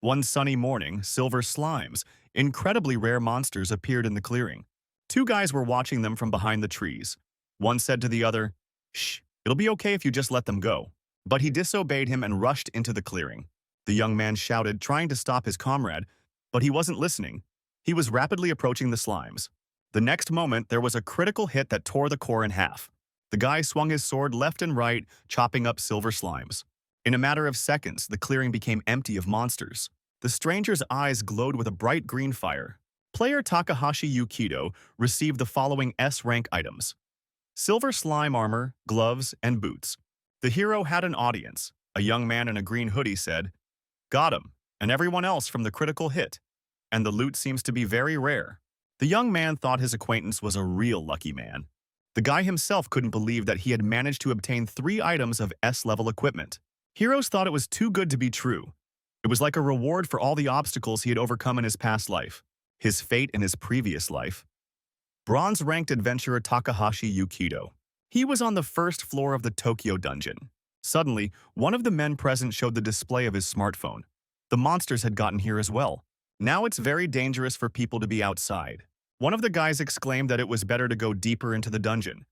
One sunny morning, silver slimes, incredibly rare monsters, appeared in the clearing. Two guys were watching them from behind the trees. One said to the other, "Shh, it'll be okay if you just let them go." But he disobeyed him and rushed into the clearing. The young man shouted, trying to stop his comrade, but he wasn't listening. He was rapidly approaching the slimes. The next moment, there was a critical hit that tore the core in half. The guy swung his sword left and right, chopping up silver slimes. In a matter of seconds, the clearing became empty of monsters. The stranger's eyes glowed with a bright green fire. Player Takahashi Yukido received the following S-rank items: silver slime armor, gloves, and boots. The hero had an audience. A young man in a green hoodie said, "Got him," and everyone else from the critical hit. And the loot seems to be very rare. The young man thought his acquaintance was a real lucky man. The guy himself couldn't believe that he had managed to obtain 3 items of S-level equipment. Heroes thought it was too good to be true. It was like a reward for all the obstacles he had overcome in his past life, his fate in his previous life. Bronze-ranked adventurer Takahashi Yukido. He was on the first floor of the Tokyo dungeon. Suddenly, one of the men present showed the display of his smartphone. The monsters had gotten here as well. Now it's very dangerous for people to be outside. One of the guys exclaimed that it was better to go deeper into the dungeon.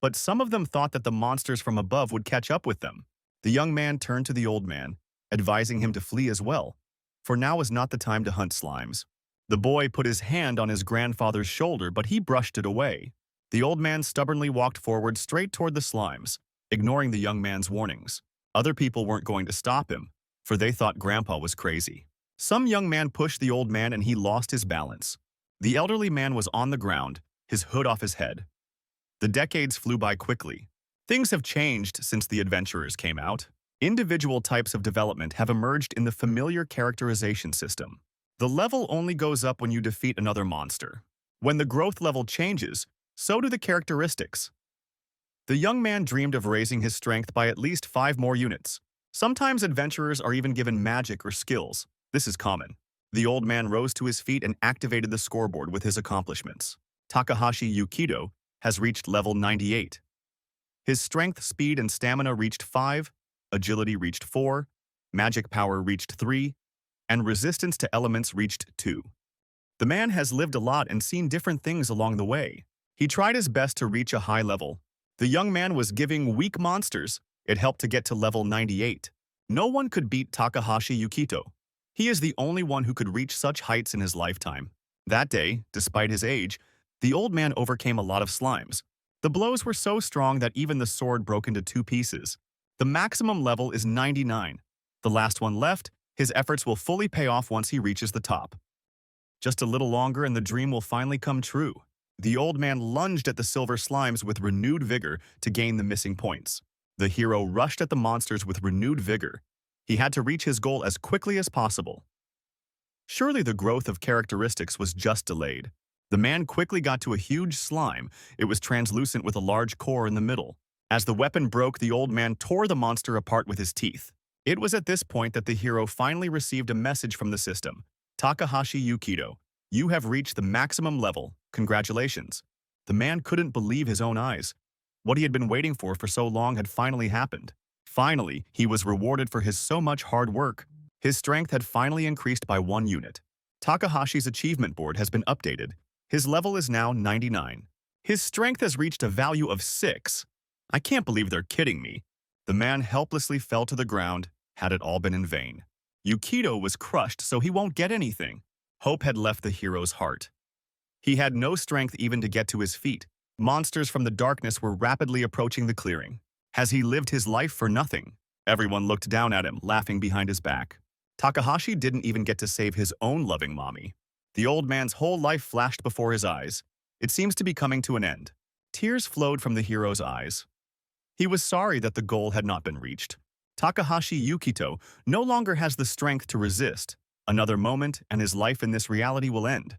But some of them thought that the monsters from above would catch up with them. The young man turned to the old man, advising him to flee as well, for now was not the time to hunt slimes. The boy put his hand on his grandfather's shoulder, but he brushed it away. The old man stubbornly walked forward straight toward the slimes, ignoring the young man's warnings. Other people weren't going to stop him, for they thought Grandpa was crazy. Some young man pushed the old man and he lost his balance. The elderly man was on the ground, his hood off his head. The decades flew by quickly. Things have changed since the adventurers came out. Individual types of development have emerged in the familiar characterization system. The level only goes up when you defeat another monster. When the growth level changes, so do the characteristics. The young man dreamed of raising his strength by at least 5 more units. Sometimes adventurers are even given magic or skills. This is common. The old man rose to his feet and activated the scoreboard with his accomplishments. Takahashi Yukido has reached level 98. His strength, speed, and stamina reached 5, agility reached 4, magic power reached 3, and resistance to elements reached 2. The man has lived a lot and seen different things along the way. He tried his best to reach a high level. The young man was giving weak monsters. It helped to get to level 98. No one could beat Takahashi Yukido. He is the only one who could reach such heights in his lifetime. That day, despite his age, the old man overcame a lot of slimes. The blows were so strong that even the sword broke into 2 pieces. The maximum level is 99. The last one left, his efforts will fully pay off once he reaches the top. Just a little longer and the dream will finally come true. The old man lunged at the silver slimes with renewed vigor to gain the missing points. The hero rushed at the monsters with renewed vigor. He had to reach his goal as quickly as possible. Surely the growth of characteristics was just delayed. The man quickly got to a huge slime. It was translucent with a large core in the middle. As the weapon broke, the old man tore the monster apart with his teeth. It was at this point that the hero finally received a message from the system. Takahashi Yukido, you have reached the maximum level. Congratulations. The man couldn't believe his own eyes. What he had been waiting for so long had finally happened. Finally, he was rewarded for his so much hard work. His strength had finally increased by 1 unit. Takahashi's achievement board has been updated. His level is now 99. His strength has reached a value of 6. I can't believe they're kidding me. The man helplessly fell to the ground. Had it all been in vain? Yukido was crushed, so he won't get anything. Hope had left the hero's heart. He had no strength even to get to his feet. Monsters from the darkness were rapidly approaching the clearing. Has he lived his life for nothing? Everyone looked down at him, laughing behind his back. Takahashi didn't even get to save his own loving mommy. The old man's whole life flashed before his eyes. It seems to be coming to an end. Tears flowed from the hero's eyes. He was sorry that the goal had not been reached. Takahashi Yukido no longer has the strength to resist. Another moment and his life in this reality will end.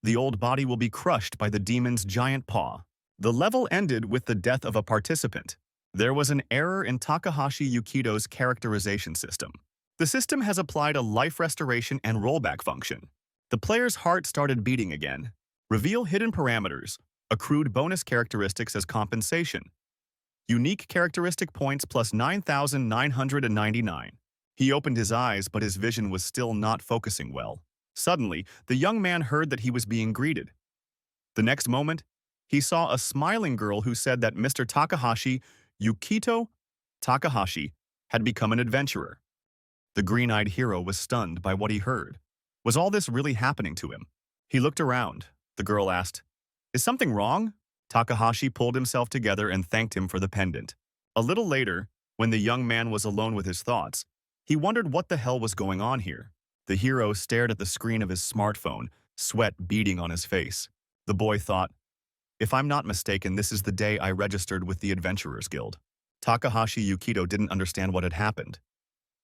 The old body will be crushed by the demon's giant paw. The level ended with the death of a participant. There was an error in Takahashi Yukido's characterization system. The system has applied a life restoration and rollback function. The player's heart started beating again. Reveal hidden parameters. Accrued bonus characteristics as compensation. Unique characteristic points plus 9,999. He opened his eyes, but his vision was still not focusing well. Suddenly, the young man heard that he was being greeted. The next moment, he saw a smiling girl who said that Mr. Takahashi, Yukito Takahashi, had become an adventurer. The green-eyed hero was stunned by what he heard. Was all this really happening to him? He looked around. The girl asked, "Is something wrong?" Takahashi pulled himself together and thanked him for the pendant. A little later, when the young man was alone with his thoughts, he wondered what the hell was going on here. The hero stared at the screen of his smartphone, sweat beading on his face. The boy thought, "If I'm not mistaken, this is the day I registered with the Adventurers Guild." Takahashi Yukito didn't understand what had happened.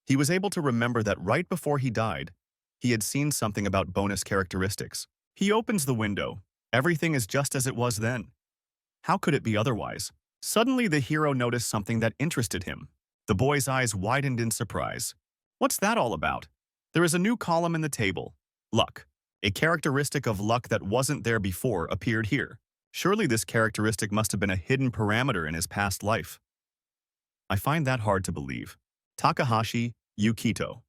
He was able to remember that right before he died, he had seen something about bonus characteristics. He opens the window. Everything is just as it was then. How could it be otherwise? Suddenly, the hero noticed something that interested him. The boy's eyes widened in surprise. What's that all about? There is a new column in the table. Luck. A characteristic of luck that wasn't there before appeared here. Surely this characteristic must have been a hidden parameter in his past life. I find that hard to believe. Takahashi Yukito.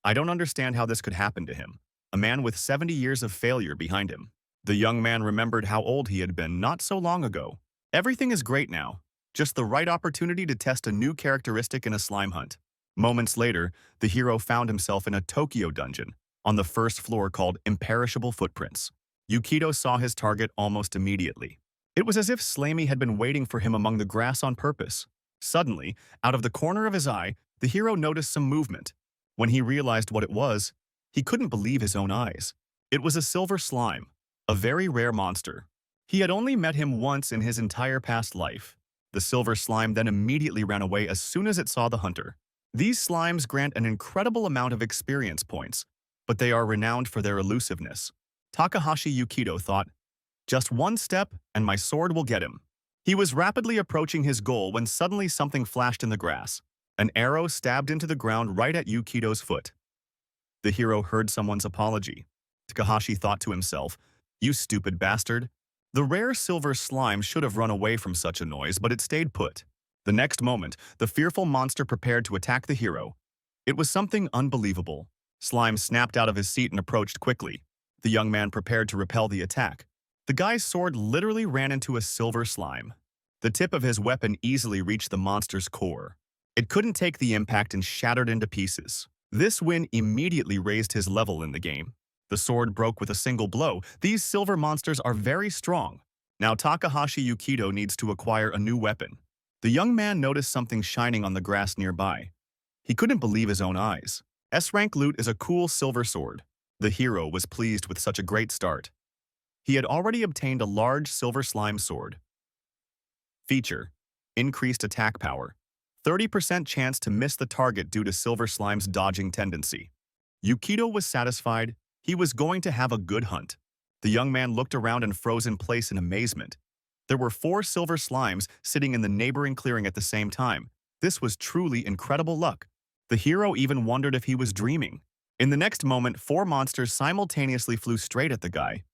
I don't understand how this could happen to him. A man with 70 years of failure behind him. The young man remembered how old he had been not so long ago. Everything is great now. Just the right opportunity to test a new characteristic in a slime hunt. Moments later, the hero found himself in a Tokyo dungeon, on the first floor called Imperishable Footprints. Yukito saw his target almost immediately. It was as if Slammy had been waiting for him among the grass on purpose. Suddenly, out of the corner of his eye, the hero noticed some movement. When he realized what it was, he couldn't believe his own eyes. It was a silver slime, a very rare monster. He had only met him once in his entire past life. The silver slime then immediately ran away as soon as it saw the hunter. These slimes grant an incredible amount of experience points, but they are renowned for their elusiveness. Takahashi Yukito thought, "Just one step and my sword will get him." He was rapidly approaching his goal when suddenly something flashed in the grass. An arrow stabbed into the ground right at Yukito's foot. The hero heard someone's apology. Takahashi thought to himself, "You stupid bastard." The rare silver slime should have run away from such a noise, but it stayed put. The next moment, the fearful monster prepared to attack the hero. It was something unbelievable. Slime snapped out of his seat and approached quickly. The young man prepared to repel the attack. The guy's sword literally ran into a silver slime. The tip of his weapon easily reached the monster's core. It couldn't take the impact and shattered into pieces. This win immediately raised his level in the game. The sword broke with a single blow. These silver monsters are very strong. Now Takahashi Yukito needs to acquire a new weapon. The young man noticed something shining on the grass nearby. He couldn't believe his own eyes. S-rank loot is a cool silver sword. The hero was pleased with such a great start. He had already obtained a large silver slime sword. Feature: increased attack power. 30% chance to miss the target due to silver slime's dodging tendency. Yukito was satisfied. He was going to have a good hunt. The young man looked around and froze in place in amazement. There were 4 silver slimes sitting in the neighboring clearing at the same time. This was truly incredible luck. The hero even wondered if he was dreaming. In the next moment, 4 monsters simultaneously flew straight at the guy.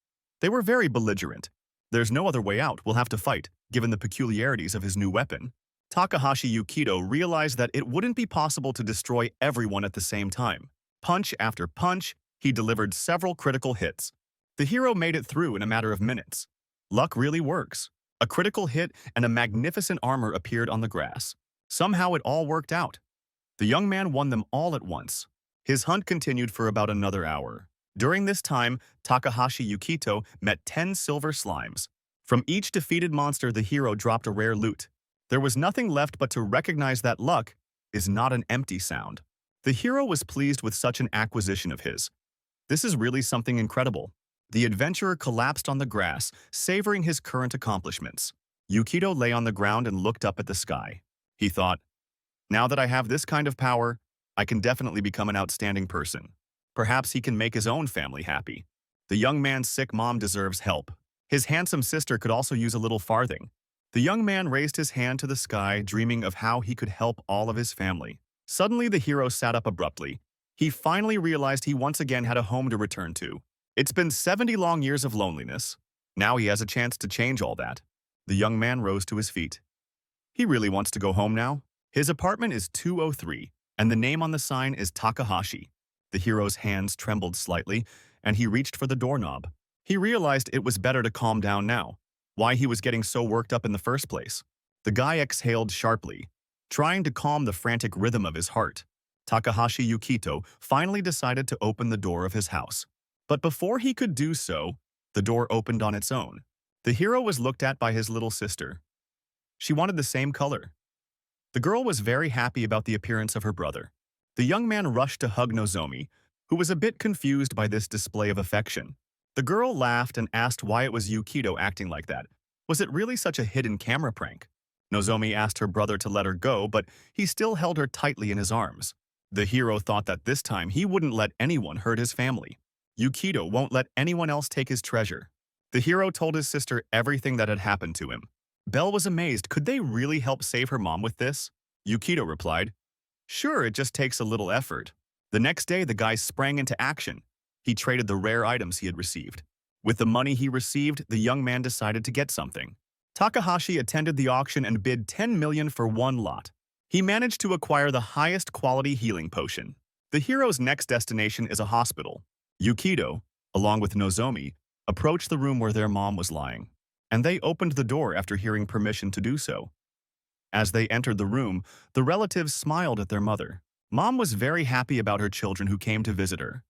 They were very belligerent. There's no other way out, we'll have to fight, given the peculiarities of his new weapon. Takahashi Yukito realized that it wouldn't be possible to destroy everyone at the same time. Punch after punch, he delivered several critical hits. The hero made it through in a matter of minutes. Luck really works. A critical hit and a magnificent armor appeared on the grass. Somehow it all worked out. The young man won them all at once. His hunt continued for about another hour. During this time, Takahashi Yukito met 10 silver slimes. From each defeated monster, the hero dropped a rare loot. There was nothing left but to recognize that luck is not an empty sound. The hero was pleased with such an acquisition of his. This is really something incredible. The adventurer collapsed on the grass, savoring his current accomplishments. Yukito lay on the ground and looked up at the sky. He thought, "Now that I have this kind of power, I can definitely become an outstanding person. Perhaps he can make his own family happy. The young man's sick mom deserves help. His handsome sister could also use a little farthing." The young man raised his hand to the sky, dreaming of how he could help all of his family. Suddenly, the hero sat up abruptly. He finally realized he once again had a home to return to. It's been 70 long years of loneliness. Now he has a chance to change all that. The young man rose to his feet. He really wants to go home now. His apartment is 203. and the name on the sign is Takahashi. The hero's hands trembled slightly, and he reached for the doorknob. He realized it was better to calm down now. Why he was getting so worked up in the first place. The guy exhaled sharply, trying to calm the frantic rhythm of his heart. Takahashi Yukito finally decided to open the door of his house. But before he could do so, the door opened on its own. The hero was looked at by his little sister. She wanted the same color. The girl was very happy about the appearance of her brother. The young man rushed to hug Nozomi, who was a bit confused by this display of affection. The girl laughed and asked why it was Yukito acting like that. Was it really such a hidden camera prank? Nozomi asked her brother to let her go, but he still held her tightly in his arms. The hero thought that this time he wouldn't let anyone hurt his family. Yukito won't let anyone else take his treasure. The hero told his sister everything that had happened to him. Belle was amazed. Could they really help save her mom with this? Yukito replied, "Sure, it just takes a little effort." The next day, the guy sprang into action. He traded the rare items he had received. With the money he received, the young man decided to get something. Takahashi attended the auction and bid 10 million for one lot. He managed to acquire the highest quality healing potion. The hero's next destination is a hospital. Yukito, along with Nozomi, approached the room where their mom was lying, and they opened the door after hearing permission to do so. As they entered the room, the relatives smiled at their mother. Mom was very happy about her children who came to visit her.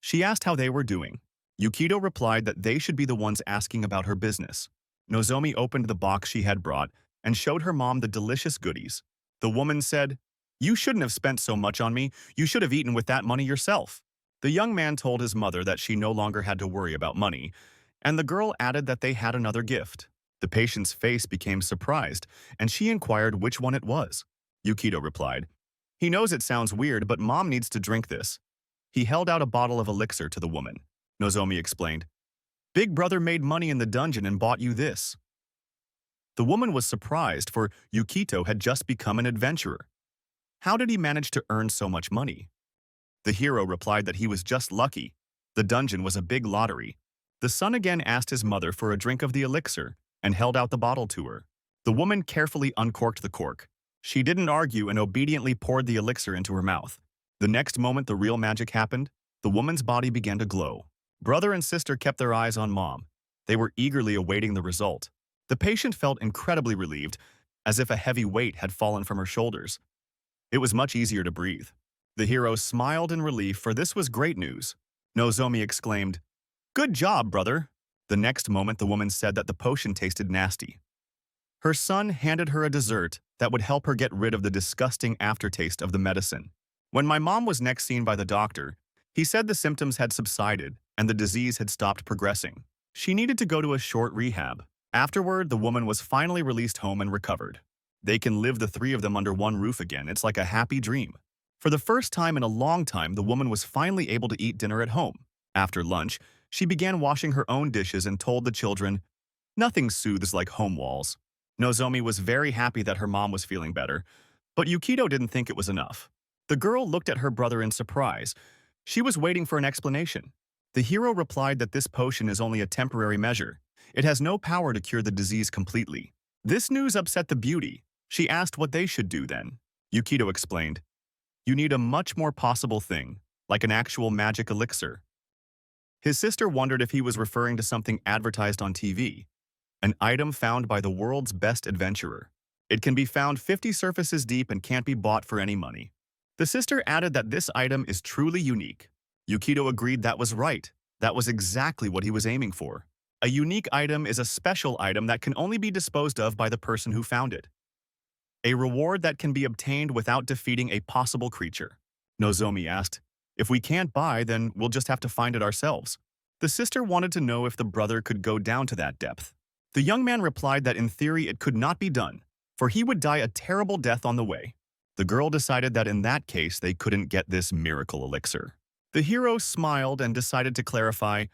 She asked how they were doing. Yukito replied that they should be the ones asking about her business. Nozomi opened the box she had brought and showed her mom the delicious goodies. The woman said, "You shouldn't have spent so much on me. You should have eaten with that money yourself." The young man told his mother that she no longer had to worry about money, and the girl added that they had another gift. The patient's face became surprised, and she inquired which one it was. Yukito replied, "He knows it sounds weird, but mom needs to drink this." He held out a bottle of elixir to the woman. Nozomi explained, "Big brother made money in the dungeon and bought you this." The woman was surprised, for Yukito had just become an adventurer. How did he manage to earn so much money? The hero replied that he was just lucky. The dungeon was a big lottery. The son again asked his mother for a drink of the elixir and held out the bottle to her. The woman carefully uncorked the cork. She didn't argue and obediently poured the elixir into her mouth. The next moment the real magic happened. The woman's body began to glow. Brother and sister kept their eyes on mom. They were eagerly awaiting the result. The patient felt incredibly relieved, as if a heavy weight had fallen from her shoulders. It was much easier to breathe. The hero smiled in relief, for this was great news. Nozomi exclaimed, "Good job, brother." The next moment the woman said that the potion tasted nasty. Her son handed her a dessert that would help her get rid of the disgusting aftertaste of the medicine. When my mom was next seen by the doctor, he said the symptoms had subsided and the disease had stopped progressing. She needed to go to a short rehab. Afterward, the woman was finally released home and recovered. They can live the three of them under one roof again. It's like a happy dream. For the first time in a long time, the woman was finally able to eat dinner at home. After lunch, she began washing her own dishes and told the children, "Nothing soothes like home walls." Nozomi was very happy that her mom was feeling better, but Yukito didn't think it was enough. The girl looked at her brother in surprise. She was waiting for an explanation. The hero replied that this potion is only a temporary measure. It has no power to cure the disease completely. This news upset the beauty. She asked what they should do then. Yukito explained, "You need a much more possible thing, like an actual magic elixir." His sister wondered if he was referring to something advertised on TV, an item found by the world's best adventurer. It can be found 50 surfaces deep and can't be bought for any money. The sister added that this item is truly unique. Yukito agreed that was right. That was exactly what he was aiming for. A unique item is a special item that can only be disposed of by the person who found it. A reward that can be obtained without defeating a possible creature. Nozomi asked, "If we can't buy, then we'll just have to find it ourselves." The sister wanted to know if the brother could go down to that depth. The young man replied that in theory it could not be done, for he would die a terrible death on the way. The girl decided that in that case they couldn't get this miracle elixir. The hero smiled and decided to clarify,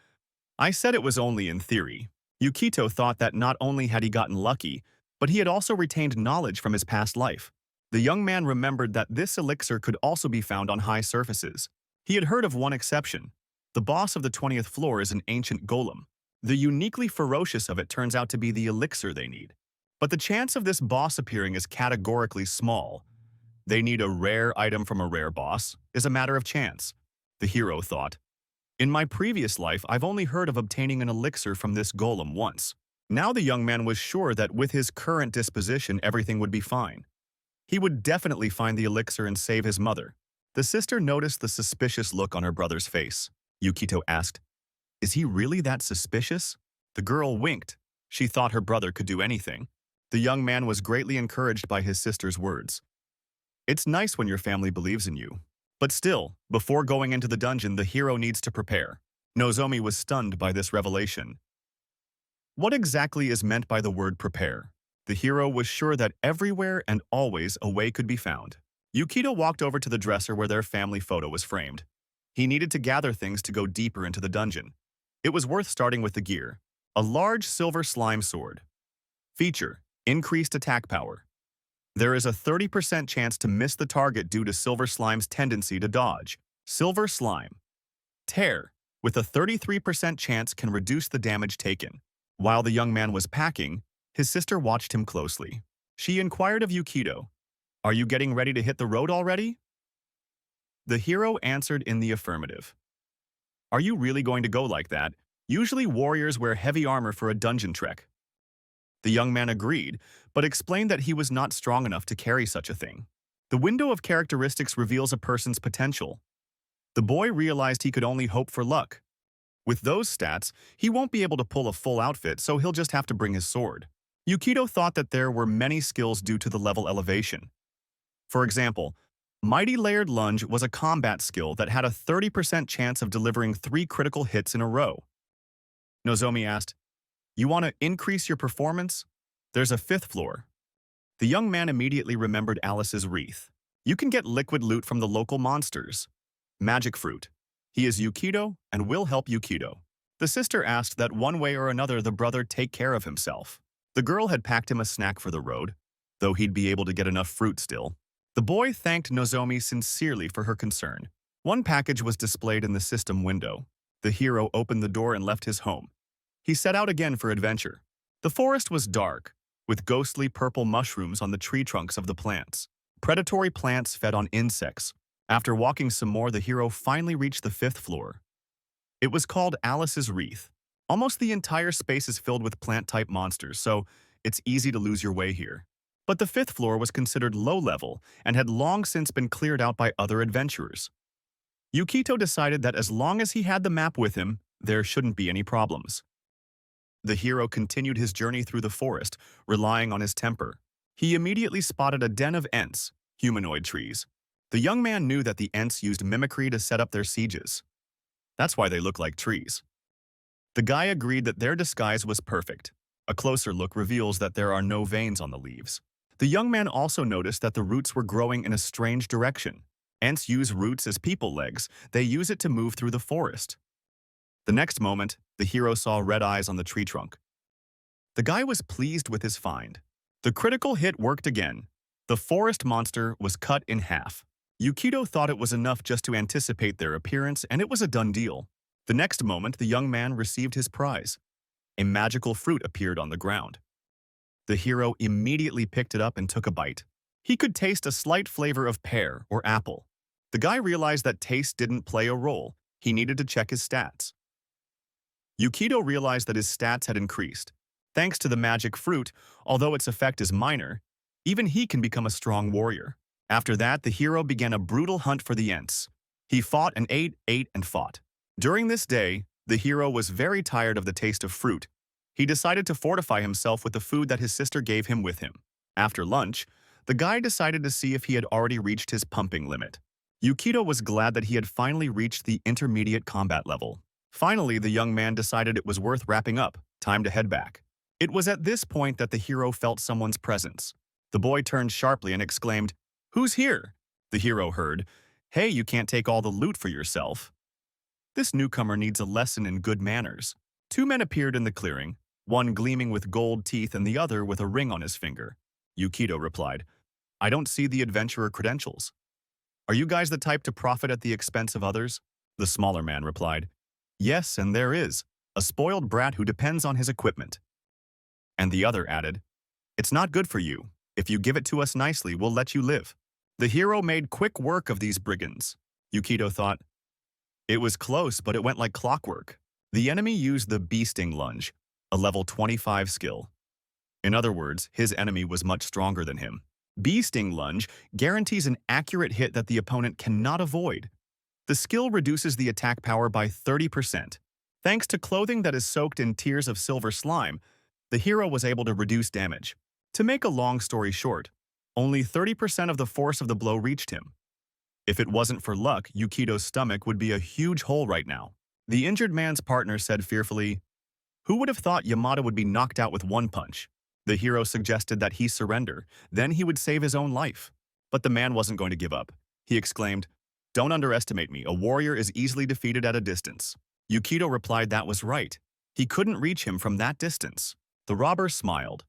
"I said it was only in theory." Yukito thought that not only had he gotten lucky, but he had also retained knowledge from his past life. The young man remembered that this elixir could also be found on high surfaces. He had heard of one exception. The boss of the 20th floor is an ancient golem. The uniquely ferocious of it turns out to be the elixir they need. But the chance of this boss appearing is categorically small. They need a rare item from a rare boss is a matter of chance, the hero thought. In my previous life, I've only heard of obtaining an elixir from this golem once. Now the young man was sure that with his current disposition, everything would be fine. He would definitely find the elixir and save his mother. The sister noticed the suspicious look on her brother's face. Yukito asked, "Is he really that suspicious?" The girl winked. She thought her brother could do anything. The young man was greatly encouraged by his sister's words. It's nice when your family believes in you. But still, before going into the dungeon, the hero needs to prepare. Nozomi was stunned by this revelation. What exactly is meant by the word prepare? The hero was sure that everywhere and always a way could be found. Yukito walked over to the dresser where their family photo was framed. He needed to gather things to go deeper into the dungeon. It was worth starting with the gear. A large silver slime sword. Feature: increased attack power. There is a 30% chance to miss the target due to Silver Slime's tendency to dodge. Silver Slime. Tear, with a 33% chance, can reduce the damage taken. While the young man was packing, his sister watched him closely. She inquired of Yukito, "Are you getting ready to hit the road already?" The hero answered in the affirmative. "Are you really going to go like that? Usually warriors wear heavy armor for a dungeon trek." The young man agreed, but explained that he was not strong enough to carry such a thing. The window of characteristics reveals a person's potential. The boy realized he could only hope for luck. With those stats, he won't be able to pull a full outfit, so he'll just have to bring his sword. Yukito thought that there were many skills due to the level elevation. For example, Mighty Layered Lunge was a combat skill that had a 30% chance of delivering 3 critical hits in a row. Nozomi asked, "You want to increase your performance? There's a 5th floor." The young man immediately remembered Alice's wreath. You can get liquid loot from the local monsters. Magic fruit. He is Yukito and will help Yukito. The sister asked that one way or another the brother take care of himself. The girl had packed him a snack for the road, though he'd be able to get enough fruit still. The boy thanked Nozomi sincerely for her concern. One package was displayed in the system window. The hero opened the door and left his home. He set out again for adventure. The forest was dark, with ghostly purple mushrooms on the tree trunks of the plants. Predatory plants fed on insects. After walking some more, the hero finally reached the 5th floor. It was called Alice's Wreath. Almost the entire space is filled with plant-type monsters, so it's easy to lose your way here. But the 5th floor was considered low-level and had long since been cleared out by other adventurers. Yukito decided that as long as he had the map with him, there shouldn't be any problems. The hero continued his journey through the forest, relying on his temper. He immediately spotted a den of Ents, humanoid trees. The young man knew that the Ents used mimicry to set up their sieges. That's why they look like trees. The guy agreed that their disguise was perfect. A closer look reveals that there are no veins on the leaves. The young man also noticed that the roots were growing in a strange direction. Ents use roots as people legs. They use it to move through the forest. The next moment, the hero saw red eyes on the tree trunk. The guy was pleased with his find. The critical hit worked again. The forest monster was cut in half. Yukito thought it was enough just to anticipate their appearance, and it was a done deal. The next moment, the young man received his prize. A magical fruit appeared on the ground. The hero immediately picked it up and took a bite. He could taste a slight flavor of pear or apple. The guy realized that taste didn't play a role. He needed to check his stats. Yukito realized that his stats had increased. Thanks to the magic fruit, although its effect is minor, even he can become a strong warrior. After that, the hero began a brutal hunt for the Ents. He fought and ate and fought. During this day, the hero was very tired of the taste of fruit. He decided to fortify himself with the food that his sister gave him with him. After lunch, the guy decided to see if he had already reached his pumping limit. Yukito was glad that he had finally reached the intermediate combat level. Finally, the young man decided it was worth wrapping up. Time to head back. It was at this point that the hero felt someone's presence. The boy turned sharply and exclaimed, "Who's here?" The hero heard, "Hey, you can't take all the loot for yourself." This newcomer needs a lesson in good manners. 2 men appeared in the clearing, one gleaming with gold teeth and the other with a ring on his finger. Yukito replied, "I don't see the adventurer credentials. Are you guys the type to profit at the expense of others?" The smaller man replied, "Yes, and there is, a spoiled brat who depends on his equipment." And the other added, "It's not good for you. If you give it to us nicely, we'll let you live." The hero made quick work of these brigands. Yukito thought. It was close, but it went like clockwork. The enemy used the bee sting lunge, a level 25 skill. In other words, his enemy was much stronger than him. Bee sting lunge guarantees an accurate hit that the opponent cannot avoid. The skill reduces the attack power by 30%. Thanks to clothing that is soaked in tears of silver slime, the hero was able to reduce damage. To make a long story short, only 30% of the force of the blow reached him. If it wasn't for luck, Yukito's stomach would be a huge hole right now. The injured man's partner said fearfully, "Who would have thought Yamada would be knocked out with one punch?" The hero suggested that he surrender, then he would save his own life. But the man wasn't going to give up. He exclaimed, "Don't underestimate me, a warrior is easily defeated at a distance." Yukito replied that was right. He couldn't reach him from that distance. The robber smiled.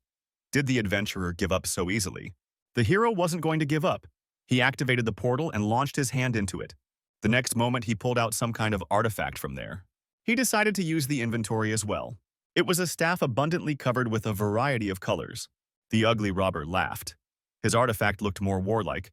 Did the adventurer give up so easily? The hero wasn't going to give up. He activated the portal and launched his hand into it. The next moment he pulled out some kind of artifact from there. He decided to use the inventory as well. It was a staff abundantly covered with a variety of colors. The ugly robber laughed. His artifact looked more warlike.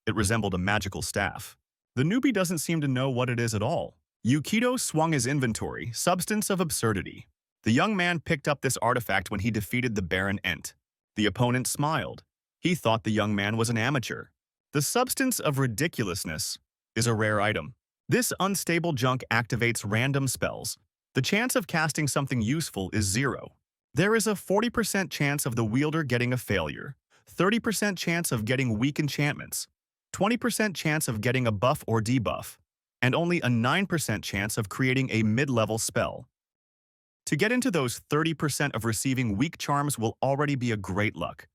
It resembled a magical staff. The newbie doesn't seem to know what it is at all. Yukito swung his inventory, substance of absurdity. The young man picked up this artifact when he defeated the Baron Ent. The opponent smiled. He thought the young man was an amateur. The substance of ridiculousness is a rare item. This unstable junk activates random spells. The chance of casting something useful is 0. There is a 40% chance of the wielder getting a failure, 30% chance of getting weak enchantments, 20% chance of getting a buff or debuff, and only a 9% chance of creating a mid-level spell. To get into those 30% of receiving weak charms will already be a great luck.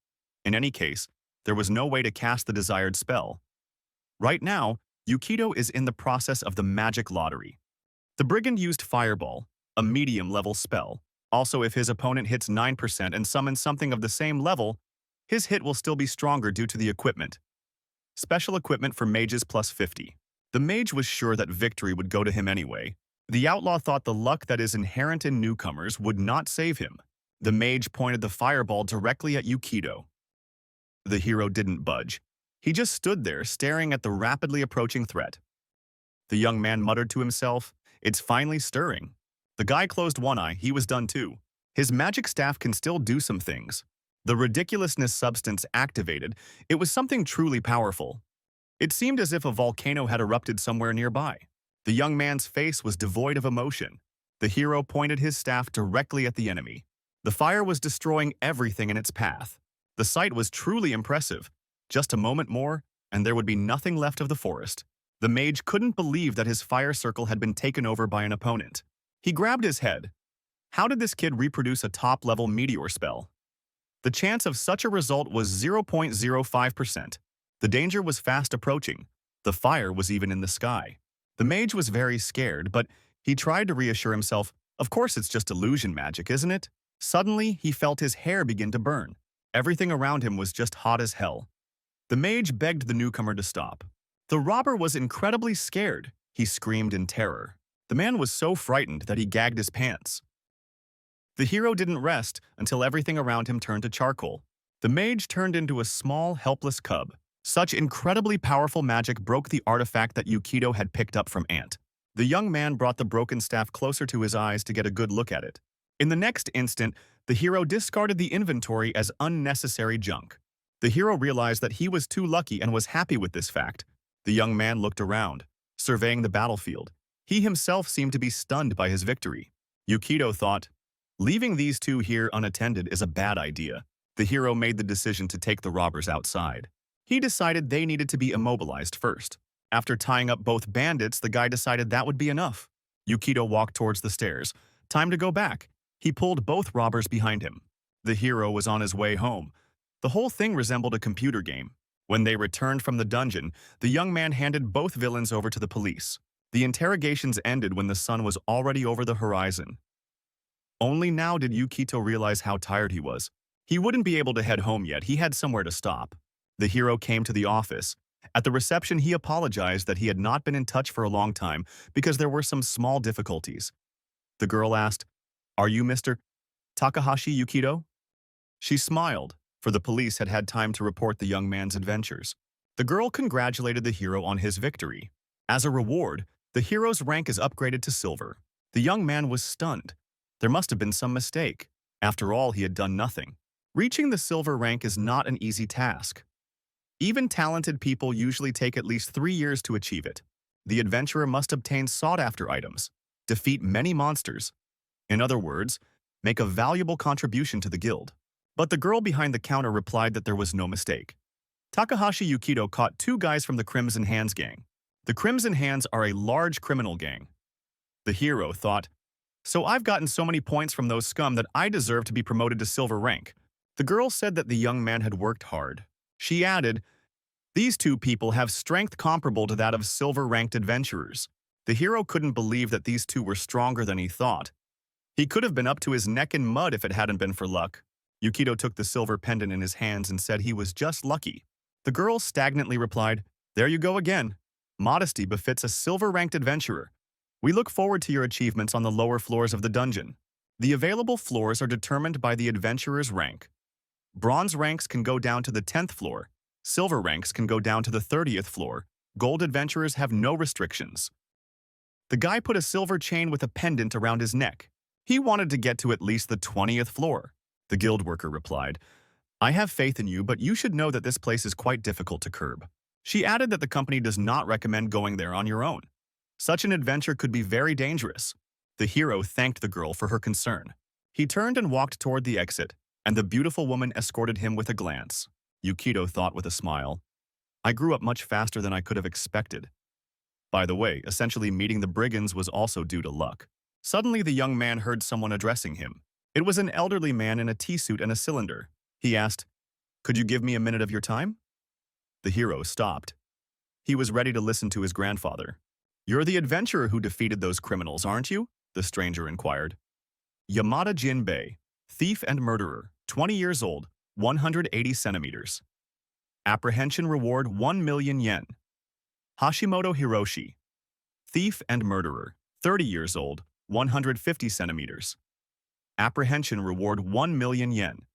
In any case, there was no way to cast the desired spell. Right now, Yukito is in the process of the magic lottery. The brigand used Fireball, a medium-level spell. Also, if his opponent hits 9% and summons something of the same level, his hit will still be stronger due to the equipment. Special equipment for mages plus 50. The mage was sure that victory would go to him anyway. The outlaw thought the luck that is inherent in newcomers would not save him. The mage pointed the fireball directly at Yukito. The hero didn't budge. He just stood there, staring at the rapidly approaching threat. The young man muttered to himself, "It's finally stirring." The guy closed one eye. He was done too. His magic staff can still do some things. The ridiculousness substance activated. It was something truly powerful. It seemed as if a volcano had erupted somewhere nearby. The young man's face was devoid of emotion. The hero pointed his staff directly at the enemy. The fire was destroying everything in its path. The sight was truly impressive. Just a moment more, and there would be nothing left of the forest. The mage couldn't believe that his fire circle had been taken over by an opponent. He grabbed his head. How did this kid reproduce a top-level meteor spell? The chance of such a result was 0.05%. The danger was fast approaching. The fire was even in the sky. The mage was very scared, but he tried to reassure himself, "Of course it's just illusion magic, isn't it?" Suddenly, he felt his hair begin to burn. Everything around him was just hot as hell. The mage begged the newcomer to stop. The robber was incredibly scared. He screamed in terror. The man was so frightened that he gagged his pants. The hero didn't rest until everything around him turned to charcoal. The mage turned into a small, helpless cub. Such incredibly powerful magic broke the artifact that Yukito had picked up from Ant. The young man brought the broken staff closer to his eyes to get a good look at it. In the next instant, the hero discarded the inventory as unnecessary junk. The hero realized that he was too lucky and was happy with this fact. The young man looked around, surveying the battlefield. He himself seemed to be stunned by his victory. Yukito thought, leaving these two here unattended is a bad idea. The hero made the decision to take the robbers outside. He decided they needed to be immobilized first. After tying up both bandits, the guy decided that would be enough. Yukito walked towards the stairs. Time to go back. He pulled both robbers behind him. The hero was on his way home. The whole thing resembled a computer game. When they returned from the dungeon, the young man handed both villains over to the police. The interrogations ended when the sun was already over the horizon. Only now did Yukito realize how tired he was. He wouldn't be able to head home yet. He had somewhere to stop. The hero came to the office. At the reception, he apologized that he had not been in touch for a long time because there were some small difficulties. The girl asked, "Are you Mr. Takahashi Yukito?" She smiled, for the police had had time to report the young man's adventures. The girl congratulated the hero on his victory. As a reward, the hero's rank is upgraded to silver. The young man was stunned. There must have been some mistake. After all, he had done nothing. Reaching the silver rank is not an easy task. Even talented people usually take at least 3 years to achieve it. The adventurer must obtain sought-after items, defeat many monsters. In other words, make a valuable contribution to the guild. But the girl behind the counter replied that there was no mistake. Takahashi Yukito caught 2 guys from the Crimson Hands gang. The Crimson Hands are a large criminal gang. The hero thought, "So I've gotten so many points from those scum that I deserve to be promoted to silver rank." The girl said that the young man had worked hard. She added, "These 2 people have strength comparable to that of silver-ranked adventurers." The hero couldn't believe that these 2 were stronger than he thought. He could have been up to his neck in mud if it hadn't been for luck. Yukito took the silver pendant in his hands and said he was just lucky. The girl stagnantly replied, "There you go again. Modesty befits a silver-ranked adventurer. We look forward to your achievements on the lower floors of the dungeon." The available floors are determined by the adventurer's rank. Bronze ranks can go down to the 10th floor. Silver ranks can go down to the 30th floor. Gold adventurers have no restrictions. The guy put a silver chain with a pendant around his neck. He wanted to get to at least the 20th floor. The guild worker replied, "I have faith in you, but you should know that this place is quite difficult to curb." She added that the company does not recommend going there on your own. Such an adventure could be very dangerous. The hero thanked the girl for her concern. He turned and walked toward the exit, and the beautiful woman escorted him with a glance. Yukito thought with a smile, "I grew up much faster than I could have expected." By the way, essentially meeting the brigands was also due to luck. Suddenly the young man heard someone addressing him. It was an elderly man in a tea suit and a cylinder. He asked, "Could you give me a minute of your time?" The hero stopped. He was ready to listen to his grandfather. "You're the adventurer who defeated those criminals, aren't you?" the stranger inquired. "Yamada Jinbei, thief and murderer, 20 years old, 180 centimeters. Apprehension reward 1 million yen. Hashimoto Hiroshi, thief and murderer, 30 years old, 150 centimeters. Apprehension reward 1 million yen.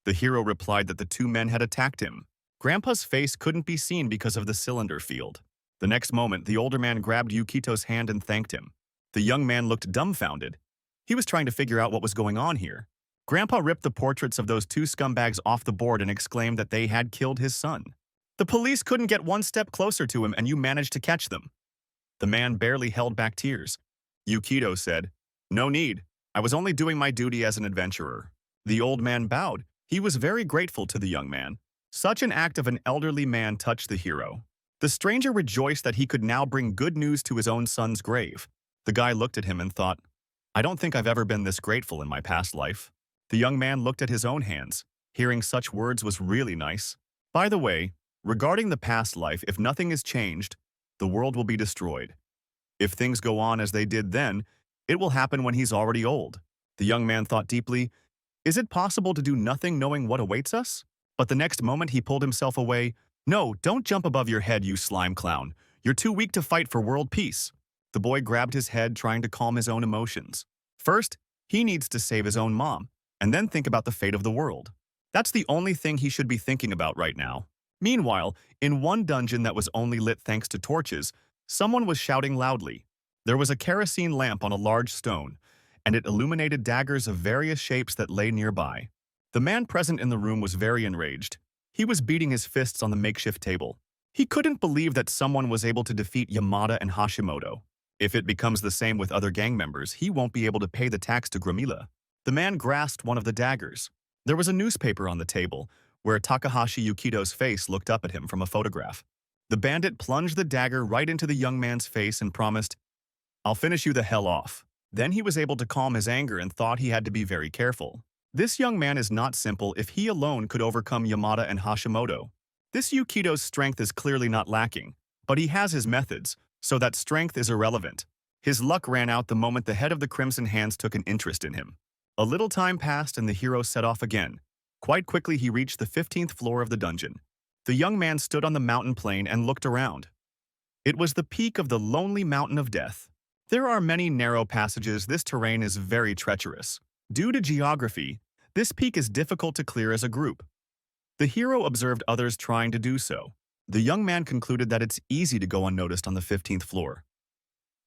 The hero replied that the 2 men had attacked him. Grandpa's face couldn't be seen because of the cylinder field. The next moment, the older man grabbed Yukito's hand and thanked him. The young man looked dumbfounded. He was trying to figure out what was going on here. Grandpa ripped the portraits of those 2 scumbags off the board and exclaimed that they had killed his son. "The police couldn't get one step closer to him and you managed to catch them." The man barely held back tears. Yukito said, "No need. I was only doing my duty as an adventurer." The old man bowed. He was very grateful to the young man. Such an act of an elderly man touched the hero. The stranger rejoiced that he could now bring good news to his own son's grave. The guy looked at him and thought, "I don't think I've ever been this grateful in my past life." The young man looked at his own hands. Hearing such words was really nice. By the way, regarding the past life, if nothing is changed, the world will be destroyed. If things go on as they did then, it will happen when he's already old. The young man thought deeply, "Is it possible to do nothing knowing what awaits us?" But the next moment he pulled himself away. "No, don't jump above your head, you slime clown. You're too weak to fight for world peace." The boy grabbed his head, trying to calm his own emotions. First, he needs to save his own mom, and then think about the fate of the world. That's the only thing he should be thinking about right now. Meanwhile, in one dungeon that was only lit thanks to torches, someone was shouting loudly. There was a kerosene lamp on a large stone, and it illuminated daggers of various shapes that lay nearby. The man present in the room was very enraged. He was beating his fists on the makeshift table. He couldn't believe that someone was able to defeat Yamada and Hashimoto. If it becomes the same with other gang members, he won't be able to pay the tax to Gramila. The man grasped one of the daggers. There was a newspaper on the table, where Takahashi Yukito's face looked up at him from a photograph. The bandit plunged the dagger right into the young man's face and promised, "I'll finish you the hell off." Then he was able to calm his anger and thought he had to be very careful. This young man is not simple if he alone could overcome Yamada and Hashimoto. This Yukito's strength is clearly not lacking, but he has his methods, so that strength is irrelevant. His luck ran out the moment the head of the Crimson Hands took an interest in him. A little time passed and the hero set off again. Quite quickly he reached the 15th floor of the dungeon. The young man stood on the mountain plain and looked around. It was the peak of the lonely mountain of death. There are many narrow passages. This terrain is very treacherous. Due to geography, this peak is difficult to clear as a group. The hero observed others trying to do so. The young man concluded that it's easy to go unnoticed on the 15th floor.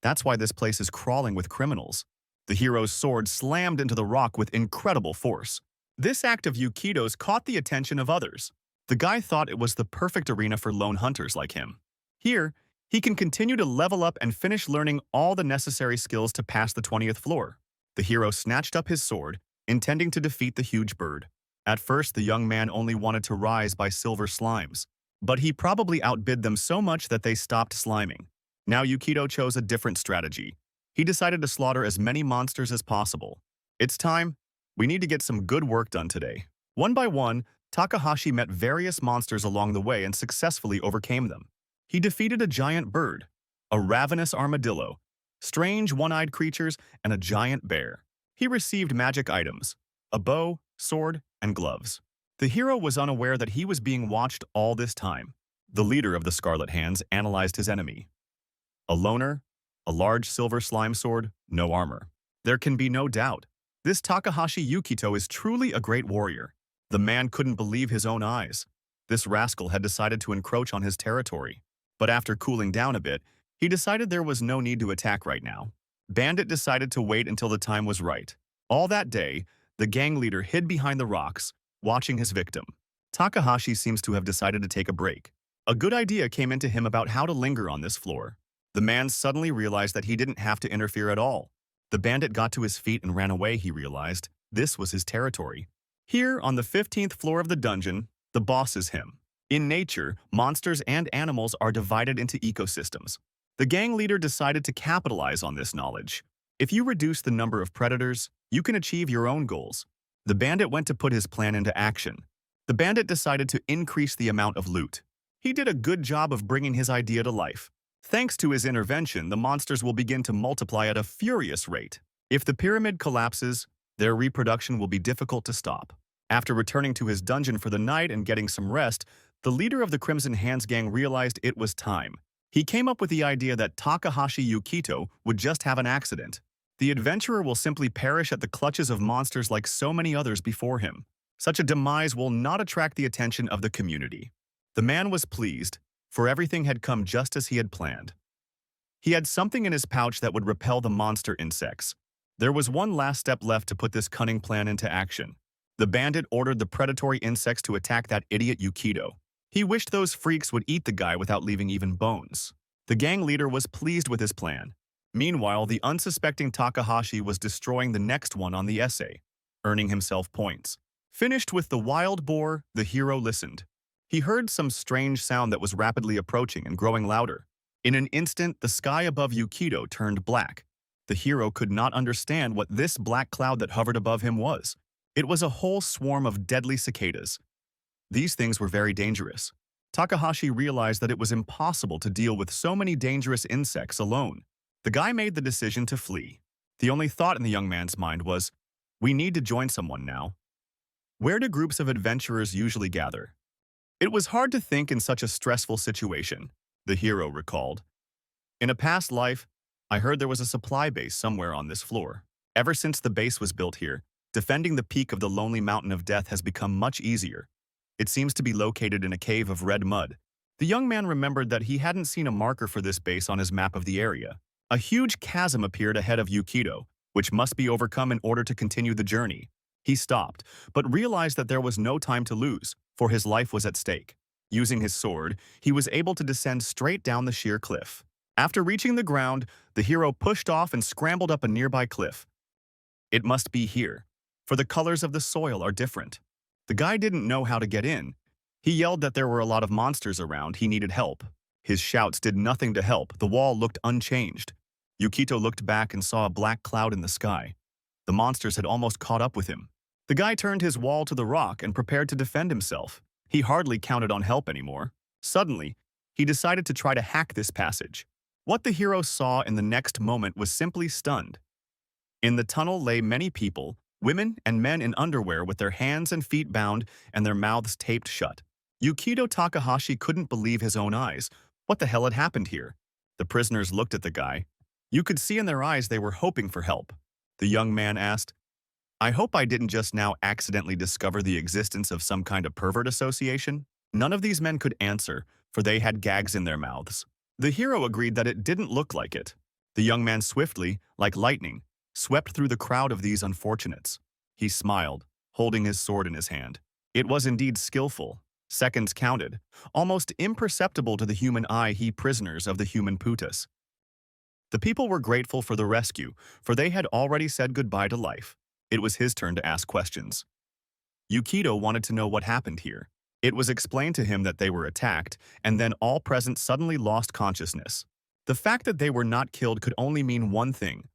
That's why this place is crawling with criminals. The hero's sword slammed into the rock with incredible force. This act of Yukido's caught the attention of others. The guy thought it was the perfect arena for lone hunters like him. Here, he can continue to level up and finish learning all the necessary skills to pass the 20th floor. The hero snatched up his sword, intending to defeat the huge bird. At first, the young man only wanted to rise by silver slimes, but he probably outbid them so much that they stopped sliming. Now Yukido chose a different strategy. He decided to slaughter as many monsters as possible. It's time. We need to get some good work done today. One by one, Takahashi met various monsters along the way and successfully overcame them. He defeated a giant bird, a ravenous armadillo, strange one-eyed creatures, and a giant bear. He received magic items, a bow, sword, and gloves. The hero was unaware that he was being watched all this time. The leader of the Scarlet Hands analyzed his enemy. A loner, a large silver slime sword, no armor. There can be no doubt. This Takahashi Yukito is truly a great warrior. The man couldn't believe his own eyes. This rascal had decided to encroach on his territory. But after cooling down a bit, he decided there was no need to attack right now. Bandit decided to wait until the time was right. All that day, the gang leader hid behind the rocks, watching his victim. Takahashi seems to have decided to take a break. A good idea came into him about how to linger on this floor. The man suddenly realized that he didn't have to interfere at all. The bandit got to his feet and ran away, he realized. This was his territory. Here, on the 15th floor of the dungeon, the boss is him. In nature, monsters and animals are divided into ecosystems. The gang leader decided to capitalize on this knowledge. If you reduce the number of predators, you can achieve your own goals. The bandit went to put his plan into action. The bandit decided to increase the amount of loot. He did a good job of bringing his idea to life. Thanks to his intervention, the monsters will begin to multiply at a furious rate. If the pyramid collapses, their reproduction will be difficult to stop. After returning to his dungeon for the night and getting some rest, the leader of the Crimson Hands gang realized it was time. He came up with the idea that Takahashi Yukito would just have an accident. The adventurer will simply perish at the clutches of monsters like so many others before him. Such a demise will not attract the attention of the community. The man was pleased, for everything had come just as he had planned. He had something in his pouch that would repel the monster insects. There was one last step left to put this cunning plan into action. The bandit ordered the predatory insects to attack that idiot Yukido. He wished those freaks would eat the guy without leaving even bones. The gang leader was pleased with his plan. Meanwhile, the unsuspecting Takahashi was destroying the next one on the essay, earning himself points. Finished with the wild boar, the hero listened. He heard some strange sound that was rapidly approaching and growing louder. In an instant, the sky above Yukido turned black. The hero could not understand what this black cloud that hovered above him was. It was a whole swarm of deadly cicadas. These things were very dangerous. Takahashi realized that it was impossible to deal with so many dangerous insects alone. The guy made the decision to flee. The only thought in the young man's mind was, we need to join someone now. Where do groups of adventurers usually gather? It was hard to think in such a stressful situation, the hero recalled. In a past life, I heard there was a supply base somewhere on this floor. Ever since the base was built here, defending the peak of the lonely mountain of death has become much easier. It seems to be located in a cave of red mud. The young man remembered that he hadn't seen a marker for this base on his map of the area. A huge chasm appeared ahead of Yukido, which must be overcome in order to continue the journey. He stopped, but realized that there was no time to lose, for his life was at stake. Using his sword, he was able to descend straight down the sheer cliff. After reaching the ground, the hero pushed off and scrambled up a nearby cliff. It must be here, for the colors of the soil are different. The guy didn't know how to get in. He yelled that there were a lot of monsters around, he needed help. His shouts did nothing to help, the wall looked unchanged. Yukito looked back and saw a black cloud in the sky. The monsters had almost caught up with him. The guy turned his wall to the rock and prepared to defend himself. He hardly counted on help anymore. Suddenly, he decided to try to hack this passage. What the hero saw in the next moment was simply stunned. In the tunnel lay many people, women and men in underwear with their hands and feet bound and their mouths taped shut. Yukido Takahashi couldn't believe his own eyes. What the hell had happened here? The prisoners looked at the guy. You could see in their eyes they were hoping for help. The young man asked, I hope I didn't just now accidentally discover the existence of some kind of pervert association? None of these men could answer, for they had gags in their mouths. The hero agreed that it didn't look like it. The young man swiftly, like lightning, swept through the crowd of these unfortunates. He smiled, holding his sword in his hand. It was indeed skillful. Seconds counted, almost imperceptible to the human eye, he prisoners of the human putas. The people were grateful for the rescue, for they had already said goodbye to life. It was his turn to ask questions. Yukito wanted to know what happened here. It was explained to him that they were attacked, and then all present suddenly lost consciousness. The fact that they were not killed could only mean one thing.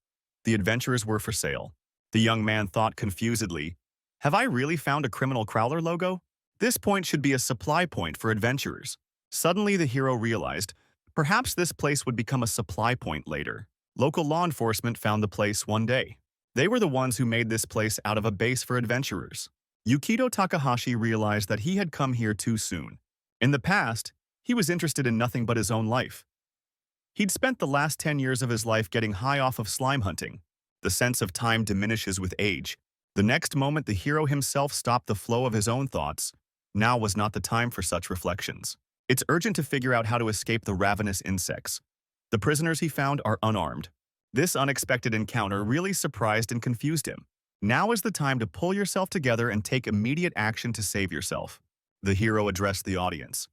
The adventurers were for sale. The young man thought confusedly, "Have I really found a criminal crawler logo? This point should be a supply point for adventurers." Suddenly the hero realized, perhaps this place would become a supply point later. Local law enforcement found the place one day. They were the ones who made this place out of a base for adventurers. Yukito Takahashi realized that he had come here too soon. In the past, he was interested in nothing but his own life. He'd spent the last 10 years of his life getting high off of slime hunting. The sense of time diminishes with age. The next moment the hero himself stopped the flow of his own thoughts. Now was not the time for such reflections. It's urgent to figure out how to escape the ravenous insects. The prisoners he found are unarmed. This unexpected encounter really surprised and confused him. Now is the time to pull yourself together and take immediate action to save yourself. The hero addressed the audience.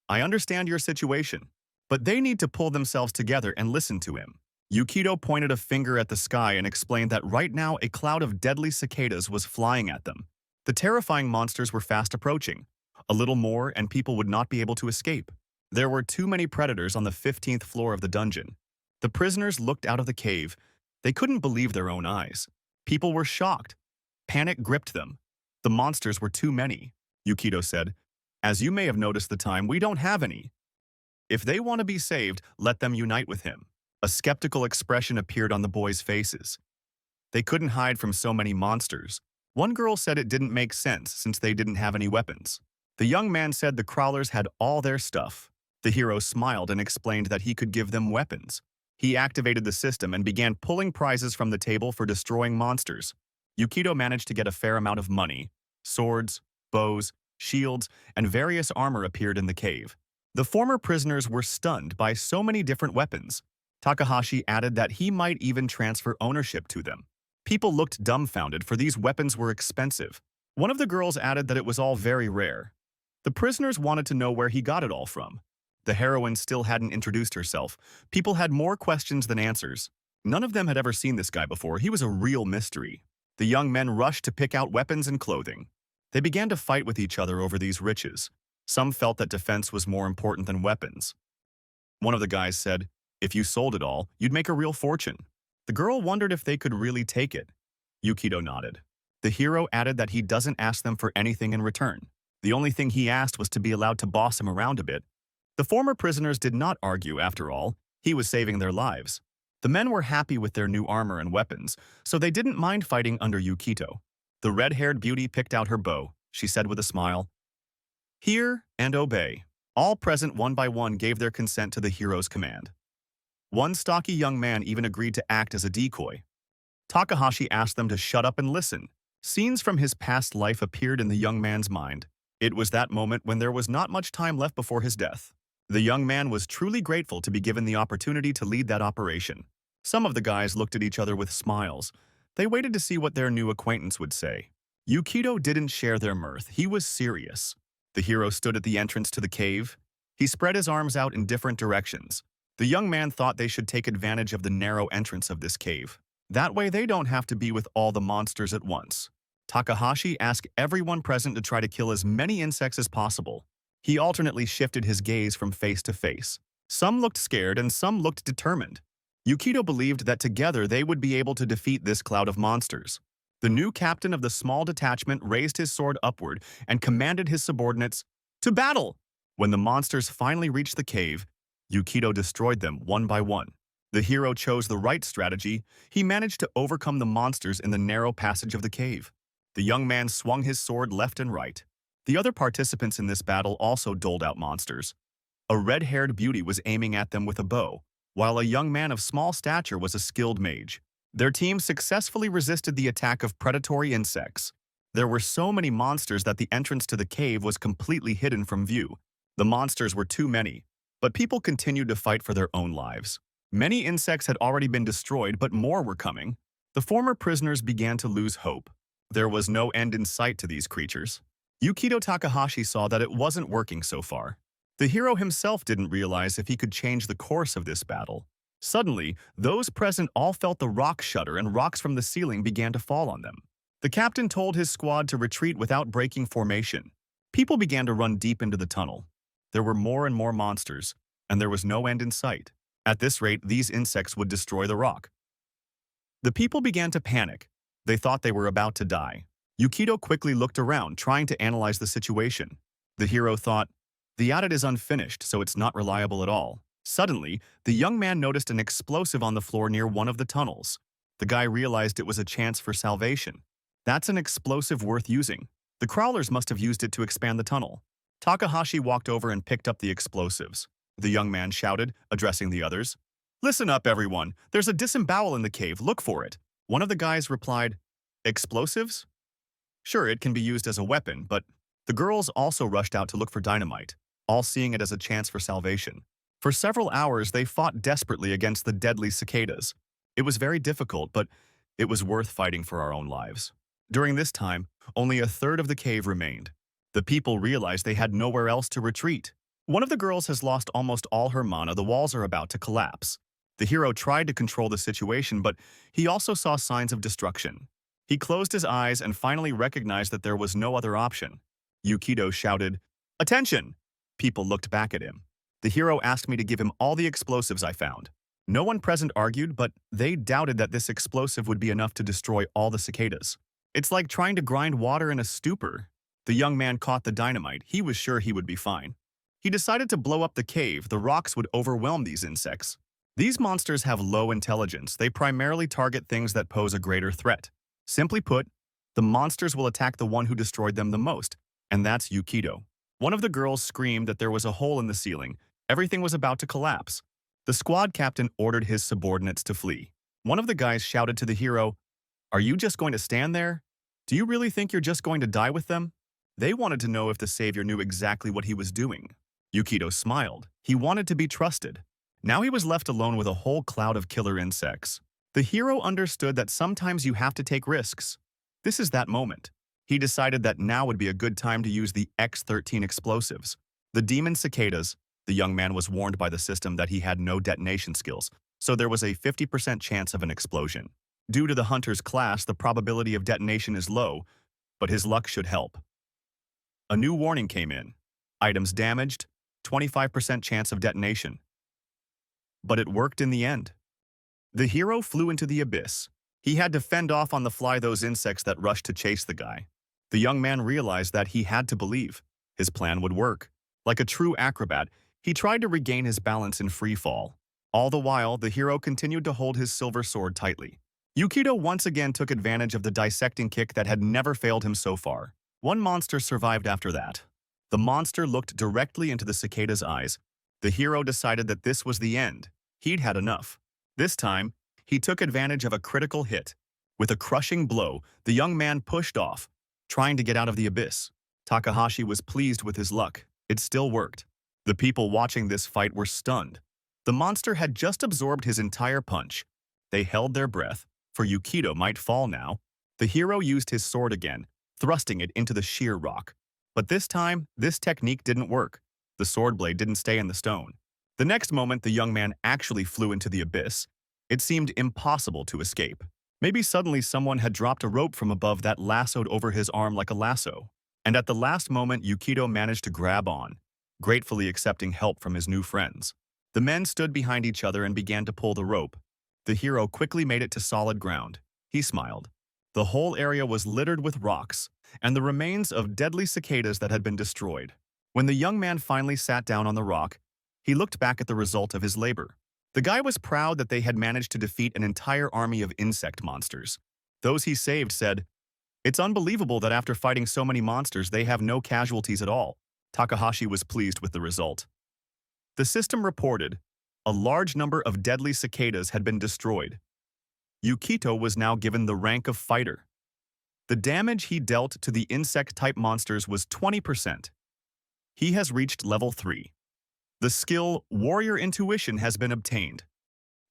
I understand your situation, but they need to pull themselves together and listen to him. Yukito pointed a finger at the sky and explained that right now a cloud of deadly cicadas was flying at them. The terrifying monsters were fast approaching. A little more and people would not be able to escape. There were too many predators on the 15th floor of the dungeon. The prisoners looked out of the cave. They couldn't believe their own eyes. People were shocked. Panic gripped them. The monsters were too many. Yukito said, "As you may have noticed the time, we don't have any. If they want to be saved, let them unite with him." A skeptical expression appeared on the boys' faces. They couldn't hide from so many monsters. One girl said it didn't make sense since they didn't have any weapons. The young man said the crawlers had all their stuff. The hero smiled and explained that he could give them weapons. He activated the system and began pulling prizes from the table for destroying monsters. Yukito managed to get a fair amount of money. Swords, bows, shields, and various armor appeared in the cave. The former prisoners were stunned by so many different weapons. Takahashi added that he might even transfer ownership to them. People looked dumbfounded, for these weapons were expensive. One of the girls added that it was all very rare. The prisoners wanted to know where he got it all from. The heroine still hadn't introduced herself. People had more questions than answers. None of them had ever seen this guy before. He was a real mystery. The young men rushed to pick out weapons and clothing. They began to fight with each other over these riches. Some felt that defense was more important than weapons. One of the guys said, "If you sold it all, you'd make a real fortune." The girl wondered if they could really take it. Yukito nodded. The hero added that he doesn't ask them for anything in return. The only thing he asked was to be allowed to boss him around a bit. The former prisoners did not argue, after all. He was saving their lives. The men were happy with their new armor and weapons, so they didn't mind fighting under Yukito. The red-haired beauty picked out her bow. She said with a smile, "Hear and obey." All present one by one gave their consent to the hero's command. One stocky young man even agreed to act as a decoy. Takahashi asked them to shut up and listen. Scenes from his past life appeared in the young man's mind. It was that moment when there was not much time left before his death. The young man was truly grateful to be given the opportunity to lead that operation. Some of the guys looked at each other with smiles. They waited to see what their new acquaintance would say. Yukito didn't share their mirth. He was serious. The hero stood at the entrance to the cave. He spread his arms out in different directions. The young man thought they should take advantage of the narrow entrance of this cave. That way they don't have to be with all the monsters at once. Takahashi asked everyone present to try to kill as many insects as possible. He alternately shifted his gaze from face to face. Some looked scared and some looked determined. Yukito believed that together they would be able to defeat this cloud of monsters. The new captain of the small detachment raised his sword upward and commanded his subordinates, "To battle!" When the monsters finally reached the cave, Yukito destroyed them one by one. The hero chose the right strategy. He managed to overcome the monsters in the narrow passage of the cave. The young man swung his sword left and right. The other participants in this battle also doled out monsters. A red-haired beauty was aiming at them with a bow, while a young man of small stature was a skilled mage. Their team successfully resisted the attack of predatory insects. There were so many monsters that the entrance to the cave was completely hidden from view. The monsters were too many, but people continued to fight for their own lives. Many insects had already been destroyed, but more were coming. The former prisoners began to lose hope. There was no end in sight to these creatures. Yukito Takahashi saw that it wasn't working so far. The hero himself didn't realize if he could change the course of this battle. Suddenly, those present all felt the rock shudder and rocks from the ceiling began to fall on them. The captain told his squad to retreat without breaking formation. People began to run deep into the tunnel. There were more and more monsters, and there was no end in sight. At this rate, these insects would destroy the rock. The people began to panic. They thought they were about to die. Yukito quickly looked around, trying to analyze the situation. The hero thought, the adit is unfinished, so it's not reliable at all. Suddenly, the young man noticed an explosive on the floor near one of the tunnels. The guy realized it was a chance for salvation. That's an explosive worth using. The crawlers must have used it to expand the tunnel. Takahashi walked over and picked up the explosives. The young man shouted, addressing the others. Listen up, everyone. There's a disembowel in the cave. Look for it. One of the guys replied, explosives? Sure, it can be used as a weapon, but the girls also rushed out to look for dynamite, all seeing it as a chance for salvation. For several hours, they fought desperately against the deadly cicadas. It was very difficult, but it was worth fighting for our own lives. During this time, only a third of the cave remained. The people realized they had nowhere else to retreat. One of the girls has lost almost all her mana. The walls are about to collapse. The hero tried to control the situation, but he also saw signs of destruction. He closed his eyes and finally recognized that there was no other option. Yukito shouted, attention! People looked back at him. The hero asked me to give him all the explosives I found. No one present argued, but they doubted that this explosive would be enough to destroy all the cicadas. It's like trying to grind water in a stupor. The young man caught the dynamite. He was sure he would be fine. He decided to blow up the cave. The rocks would overwhelm these insects. These monsters have low intelligence. They primarily target things that pose a greater threat. Simply put, the monsters will attack the one who destroyed them the most, and that's Yukito. One of the girls screamed that there was a hole in the ceiling. Everything was about to collapse. The squad captain ordered his subordinates to flee. One of the guys shouted to the hero, are you just going to stand there? Do you really think you're just going to die with them? They wanted to know if the savior knew exactly what he was doing. Yukito smiled. He wanted to be trusted. Now he was left alone with a whole cloud of killer insects. The hero understood that sometimes you have to take risks. This is that moment. He decided that now would be a good time to use the X-13 explosives. The demon cicadas. The young man was warned by the system that he had no detonation skills, so there was a 50% chance of an explosion. Due to the hunter's class, the probability of detonation is low, but his luck should help. A new warning came in. Items damaged, 25% chance of detonation. But it worked in the end. The hero flew into the abyss. He had to fend off on the fly those insects that rushed to chase the guy. The young man realized that he had to believe his plan would work. Like a true acrobat, he tried to regain his balance in free fall. All the while, the hero continued to hold his silver sword tightly. Yukito once again took advantage of the dissecting kick that had never failed him so far. One monster survived after that. The monster looked directly into the cicada's eyes. The hero decided that this was the end. He'd had enough. This time, he took advantage of a critical hit. With a crushing blow, the young man pushed off, trying to get out of the abyss. Takahashi was pleased with his luck. It still worked. The people watching this fight were stunned. The monster had just absorbed his entire punch. They held their breath, for Yukito might fall now. The hero used his sword again, thrusting it into the sheer rock. But this time, this technique didn't work. The sword blade didn't stay in the stone. The next moment, the young man actually flew into the abyss. It seemed impossible to escape. Maybe suddenly someone had dropped a rope from above that lassoed over his arm like a lasso. And at the last moment, Yukito managed to grab on, gratefully accepting help from his new friends. The men stood behind each other and began to pull the rope. The hero quickly made it to solid ground. He smiled. The whole area was littered with rocks and the remains of deadly cicadas that had been destroyed. When the young man finally sat down on the rock, he looked back at the result of his labor. The guy was proud that they had managed to defeat an entire army of insect monsters. Those he saved said, "It's unbelievable that after fighting so many monsters, they have no casualties at all." Takahashi was pleased with the result. The system reported, a large number of deadly cicadas had been destroyed. Yukito was now given the rank of fighter. The damage he dealt to the insect-type monsters was 20%. He has reached level 3. The skill Warrior Intuition has been obtained.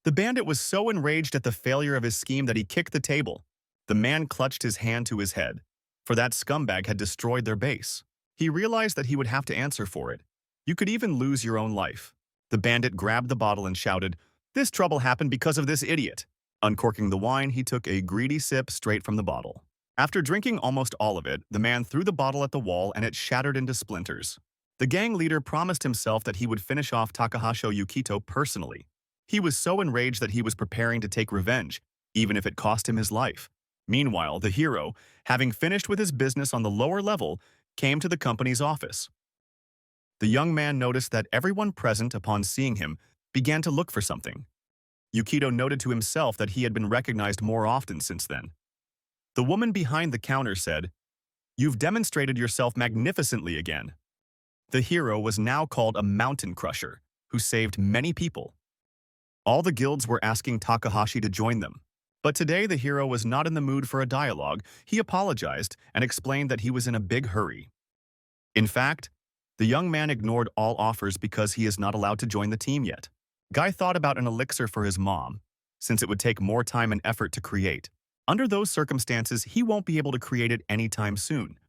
The bandit was so enraged at the failure of his scheme that he kicked the table. The man clutched his hand to his head, for that scumbag had destroyed their base. He realized that he would have to answer for it. You could even lose your own life. The bandit grabbed the bottle and shouted, "This trouble happened because of this idiot." Uncorking the wine, he took a greedy sip straight from the bottle. After drinking almost all of it, the man threw the bottle at the wall and it shattered into splinters. The gang leader promised himself that he would finish off Takahashi Yukito personally. He was so enraged that he was preparing to take revenge, even if it cost him his life. Meanwhile, the hero, having finished with his business on the lower level, came to the company's office. The young man noticed that everyone present, upon seeing him, began to look for something. Yukito noted to himself that he had been recognized more often since then. The woman behind the counter said, "You've demonstrated yourself magnificently again." The hero was now called a mountain crusher, who saved many people. All the guilds were asking Takahashi to join them. But today the hero was not in the mood for a dialogue. He apologized and explained that he was in a big hurry. In fact, the young man ignored all offers because he is not allowed to join the team yet. Guy thought about an elixir for his mom, since it would take more time and effort to create. Under those circumstances, he won't be able to create it anytime soon.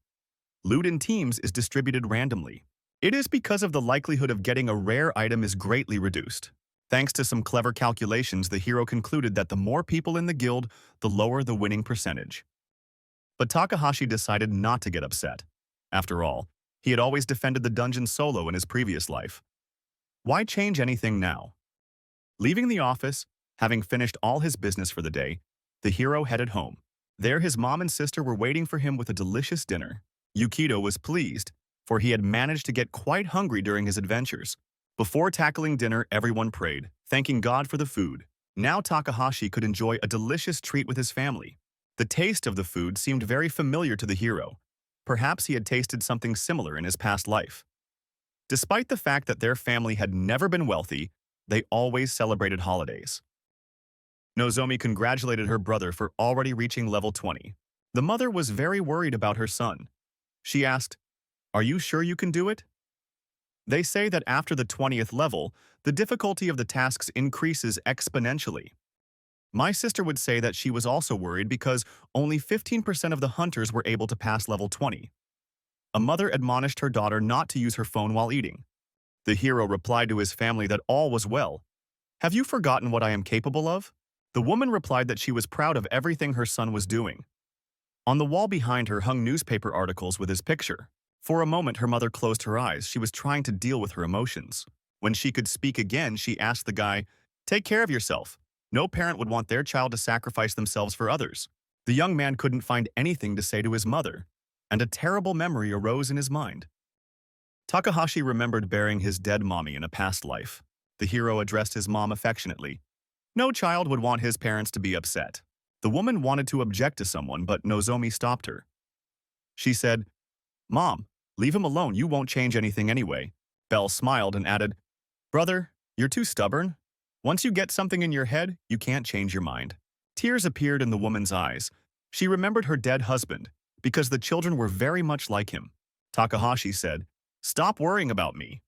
Loot in teams is distributed randomly. It is because of the likelihood of getting a rare item is greatly reduced. Thanks to some clever calculations, the hero concluded that the more people in the guild, the lower the winning percentage. But Takahashi decided not to get upset. After all, he had always defended the dungeon solo in his previous life. Why change anything now? Leaving the office, having finished all his business for the day, the hero headed home. There his mom and sister were waiting for him with a delicious dinner. Yukito was pleased, for he had managed to get quite hungry during his adventures. Before tackling dinner, everyone prayed, thanking God for the food. Now Takahashi could enjoy a delicious treat with his family. The taste of the food seemed very familiar to the hero. Perhaps he had tasted something similar in his past life. Despite the fact that their family had never been wealthy, they always celebrated holidays. Nozomi congratulated her brother for already reaching level 20. The mother was very worried about her son. She asked, "Are you sure you can do it?" They say that after the 20th level, the difficulty of the tasks increases exponentially. My sister would say that she was also worried because only 15% of the hunters were able to pass level 20. A mother admonished her daughter not to use her phone while eating. The hero replied to his family that all was well. "Have you forgotten what I am capable of?" The woman replied that she was proud of everything her son was doing. On the wall behind her hung newspaper articles with his picture. For a moment, her mother closed her eyes. She was trying to deal with her emotions. When she could speak again, she asked the guy, "Take care of yourself. No parent would want their child to sacrifice themselves for others." The young man couldn't find anything to say to his mother, and a terrible memory arose in his mind. Takahashi remembered burying his dead mommy in a past life. The hero addressed his mom affectionately. No child would want his parents to be upset. The woman wanted to object to someone, but Nozomi stopped her. She said, "Mom, leave him alone, you won't change anything anyway." Belle smiled and added, "Brother, you're too stubborn. Once you get something in your head, you can't change your mind." Tears appeared in the woman's eyes. She remembered her dead husband, because the children were very much like him. Takahashi said, "Stop worrying about me.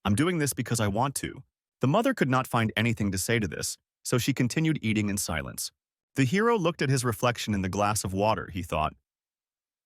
I'm doing this because I want to." The mother could not find anything to say to this, so she continued eating in silence. The hero looked at his reflection in the glass of water, he thought.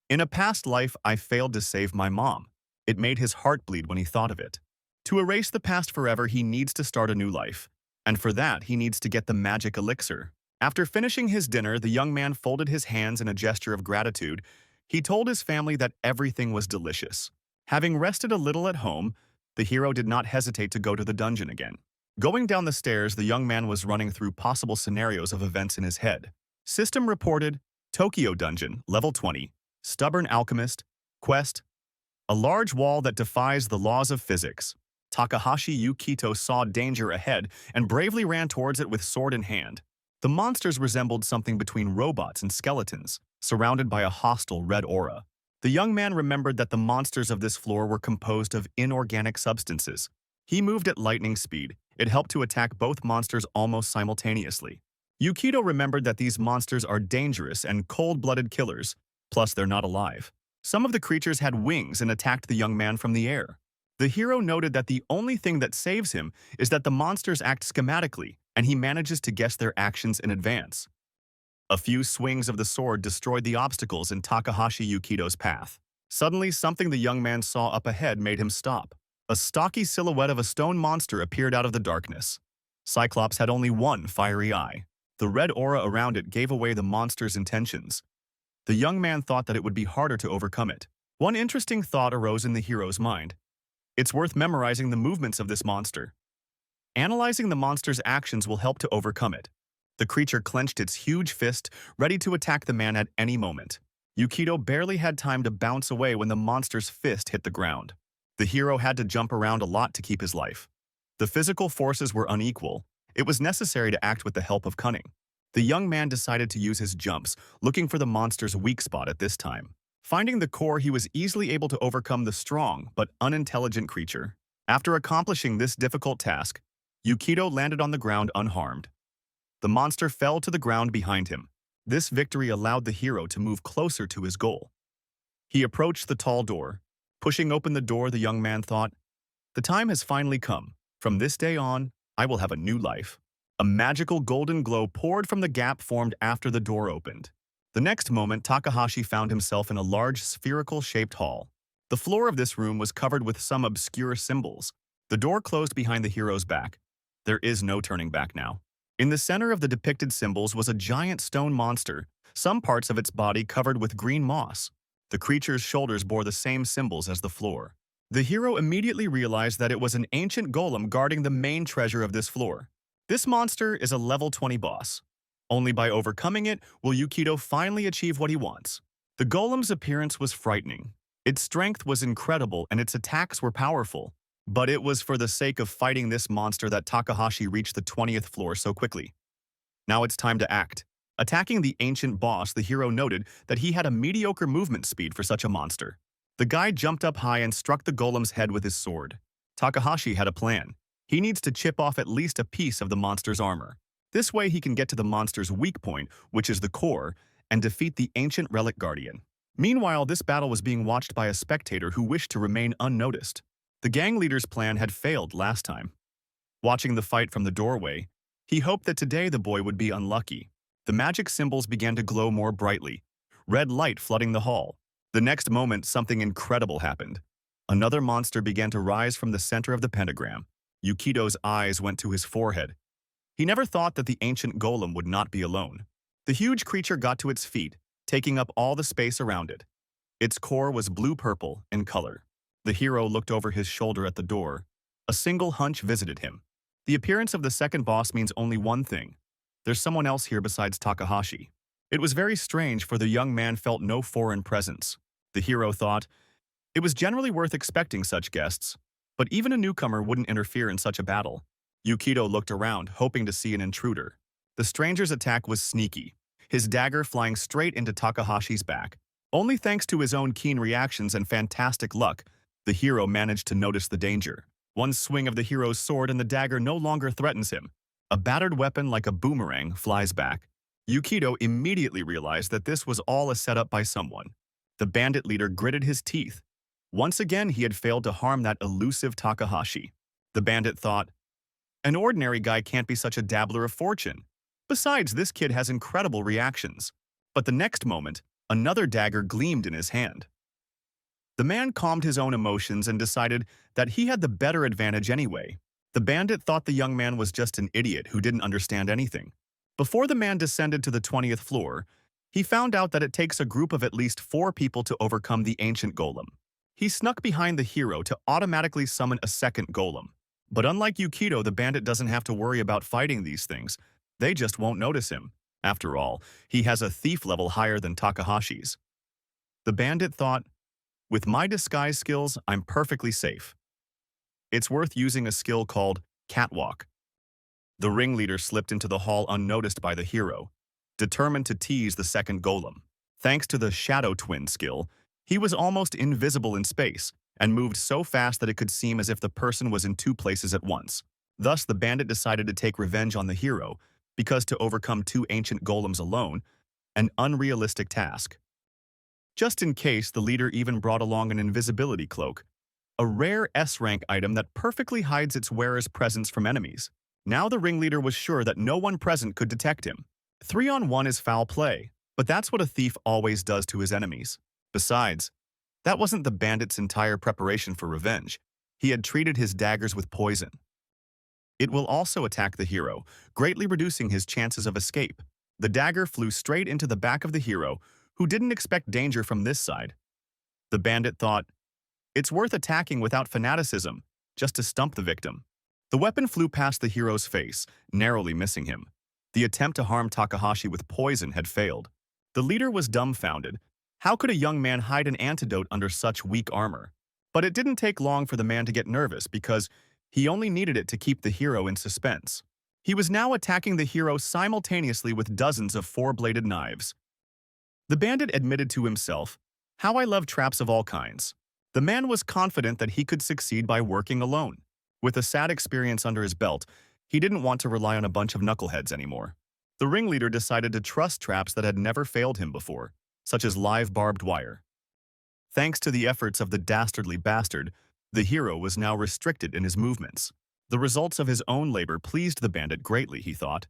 In a past life, I failed to save my mom. It made his heart bleed when he thought of it. To erase the past forever, he needs to start a new life. And for that, he needs to get the magic elixir. After finishing his dinner, the young man folded his hands in a gesture of gratitude. He told his family that everything was delicious. Having rested a little at home, the hero did not hesitate to go to the dungeon again. Going down the stairs, the young man was running through possible scenarios of events in his head. System reported, Tokyo Dungeon, level 20, Stubborn Alchemist, Quest, a large wall that defies the laws of physics. Takahashi Yukito saw danger ahead and bravely ran towards it with sword in hand. The monsters resembled something between robots and skeletons, surrounded by a hostile red aura. The young man remembered that the monsters of this floor were composed of inorganic substances. He moved at lightning speed. It helped to attack both monsters almost simultaneously. Yukito remembered that these monsters are dangerous and cold-blooded killers, plus they're not alive. Some of the creatures had wings and attacked the young man from the air. The hero noted that the only thing that saves him is that the monsters act schematically, and he manages to guess their actions in advance. A few swings of the sword destroyed the obstacles in Takahashi Yukito's path. Suddenly, something the young man saw up ahead made him stop. A stocky silhouette of a stone monster appeared out of the darkness. Cyclops had only one fiery eye. The red aura around it gave away the monster's intentions. The young man thought that it would be harder to overcome it. One interesting thought arose in the hero's mind. It's worth memorizing the movements of this monster. Analyzing the monster's actions will help to overcome it. The creature clenched its huge fist, ready to attack the man at any moment. Yukito barely had time to bounce away when the monster's fist hit the ground. The hero had to jump around a lot to keep his life. The physical forces were unequal. It was necessary to act with the help of cunning. The young man decided to use his jumps, looking for the monster's weak spot at this time. Finding the core, he was easily able to overcome the strong but unintelligent creature. After accomplishing this difficult task, Yukito landed on the ground unharmed. The monster fell to the ground behind him. This victory allowed the hero to move closer to his goal. He approached the tall door. Pushing open the door, the young man thought, "The time has finally come. From this day on, I will have a new life." A magical golden glow poured from the gap formed after the door opened. The next moment, Takahashi found himself in a large spherical-shaped hall. The floor of this room was covered with some obscure symbols. The door closed behind the hero's back. There is no turning back now. In the center of the depicted symbols was a giant stone monster, some parts of its body covered with green moss. The creature's shoulders bore the same symbols as the floor. The hero immediately realized that it was an ancient golem guarding the main treasure of this floor. This monster is a level 20 boss. Only by overcoming it will Yukito finally achieve what he wants. The golem's appearance was frightening. Its strength was incredible and its attacks were powerful. But it was for the sake of fighting this monster that Takahashi reached the 20th floor so quickly. Now it's time to act. Attacking the ancient boss, the hero noted that he had a mediocre movement speed for such a monster. The guy jumped up high and struck the golem's head with his sword. Takahashi had a plan. He needs to chip off at least a piece of the monster's armor. This way he can get to the monster's weak point, which is the core, and defeat the ancient relic guardian. Meanwhile, this battle was being watched by a spectator who wished to remain unnoticed. The gang leader's plan had failed last time. Watching the fight from the doorway, he hoped that today the boy would be unlucky. The magic symbols began to glow more brightly, red light flooding the hall. The next moment, something incredible happened. Another monster began to rise from the center of the pentagram. Yukito's eyes went to his forehead. He never thought that the ancient golem would not be alone. The huge creature got to its feet, taking up all the space around it. Its core was blue-purple in color. The hero looked over his shoulder at the door. A single hunch visited him. The appearance of the second boss means only one thing. There's someone else here besides Takahashi. It was very strange, for the young man felt no foreign presence. The hero thought, it was generally worth expecting such guests, but even a newcomer wouldn't interfere in such a battle. Yukito looked around, hoping to see an intruder. The stranger's attack was sneaky, his dagger flying straight into Takahashi's back. Only thanks to his own keen reactions and fantastic luck, the hero managed to notice the danger. One swing of the hero's sword and the dagger no longer threatens him. A battered weapon like a boomerang flies back. Yukito immediately realized that this was all a setup by someone. The bandit leader gritted his teeth. Once again, he had failed to harm that elusive Takahashi. The bandit thought, an ordinary guy can't be such a dabbler of fortune. Besides, this kid has incredible reactions. But the next moment, another dagger gleamed in his hand. The man calmed his own emotions and decided that he had the better advantage anyway. The bandit thought the young man was just an idiot who didn't understand anything. Before the man descended to the 20th floor, he found out that it takes a group of at least 4 people to overcome the ancient golem. He snuck behind the hero to automatically summon a second golem. But unlike Yukito, the bandit doesn't have to worry about fighting these things. They just won't notice him. After all, he has a thief level higher than Takahashi's. The bandit thought, with my disguise skills, I'm perfectly safe. It's worth using a skill called catwalk. The ringleader slipped into the hall unnoticed by the hero, determined to tease the second golem. Thanks to the shadow twin skill, he was almost invisible in space and moved so fast that it could seem as if the person was in 2 places at once. Thus, the bandit decided to take revenge on the hero because to overcome two ancient golems alone, an unrealistic task. Just in case, the leader even brought along an invisibility cloak, a rare S-rank item that perfectly hides its wearer's presence from enemies. Now the ringleader was sure that no one present could detect him. 3-on-1 is foul play, but that's what a thief always does to his enemies. Besides, that wasn't the bandit's entire preparation for revenge. He had treated his daggers with poison. It will also attack the hero, greatly reducing his chances of escape. The dagger flew straight into the back of the hero, who didn't expect danger from this side. The bandit thought, it's worth attacking without fanaticism, just to stump the victim. The weapon flew past the hero's face, narrowly missing him. The attempt to harm Takahashi with poison had failed. The leader was dumbfounded. How could a young man hide an antidote under such weak armor? But it didn't take long for the man to get nervous because he only needed it to keep the hero in suspense. He was now attacking the hero simultaneously with dozens of four-bladed knives. The bandit admitted to himself, "How I love traps of all kinds." The man was confident that he could succeed by working alone. With a sad experience under his belt, he didn't want to rely on a bunch of knuckleheads anymore. The ringleader decided to trust traps that had never failed him before, such as live barbed wire. Thanks to the efforts of the dastardly bastard, the hero was now restricted in his movements. The results of his own labor pleased the bandit greatly, he thought.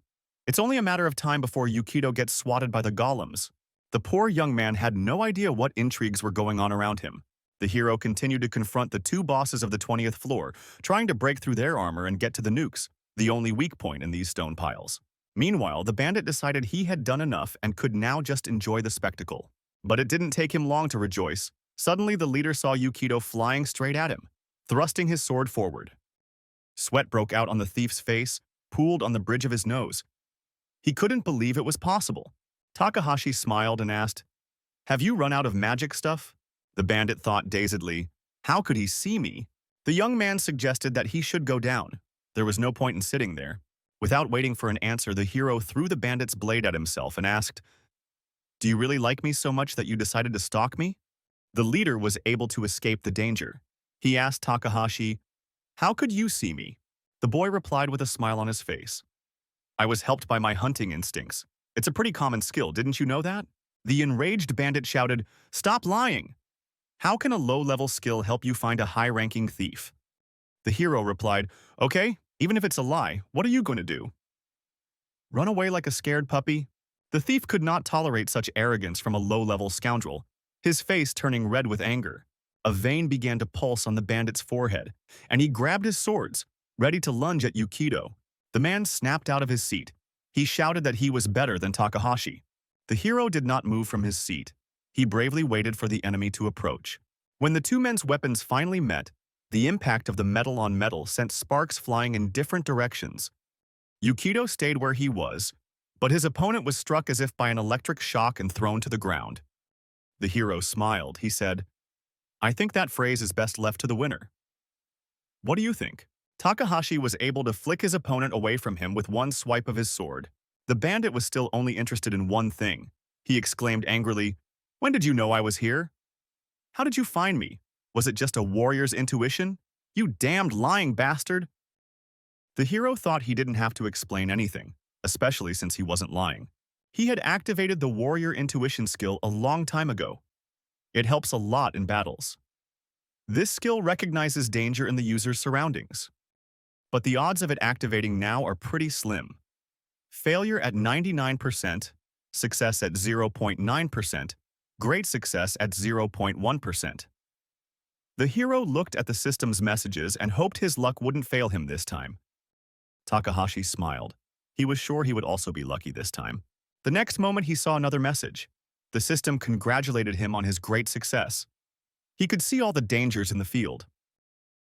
It's only a matter of time before Yukido gets swatted by the golems. The poor young man had no idea what intrigues were going on around him. The hero continued to confront the two bosses of the 20th floor, trying to break through their armor and get to the nukes, the only weak point in these stone piles. Meanwhile, the bandit decided he had done enough and could now just enjoy the spectacle. But it didn't take him long to rejoice. Suddenly, the leader saw Yukido flying straight at him, thrusting his sword forward. Sweat broke out on the thief's face, pooled on the bridge of his nose. He couldn't believe it was possible. Takahashi smiled and asked, "Have you run out of magic stuff?" The bandit thought dazedly, "How could he see me?" The young man suggested that he should go down. There was no point in sitting there. Without waiting for an answer, the hero threw the bandit's blade at himself and asked, "Do you really like me so much that you decided to stalk me?" The leader was able to escape the danger. He asked Takahashi, "How could you see me?" The boy replied with a smile on his face, "I was helped by my hunting instincts. It's a pretty common skill, didn't you know that?" The enraged bandit shouted, "Stop lying! How can a low-level skill help you find a high-ranking thief?" The hero replied, "Okay, even if it's a lie, what are you going to do? Run away like a scared puppy?" The thief could not tolerate such arrogance from a low-level scoundrel, his face turning red with anger. A vein began to pulse on the bandit's forehead, and he grabbed his swords, ready to lunge at Yukido. The man snapped out of his seat. He shouted that he was better than Takahashi. The hero did not move from his seat. He bravely waited for the enemy to approach. When the two men's weapons finally met, the impact of the metal on metal sent sparks flying in different directions. Yukido stayed where he was, but his opponent was struck as if by an electric shock and thrown to the ground. The hero smiled. He said, "I think that phrase is best left to the winner." What do you think? Takahashi was able to flick his opponent away from him with one swipe of his sword. The bandit was still only interested in one thing. He exclaimed angrily, "When did you know I was here? How did you find me? Was it just a warrior's intuition? You damned lying bastard!" The hero thought he didn't have to explain anything, especially since he wasn't lying. He had activated the warrior intuition skill a long time ago. It helps a lot in battles. This skill recognizes danger in the user's surroundings, but the odds of it activating now are pretty slim. Failure at 99%, success at 0.9%, great success at 0.1%. The hero looked at the system's messages and hoped his luck wouldn't fail him this time. Takahashi smiled. He was sure he would also be lucky this time. The next moment he saw another message. The system congratulated him on his great success. He could see all the dangers in the field.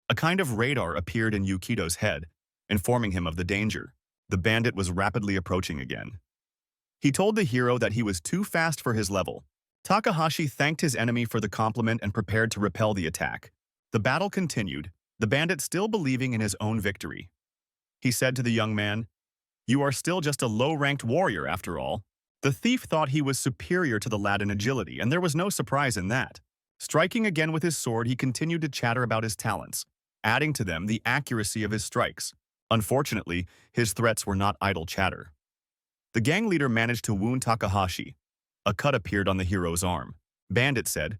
A kind of radar appeared in Yukido's head, informing him of the danger. The bandit was rapidly approaching again. He told the hero that he was too fast for his level. Takahashi thanked his enemy for the compliment and prepared to repel the attack. The battle continued, the bandit still believing in his own victory. He said to the young man, "You are still just a low-ranked warrior after all." The thief thought he was superior to the lad in agility, and there was no surprise in that. Striking again with his sword, he continued to chatter about his talents, adding to them the accuracy of his strikes. Unfortunately, his threats were not idle chatter. The gang leader managed to wound Takahashi. A cut appeared on the hero's arm. Bandit said,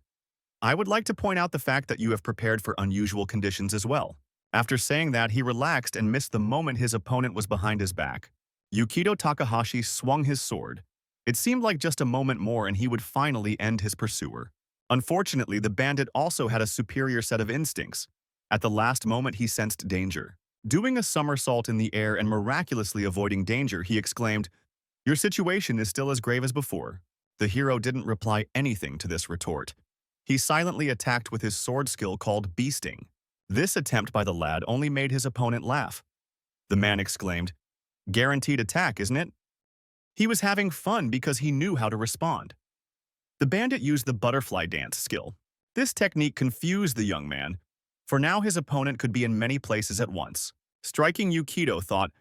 "I would like to point out the fact that you have prepared for unusual conditions as well." After saying that, he relaxed and missed the moment his opponent was behind his back. Yukito Takahashi swung his sword. It seemed like just a moment more and he would finally end his pursuer. Unfortunately, the bandit also had a superior set of instincts. At the last moment, he sensed danger. Doing a somersault in the air and miraculously avoiding danger, he exclaimed, "Your situation is still as grave as before." The hero didn't reply anything to this retort. He silently attacked with his sword skill called beasting. This attempt by the lad only made his opponent laugh. The man exclaimed, "Guaranteed attack, isn't it?" He was having fun because he knew how to respond. The bandit used the butterfly dance skill. This technique confused the young man, for now his opponent could be in many places at once. Striking Yukito thought,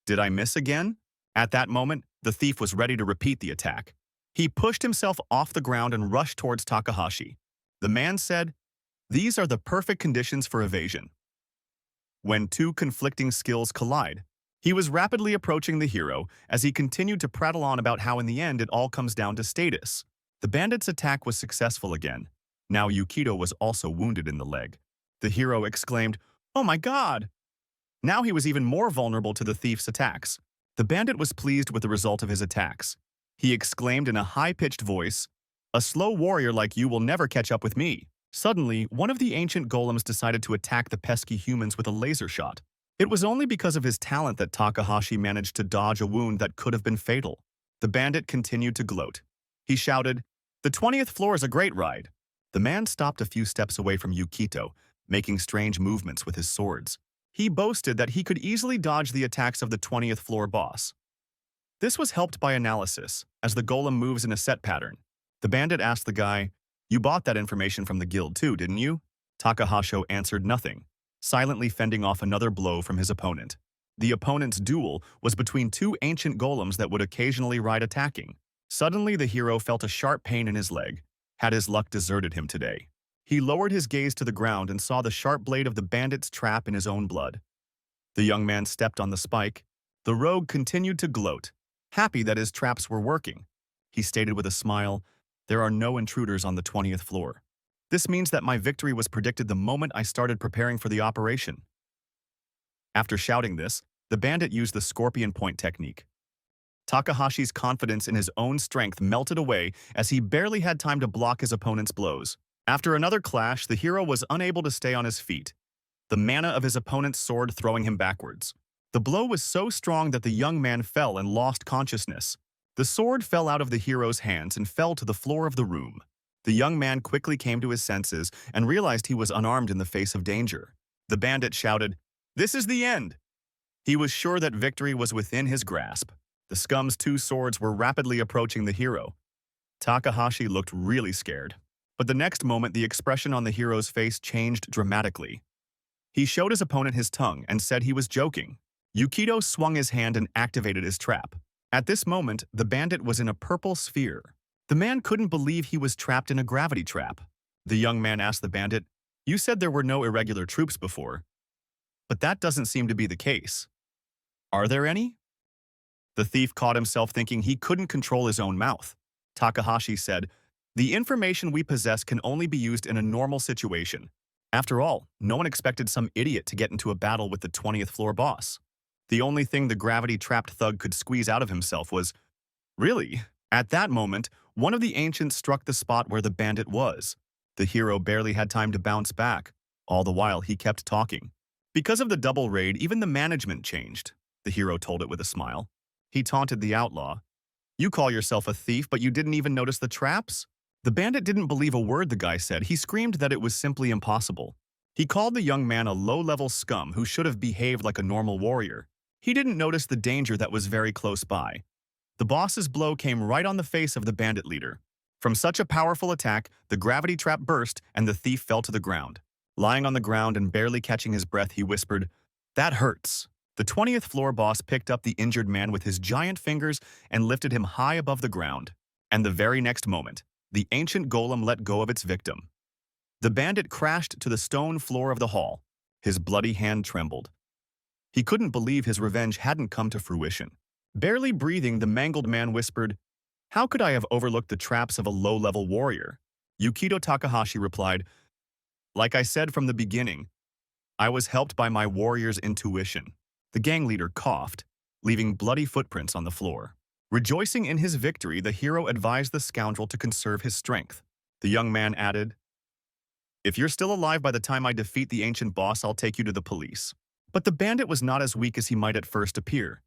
"Did I miss again?" At that moment, the thief was ready to repeat the attack. He pushed himself off the ground and rushed towards Takahashi. The man said, "These are the perfect conditions for evasion." When two conflicting skills collide, he was rapidly approaching the hero as he continued to prattle on about how in the end it all comes down to status. The bandit's attack was successful again. Now Yukito was also wounded in the leg. The hero exclaimed, "Oh my god!" Now he was even more vulnerable to the thief's attacks. The bandit was pleased with the result of his attacks. He exclaimed in a high-pitched voice, "A slow warrior like you will never catch up with me." Suddenly, one of the ancient golems decided to attack the pesky humans with a laser shot. It was only because of his talent that Takahashi managed to dodge a wound that could have been fatal. The bandit continued to gloat. He shouted, "The 20th floor is a great ride." The man stopped a few steps away from Yukito, making strange movements with his swords. He boasted that he could easily dodge the attacks of the 20th floor boss. This was helped by analysis, as the golem moves in a set pattern. The bandit asked the guy, "You bought that information from the guild too, didn't you?" Takahashi answered nothing, silently fending off another blow from his opponent. The opponent's duel was between two ancient golems that would occasionally ride attacking. Suddenly, the hero felt a sharp pain in his leg. Had his luck deserted him today? He lowered his gaze to the ground and saw the sharp blade of the bandit's trap in his own blood. The young man stepped on the spike. The rogue continued to gloat, happy that his traps were working. He stated with a smile, "There are no intruders on the 20th floor. This means that my victory was predicted the moment I started preparing for the operation." After shouting this, the bandit used the scorpion point technique. Takahashi's confidence in his own strength melted away as he barely had time to block his opponent's blows. After another clash, the hero was unable to stay on his feet, the mana of his opponent's sword throwing him backwards. The blow was so strong that the young man fell and lost consciousness. The sword fell out of the hero's hands and fell to the floor of the room. The young man quickly came to his senses and realized he was unarmed in the face of danger. The bandit shouted, "This is the end!" He was sure that victory was within his grasp. The scum's two swords were rapidly approaching the hero. Takahashi looked really scared. But the next moment, the expression on the hero's face changed dramatically. He showed his opponent his tongue and said he was joking. Yukito swung his hand and activated his trap. At this moment, the bandit was in a purple sphere. The man couldn't believe he was trapped in a gravity trap. The young man asked the bandit, "You said there were no irregular troops before, but that doesn't seem to be the case. Are there any?" The thief caught himself thinking he couldn't control his own mouth. Takahashi said, "The information we possess can only be used in a normal situation. After all, no one expected some idiot to get into a battle with the 20th floor boss. The only thing the gravity-trapped thug could squeeze out of himself was, 'Really?'" At that moment, one of the ancients struck the spot where the bandit was. The hero barely had time to bounce back. All the while, he kept talking. Because of the double raid, even the management changed, the hero told it with a smile. He taunted the outlaw. "You call yourself a thief, but you didn't even notice the traps?" The bandit didn't believe a word the guy said. He screamed that it was simply impossible. He called the young man a low-level scum who should have behaved like a normal warrior. He didn't notice the danger that was very close by. The boss's blow came right on the face of the bandit leader. From such a powerful attack, the gravity trap burst and the thief fell to the ground. Lying on the ground and barely catching his breath, he whispered, "That hurts." The 20th floor boss picked up the injured man with his giant fingers and lifted him high above the ground. And the very next moment, the ancient golem let go of its victim. The bandit crashed to the stone floor of the hall. His bloody hand trembled. He couldn't believe his revenge hadn't come to fruition. Barely breathing, the mangled man whispered, "How could I have overlooked the traps of a low-level warrior?" Yukito Takahashi replied, "Like I said from the beginning, I was helped by my warrior's intuition." The gang leader coughed, leaving bloody footprints on the floor. Rejoicing in his victory, the hero advised the scoundrel to conserve his strength. The young man added, "If you're still alive by the time I defeat the ancient boss, I'll take you to the police." But the bandit was not as weak as he might at first appear.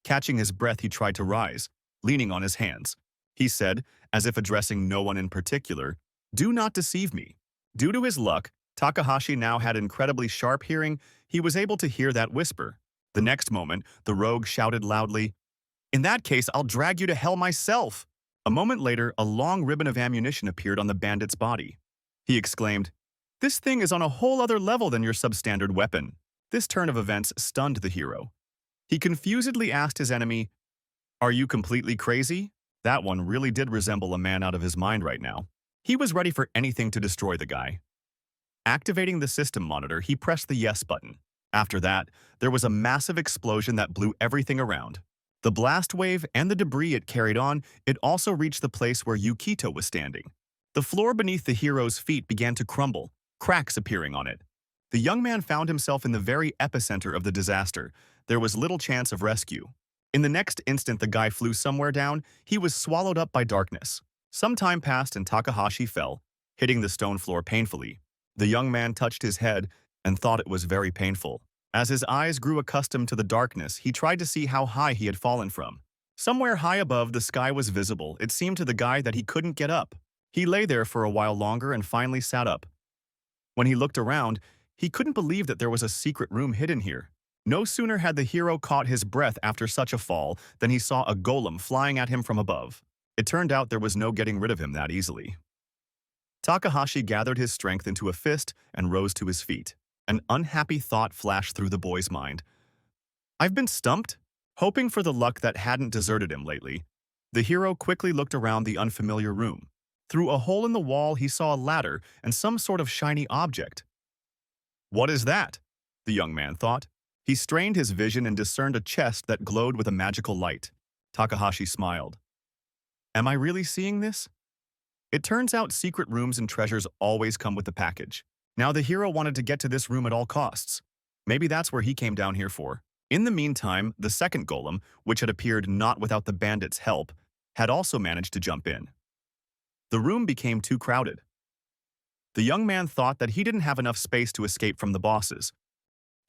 Catching his breath, he tried to rise, leaning on his hands. He said, as if addressing no one in particular, "Do not deceive me." Due to his luck, Takahashi now had incredibly sharp hearing. He was able to hear that whisper. The next moment, the rogue shouted loudly, "In that case, I'll drag you to hell myself." A moment later, a long ribbon of ammunition appeared on the bandit's body. He exclaimed, "This thing is on a whole other level than your substandard weapon." This turn of events stunned the hero. He confusedly asked his enemy, "Are you completely crazy?" That one really did resemble a man out of his mind right now. He was ready for anything to destroy the guy. Activating the system monitor, he pressed the yes button. After that, there was a massive explosion that blew everything around. The blast wave and the debris it carried on, it also reached the place where Yukito was standing. The floor beneath the hero's feet began to crumble, cracks appearing on it. The young man found himself in the very epicenter of the disaster. There was little chance of rescue. In the next instant, the guy flew somewhere down. He was swallowed up by darkness. Some time passed and Takahashi fell, hitting the stone floor painfully. The young man touched his head and thought it was very painful. As his eyes grew accustomed to the darkness, he tried to see how high he had fallen from. Somewhere high above, the sky was visible. It seemed to the guy that he couldn't get up. He lay there for a while longer and finally sat up. When he looked around, he couldn't believe that there was a secret room hidden here. No sooner had the hero caught his breath after such a fall than he saw a golem flying at him from above. It turned out there was no getting rid of him that easily. Takahashi gathered his strength into a fist and rose to his feet. An unhappy thought flashed through the boy's mind. "I've been stumped?" Hoping for the luck that hadn't deserted him lately, the hero quickly looked around the unfamiliar room. Through a hole in the wall, he saw a ladder and some sort of shiny object. "What is that?" the young man thought. He strained his vision and discerned a chest that glowed with a magical light. Takahashi smiled. "Am I really seeing this?" It turns out secret rooms and treasures always come with the package. Now the hero wanted to get to this room at all costs. Maybe that's where he came down here for. In the meantime, the second golem, which had appeared not without the bandits' help, had also managed to jump in. The room became too crowded. The young man thought that he didn't have enough space to escape from the bosses.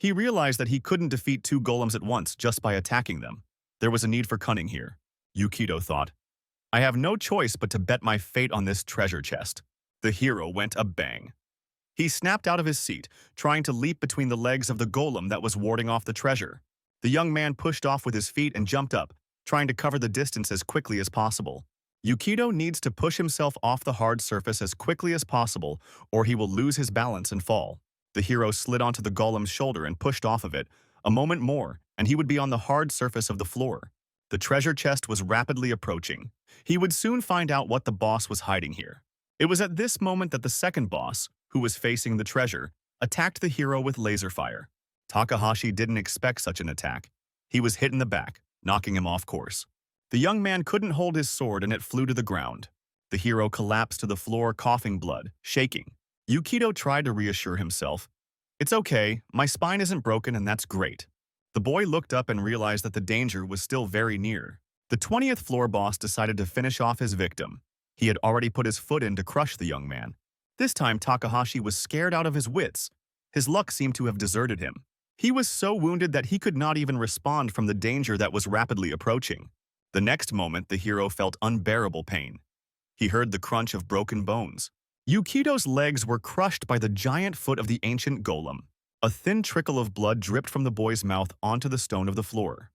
He realized that he couldn't defeat two golems at once just by attacking them. There was a need for cunning here, Yukito thought. I have no choice but to bet my fate on this treasure chest. The hero went a bang. He snapped out of his seat, trying to leap between the legs of the golem that was warding off the treasure. The young man pushed off with his feet and jumped up, trying to cover the distance as quickly as possible. Yukito needs to push himself off the hard surface as quickly as possible, or he will lose his balance and fall. The hero slid onto the golem's shoulder and pushed off of it. A moment more, and he would be on the hard surface of the floor. The treasure chest was rapidly approaching. He would soon find out what the boss was hiding here. It was at this moment that the second boss, who was facing the treasure, attacked the hero with laser fire. Takahashi didn't expect such an attack. He was hit in the back, knocking him off course. The young man couldn't hold his sword and it flew to the ground. The hero collapsed to the floor, coughing blood, shaking. Yukito tried to reassure himself. It's okay, my spine isn't broken and that's great. The boy looked up and realized that the danger was still very near. The 20th floor boss decided to finish off his victim. He had already put his foot in to crush the young man. This time Takahashi was scared out of his wits. His luck seemed to have deserted him. He was so wounded that he could not even respond from the danger that was rapidly approaching. The next moment, the hero felt unbearable pain. He heard the crunch of broken bones. Yukito's legs were crushed by the giant foot of the ancient golem. A thin trickle of blood dripped from the boy's mouth onto the stone of the floor.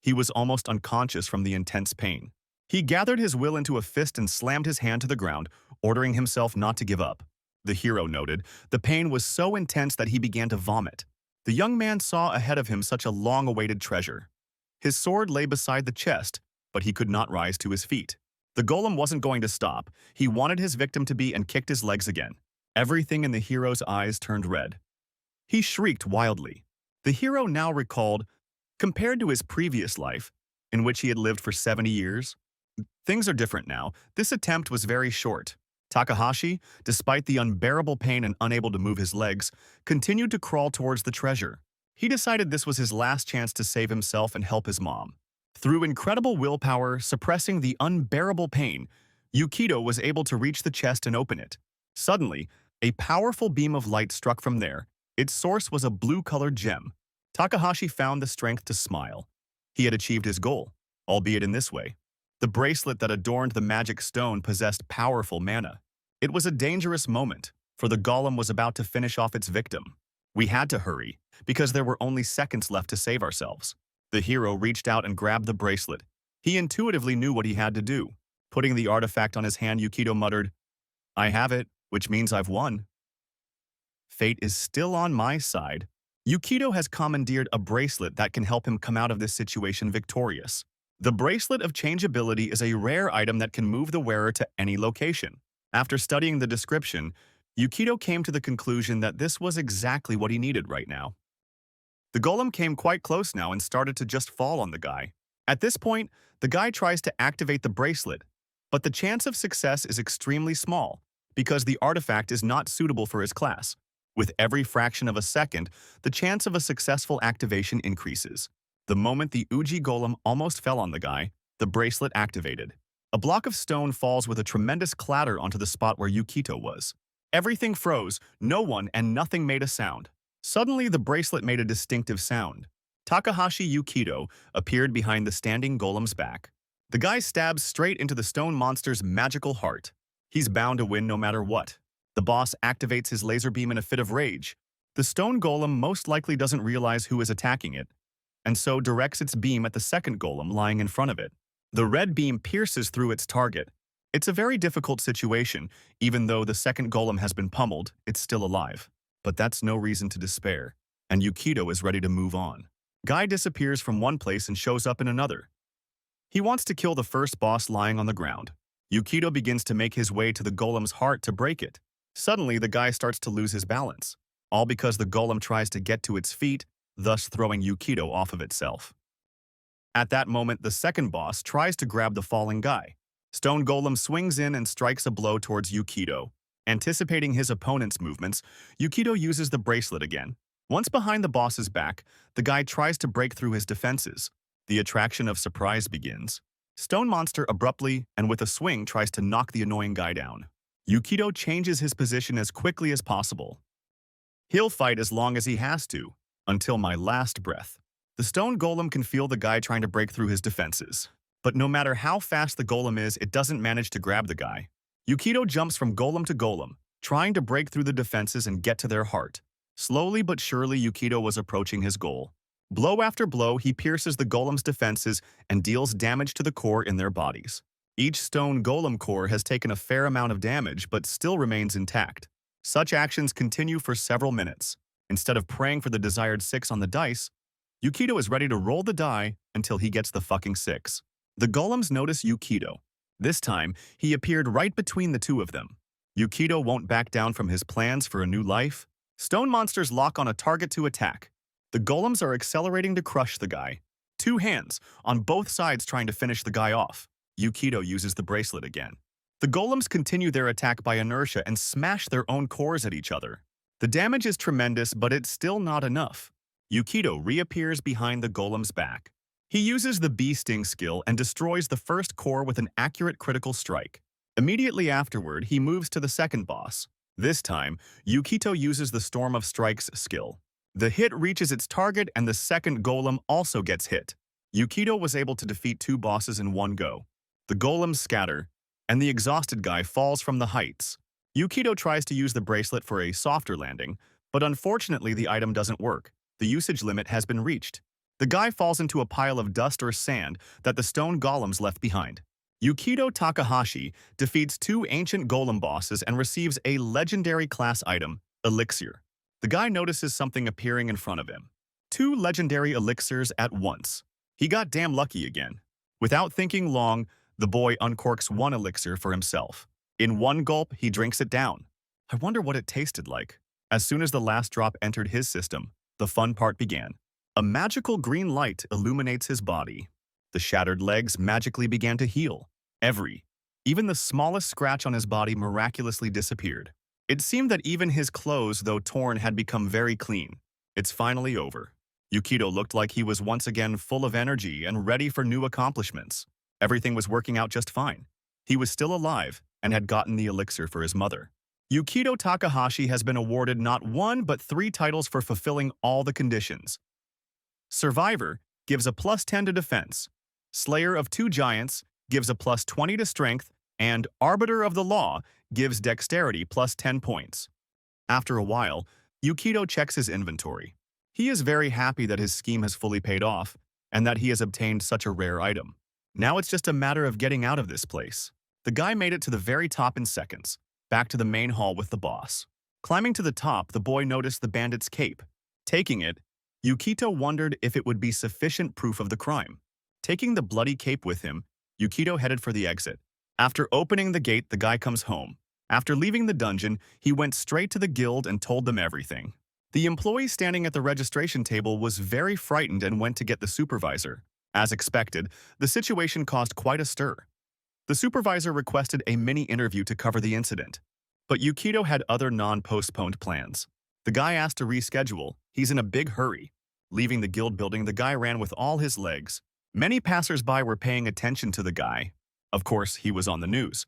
He was almost unconscious from the intense pain. He gathered his will into a fist and slammed his hand to the ground, ordering himself not to give up. The hero noted, the pain was so intense that he began to vomit. The young man saw ahead of him such a long-awaited treasure. His sword lay beside the chest, but he could not rise to his feet. The golem wasn't going to stop. He wanted his victim to be and kicked his legs again. Everything in the hero's eyes turned red. He shrieked wildly. The hero now recalled, compared to his previous life, in which he had lived for 70 years? Things are different now. This attempt was very short. Takahashi, despite the unbearable pain and unable to move his legs, continued to crawl towards the treasure. He decided this was his last chance to save himself and help his mom. Through incredible willpower, suppressing the unbearable pain, Yukito was able to reach the chest and open it. Suddenly, a powerful beam of light struck from there. Its source was a blue-colored gem. Takahashi found the strength to smile. He had achieved his goal, albeit in this way. The bracelet that adorned the magic stone possessed powerful mana. It was a dangerous moment, for the golem was about to finish off its victim. We had to hurry, because there were only seconds left to save ourselves. The hero reached out and grabbed the bracelet. He intuitively knew what he had to do. Putting the artifact on his hand, Yukito muttered, "I have it, which means I've won." Fate is still on my side. Yukito has commandeered a bracelet that can help him come out of this situation victorious. The bracelet of changeability is a rare item that can move the wearer to any location. After studying the description, Yukito came to the conclusion that this was exactly what he needed right now. The golem came quite close now and started to just fall on the guy. At this point, the guy tries to activate the bracelet, but the chance of success is extremely small because the artifact is not suitable for his class. With every fraction of a second, the chance of a successful activation increases. The moment the Uji golem almost fell on the guy, the bracelet activated. A block of stone falls with a tremendous clatter onto the spot where Yukito was. Everything froze, no one and nothing made a sound. Suddenly, the bracelet made a distinctive sound. Takahashi Yukito appeared behind the standing golem's back. The guy stabs straight into the stone monster's magical heart. He's bound to win no matter what. The boss activates his laser beam in a fit of rage. The stone golem most likely doesn't realize who is attacking it, and so directs its beam at the second golem lying in front of it. The red beam pierces through its target. It's a very difficult situation. Even though the second golem has been pummeled, it's still alive. But that's no reason to despair, and Yukito is ready to move on. Guy disappears from one place and shows up in another. He wants to kill the first boss lying on the ground. Yukito begins to make his way to the golem's heart to break it. Suddenly, the guy starts to lose his balance, all because the golem tries to get to its feet, thus throwing Yukito off of itself. At that moment, the second boss tries to grab the falling guy. Stone Golem swings in and strikes a blow towards Yukito. Anticipating his opponent's movements, Yukito uses the bracelet again. Once behind the boss's back, the guy tries to break through his defenses. The attraction of surprise begins. Stone Monster abruptly and with a swing tries to knock the annoying guy down. Yukito changes his position as quickly as possible. He'll fight as long as he has to, until my last breath. The stone golem can feel the guy trying to break through his defenses. But no matter how fast the golem is, it doesn't manage to grab the guy. Yukito jumps from golem to golem, trying to break through the defenses and get to their heart. Slowly but surely, Yukito was approaching his goal. Blow after blow, he pierces the golem's defenses and deals damage to the core in their bodies. Each stone golem core has taken a fair amount of damage but still remains intact. Such actions continue for several minutes. Instead of praying for the desired 6 on the dice, Yukito is ready to roll the die until he gets the fucking 6. The golems notice Yukito. This time, he appeared right between the two of them. Yukito won't back down from his plans for a new life. Stone monsters lock on a target to attack. The golems are accelerating to crush the guy. 2 hands, on both sides trying to finish the guy off. Yukito uses the bracelet again. The golems continue their attack by inertia and smash their own cores at each other. The damage is tremendous, but it's still not enough. Yukito reappears behind the golem's back. He uses the bee sting skill and destroys the first core with an accurate critical strike. Immediately afterward, he moves to the second boss. This time, Yukito uses the Storm of Strikes skill. The hit reaches its target and the second golem also gets hit. Yukito was able to defeat 2 bosses in one go. The golems scatter, and the exhausted guy falls from the heights. Yukito tries to use the bracelet for a softer landing, but unfortunately the item doesn't work. The usage limit has been reached. The guy falls into a pile of dust or sand that the stone golems left behind. Yukito Takahashi defeats 2 ancient golem bosses and receives a legendary class item, Elixir. The guy notices something appearing in front of him. 2 legendary elixirs at once. He got damn lucky again. Without thinking long, the boy uncorks 1 elixir for himself. In one gulp, he drinks it down. I wonder what it tasted like. As soon as the last drop entered his system, the fun part began. A magical green light illuminates his body. The shattered legs magically began to heal. Even the smallest scratch on his body miraculously disappeared. It seemed that even his clothes, though torn, had become very clean. It's finally over. Yukito looked like he was once again full of energy and ready for new accomplishments. Everything was working out just fine. He was still alive and had gotten the elixir for his mother. Yukito Takahashi has been awarded not 1 but 3 titles for fulfilling all the conditions. Survivor gives a +10 to defense. Slayer of 2 giants gives a +20 to strength, and Arbiter of the Law gives dexterity +10 points. After a while, Yukito checks his inventory. He is very happy that his scheme has fully paid off and that he has obtained such a rare item. Now it's just a matter of getting out of this place. The guy made it to the very top in seconds, back to the main hall with the boss. Climbing to the top, the boy noticed the bandit's cape. Taking it, Yukito wondered if it would be sufficient proof of the crime. Taking the bloody cape with him, Yukito headed for the exit. After opening the gate, the guy comes home. After leaving the dungeon, he went straight to the guild and told them everything. The employee standing at the registration table was very frightened and went to get the supervisor. As expected, the situation caused quite a stir. The supervisor requested a mini-interview to cover the incident. But Yukito had other non-postponed plans. The guy asked to reschedule. He's in a big hurry. Leaving the guild building, the guy ran with all his legs. Many passers-by were paying attention to the guy. Of course, he was on the news.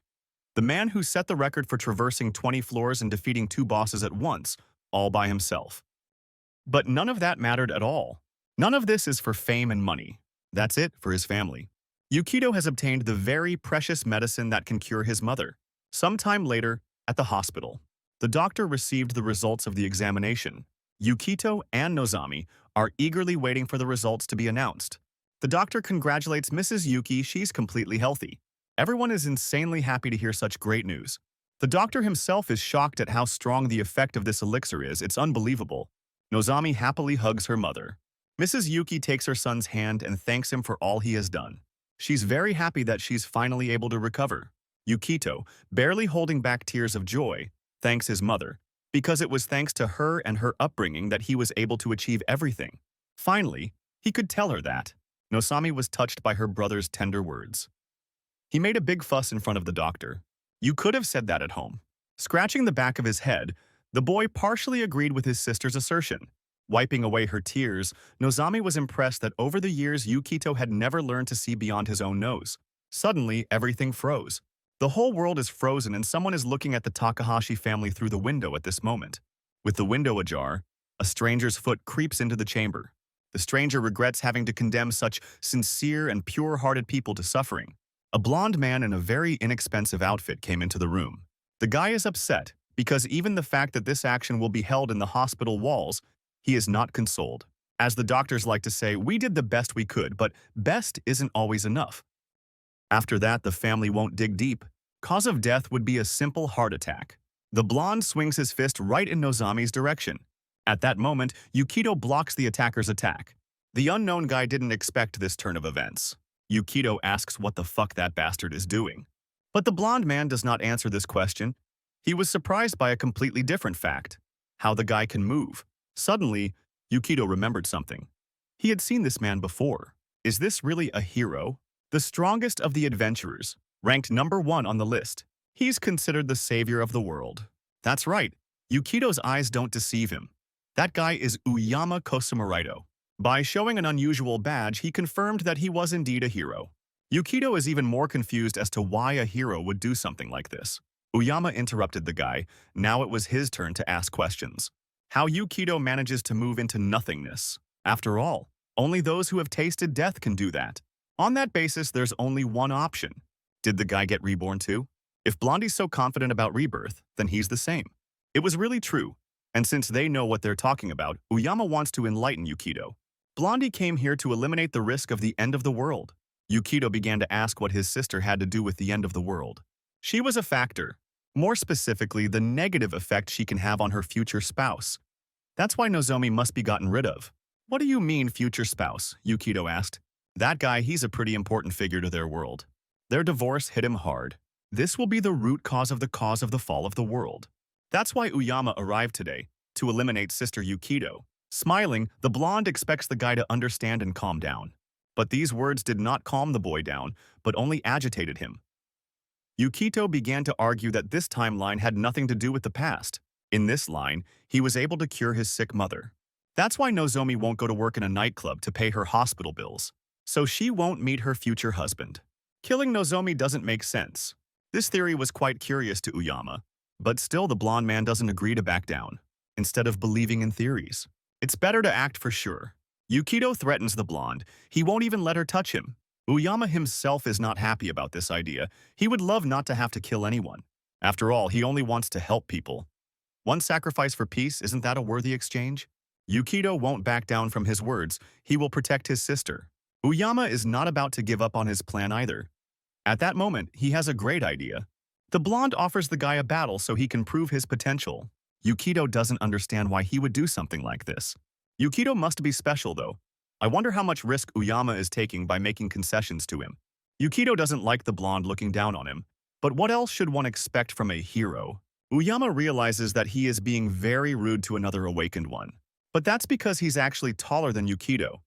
The man who set the record for traversing 20 floors and defeating 2 bosses at once, all by himself. But none of that mattered at all. None of this is for fame and money. That's it for his family. Yukito has obtained the very precious medicine that can cure his mother. Sometime later, at the hospital, the doctor received the results of the examination. Yukito and Nozomi are eagerly waiting for the results to be announced. The doctor congratulates Mrs. Yuki, she's completely healthy. Everyone is insanely happy to hear such great news. The doctor himself is shocked at how strong the effect of this elixir is, it's unbelievable. Nozomi happily hugs her mother. Mrs. Yuki takes her son's hand and thanks him for all he has done. She's very happy that she's finally able to recover. Yukito, barely holding back tears of joy, thanks his mother, because it was thanks to her and her upbringing that he was able to achieve everything. Finally, he could tell her that. Nozomi was touched by her brother's tender words. He made a big fuss in front of the doctor. You could have said that at home. Scratching the back of his head, the boy partially agreed with his sister's assertion. Wiping away her tears, Nozomi was impressed that over the years Yukito had never learned to see beyond his own nose. Suddenly, everything froze. The whole world is frozen and someone is looking at the Takahashi family through the window at this moment. With the window ajar, a stranger's foot creeps into the chamber. The stranger regrets having to condemn such sincere and pure-hearted people to suffering. A blonde man in a very inexpensive outfit came into the room. The guy is upset because even the fact that this action will be held in the hospital walls, he is not consoled. As the doctors like to say, we did the best we could, but best isn't always enough. After that, the family won't dig deep. Cause of death would be a simple heart attack. The blonde swings his fist right in Nozomi's direction. At that moment, Yukito blocks the attacker's attack. The unknown guy didn't expect this turn of events. Yukito asks what the fuck that bastard is doing. But the blonde man does not answer this question. He was surprised by a completely different fact. How the guy can move. Suddenly, Yukito remembered something. He had seen this man before. Is this really a hero? The strongest of the adventurers, ranked number 1 on the list. He's considered the savior of the world. That's right, Yukito's eyes don't deceive him. That guy is Uyama Kosumarito. By showing an unusual badge, he confirmed that he was indeed a hero. Yukito is even more confused as to why a hero would do something like this. Uyama interrupted the guy. Now it was his turn to ask questions. How Yukito manages to move into nothingness. After all, only those who have tasted death can do that. On that basis, there's only one option. Did the guy get reborn too? If Blondie's so confident about rebirth, then he's the same. It was really true. And since they know what they're talking about, Uyama wants to enlighten Yukito. Blondie came here to eliminate the risk of the end of the world. Yukito began to ask what his sister had to do with the end of the world. She was a factor. More specifically, the negative effect she can have on her future spouse. That's why Nozomi must be gotten rid of. What do you mean, future spouse? Yukito asked. That guy, he's a pretty important figure to their world. Their divorce hit him hard. This will be the root cause of the fall of the world. That's why Uyama arrived today, to eliminate Sister Yukito. Smiling, the blonde expects the guy to understand and calm down. But these words did not calm the boy down, but only agitated him. Yukito began to argue that this timeline had nothing to do with the past. In this line, he was able to cure his sick mother. That's why Nozomi won't go to work in a nightclub to pay her hospital bills. So she won't meet her future husband. Killing Nozomi doesn't make sense. This theory was quite curious to Uyama, but still the blonde man doesn't agree to back down. Instead of believing in theories, it's better to act for sure. Yukito threatens the blonde. He won't even let her touch him. Uyama himself is not happy about this idea. He would love not to have to kill anyone. After all, he only wants to help people. One sacrifice for peace, isn't that a worthy exchange? Yukito won't back down from his words. He will protect his sister. Uyama is not about to give up on his plan either. At that moment, he has a great idea. The blonde offers the guy a battle so he can prove his potential. Yukito doesn't understand why he would do something like this. Yukito must be special, though. I wonder how much risk Uyama is taking by making concessions to him. Yukito doesn't like the blonde looking down on him. But what else should one expect from a hero? Uyama realizes that he is being very rude to another awakened one. But that's because he's actually taller than Yukito.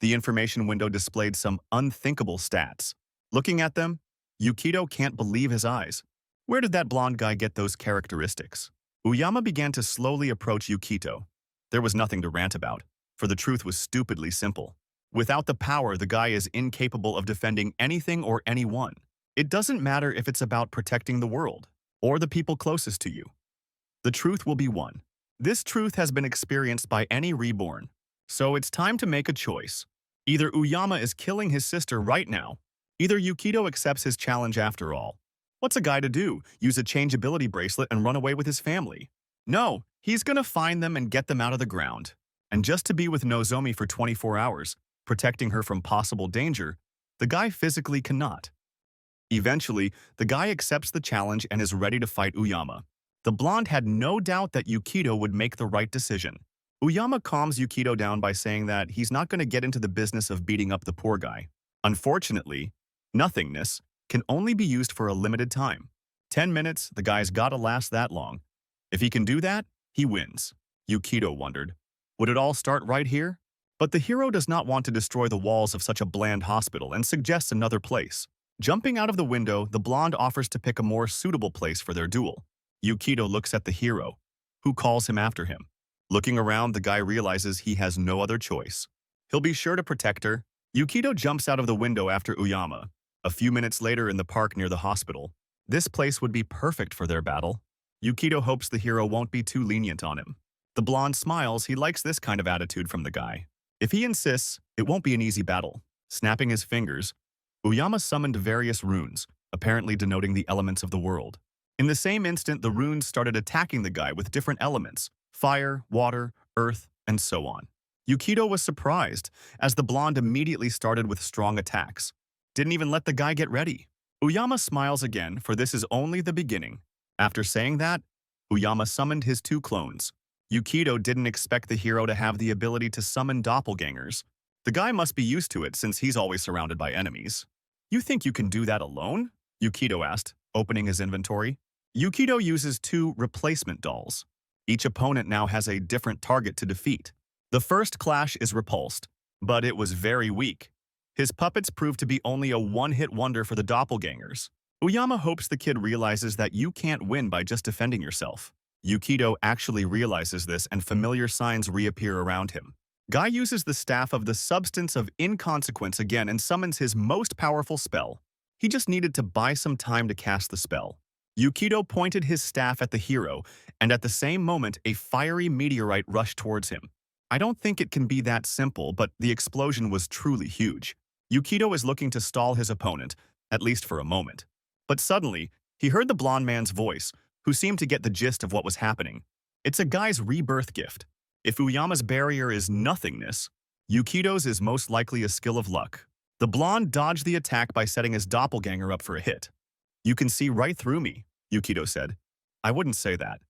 The information window displayed some unthinkable stats. Looking at them, Yukito can't believe his eyes. Where did that blonde guy get those characteristics? Uyama began to slowly approach Yukito. There was nothing to rant about, for the truth was stupidly simple. Without the power, the guy is incapable of defending anything or anyone. It doesn't matter if it's about protecting the world or the people closest to you. The truth will be one. This truth has been experienced by any reborn. So it's time to make a choice. Either Uyama is killing his sister right now, either Yukito accepts his challenge after all. What's a guy to do? Use a changeability bracelet and run away with his family? No, he's gonna find them and get them out of the ground. And just to be with Nozomi for 24 hours, protecting her from possible danger, the guy physically cannot. Eventually, the guy accepts the challenge and is ready to fight Uyama. The blonde had no doubt that Yukito would make the right decision. Uyama calms Yukito down by saying that he's not going to get into the business of beating up the poor guy. Unfortunately, nothingness can only be used for a limited time. 10 minutes, the guy's gotta last that long. If he can do that, he wins. Yukito wondered, would it all start right here? But the hero does not want to destroy the walls of such a bland hospital and suggests another place. Jumping out of the window, the blonde offers to pick a more suitable place for their duel. Yukito looks at the hero, who calls him after him. Looking around, the guy realizes he has no other choice. He'll be sure to protect her. Yukito jumps out of the window after Uyama. A few minutes later in the park near the hospital, this place would be perfect for their battle. Yukito hopes the hero won't be too lenient on him. The blonde smiles. He likes this kind of attitude from the guy. If he insists, it won't be an easy battle. Snapping his fingers, Uyama summoned various runes, apparently denoting the elements of the world. In the same instant, the runes started attacking the guy with different elements: fire, water, earth, and so on. Yukito was surprised, as the blonde immediately started with strong attacks. Didn't even let the guy get ready. Uyama smiles again, for this is only the beginning. After saying that, Uyama summoned his two clones. Yukito didn't expect the hero to have the ability to summon doppelgangers. The guy must be used to it since he's always surrounded by enemies. You think you can do that alone? Yukito asked, opening his inventory. Yukito uses two replacement dolls. Each opponent now has a different target to defeat. The first clash is repulsed, but it was very weak. His puppets proved to be only a one-hit wonder for the doppelgangers. Uyama hopes the kid realizes that you can't win by just defending yourself. Yukito actually realizes this and familiar signs reappear around him. Guy uses the staff of the substance of inconsequence again and summons his most powerful spell. He just needed to buy some time to cast the spell. Yukito pointed his staff at the hero, and at the same moment, a fiery meteorite rushed towards him. I don't think it can be that simple, but the explosion was truly huge. Yukito is looking to stall his opponent, at least for a moment. But suddenly, he heard the blonde man's voice, who seemed to get the gist of what was happening. It's a guy's rebirth gift. If Uyama's barrier is nothingness, Yukito's is most likely a skill of luck. The blonde dodged the attack by setting his doppelganger up for a hit. You can see right through me, Yukito said. I wouldn't say that.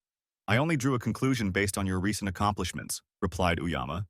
I only drew a conclusion based on your recent accomplishments, replied Uyama.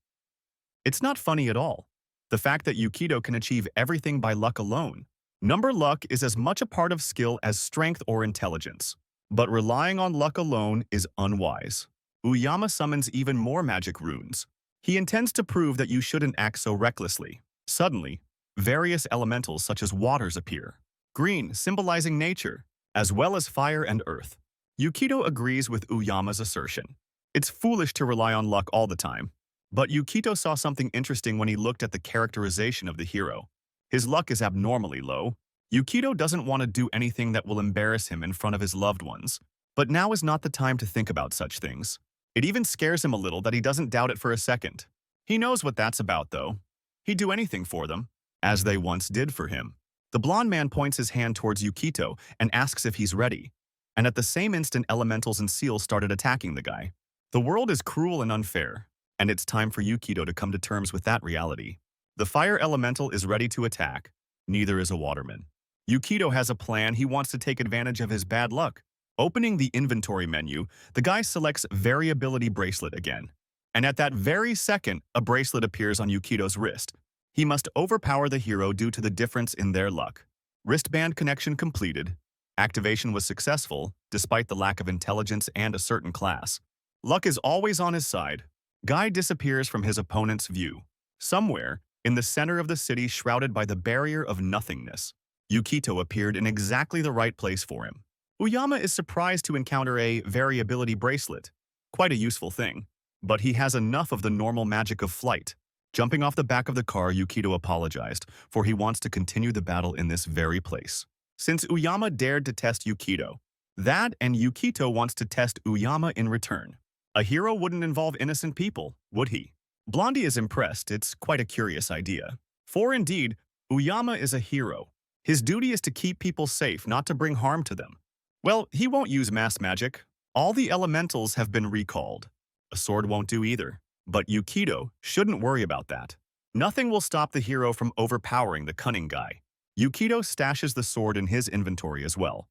It's not funny at all. The fact that Yukito can achieve everything by luck alone. Number luck is as much a part of skill as strength or intelligence. But relying on luck alone is unwise. Uyama summons even more magic runes. He intends to prove that you shouldn't act so recklessly. Suddenly, Various elementals such as waters appear. Green, symbolizing nature, as well as fire and earth. Yukito agrees with Uyama's assertion. It's foolish to rely on luck all the time. But Yukito saw something interesting when he looked at the characterization of the hero. His luck is abnormally low. Yukito doesn't want to do anything that will embarrass him in front of his loved ones. But now is not the time to think about such things. It even scares him a little that he doesn't doubt it for a second. He knows what that's about, though. He'd do anything for them, as they once did for him. The blonde man points his hand towards Yukito and asks if he's ready. And at the same instant, elementals and seals started attacking the guy. The world is cruel and unfair, and it's time for Yukito to come to terms with that reality. The fire elemental is ready to attack. Neither is a waterman. Yukito has a plan. He wants to take advantage of his bad luck. Opening the inventory menu, the guy selects Variability Bracelet again. And at that very second, a bracelet appears on Yukito's wrist. He must overpower the hero due to the difference in their luck. Wristband connection completed. Activation was successful, despite the lack of intelligence and a certain class. Luck is always on his side. Guy disappears from his opponent's view. Somewhere, in the center of the city shrouded by the barrier of nothingness, Yukito appeared in exactly the right place for him. Uyama is surprised to encounter a variability bracelet. Quite a useful thing. But he has enough of the normal magic of flight. Jumping off the back of the car, Yukito apologized, for he wants to continue the battle in this very place. Since Uyama dared to test Yukito, that and Yukito wants to test Uyama in return. A hero wouldn't involve innocent people, would he? Blondie is impressed. It's quite a curious idea. For indeed, Uyama is a hero. His duty is to keep people safe, not to bring harm to them. Well, he won't use mass magic. All the elementals have been recalled. A sword won't do either. But Yukito shouldn't worry about that. Nothing will stop the hero from overpowering the cunning guy. Yukito stashes the sword in his inventory as well.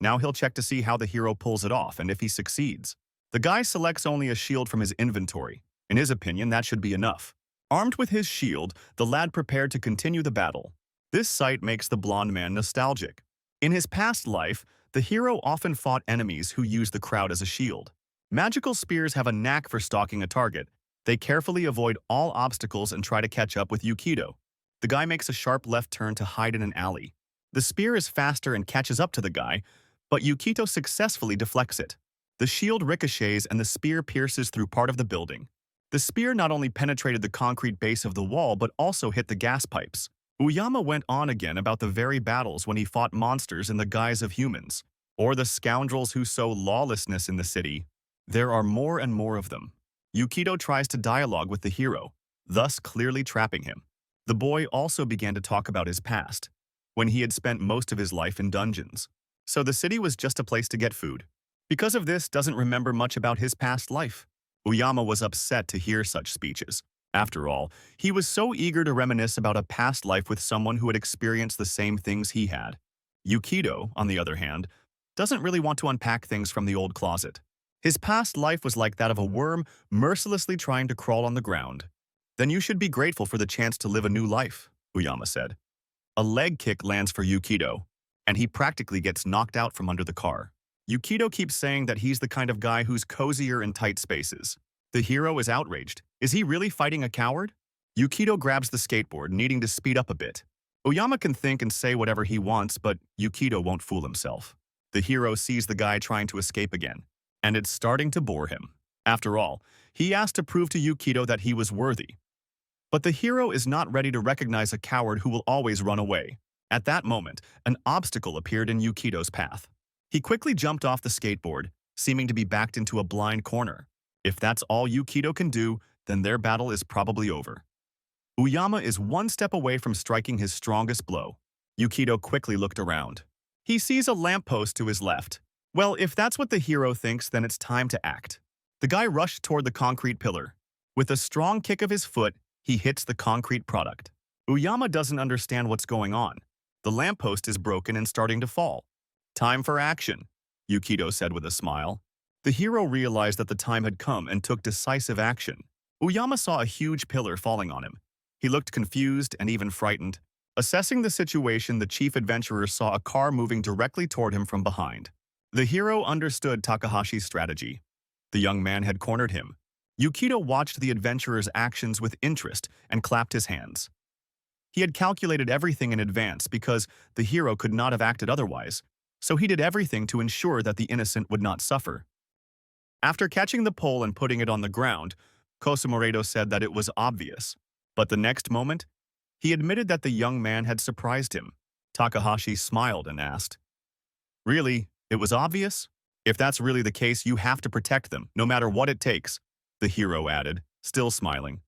Now he'll check to see how the hero pulls it off and if he succeeds. The guy selects only a shield from his inventory. In his opinion, that should be enough. Armed with his shield, the lad prepared to continue the battle. This sight makes the blonde man nostalgic. In his past life, the hero often fought enemies who used the crowd as a shield. Magical spears have a knack for stalking a target. They carefully avoid all obstacles and try to catch up with Yukito. The guy makes a sharp left turn to hide in an alley. The spear is faster and catches up to the guy, but Yukito successfully deflects it. The shield ricochets and the spear pierces through part of the building. The spear not only penetrated the concrete base of the wall but also hit the gas pipes. Uyama went on again about the very battles when he fought monsters in the guise of humans, or the scoundrels who sow lawlessness in the city. There are more and more of them. Yukito tries to dialogue with the hero, thus clearly trapping him. The boy also began to talk about his past, when he had spent most of his life in dungeons. So the city was just a place to get food. Because of this, doesn't remember much about his past life. Uyama was upset to hear such speeches. After all, he was so eager to reminisce about a past life with someone who had experienced the same things he had. Yukito, on the other hand, doesn't really want to unpack things from the old closet. His past life was like that of a worm mercilessly trying to crawl on the ground. Then you should be grateful for the chance to live a new life, Uyama said. A leg kick lands for Yukito, and he practically gets knocked out from under the car. Yukito keeps saying that he's the kind of guy who's cozier in tight spaces. The hero is outraged. Is he really fighting a coward? Yukito grabs the skateboard, needing to speed up a bit. Uyama can think and say whatever he wants, but Yukito won't fool himself. The hero sees the guy trying to escape again, and it's starting to bore him. After all, he asked to prove to Yukito that he was worthy. But the hero is not ready to recognize a coward who will always run away. At that moment, an obstacle appeared in Yukito's path. He quickly jumped off the skateboard, seeming to be backed into a blind corner. If that's all Yukito can do, then their battle is probably over. Uyama is one step away from striking his strongest blow. Yukito quickly looked around. He sees a lamppost to his left. Well, if that's what the hero thinks, then it's time to act. The guy rushed toward the concrete pillar. With a strong kick of his foot, he hits the concrete product. Uyama doesn't understand what's going on. The lamppost is broken and starting to fall. Time for action, Yukito said with a smile. The hero realized that the time had come and took decisive action. Uyama saw a huge pillar falling on him. He looked confused and even frightened. Assessing the situation, the chief adventurer saw a car moving directly toward him from behind. The hero understood Takahashi's strategy. The young man had cornered him. Yukito watched the adventurer's actions with interest and clapped his hands. He had calculated everything in advance because the hero could not have acted otherwise, so he did everything to ensure that the innocent would not suffer. After catching the pole and putting it on the ground, Cosimoredo said that it was obvious. But the next moment, he admitted that the young man had surprised him. Takahashi smiled and asked, "Really, it was obvious? If that's really the case, you have to protect them, no matter what it takes," the hero added, still smiling.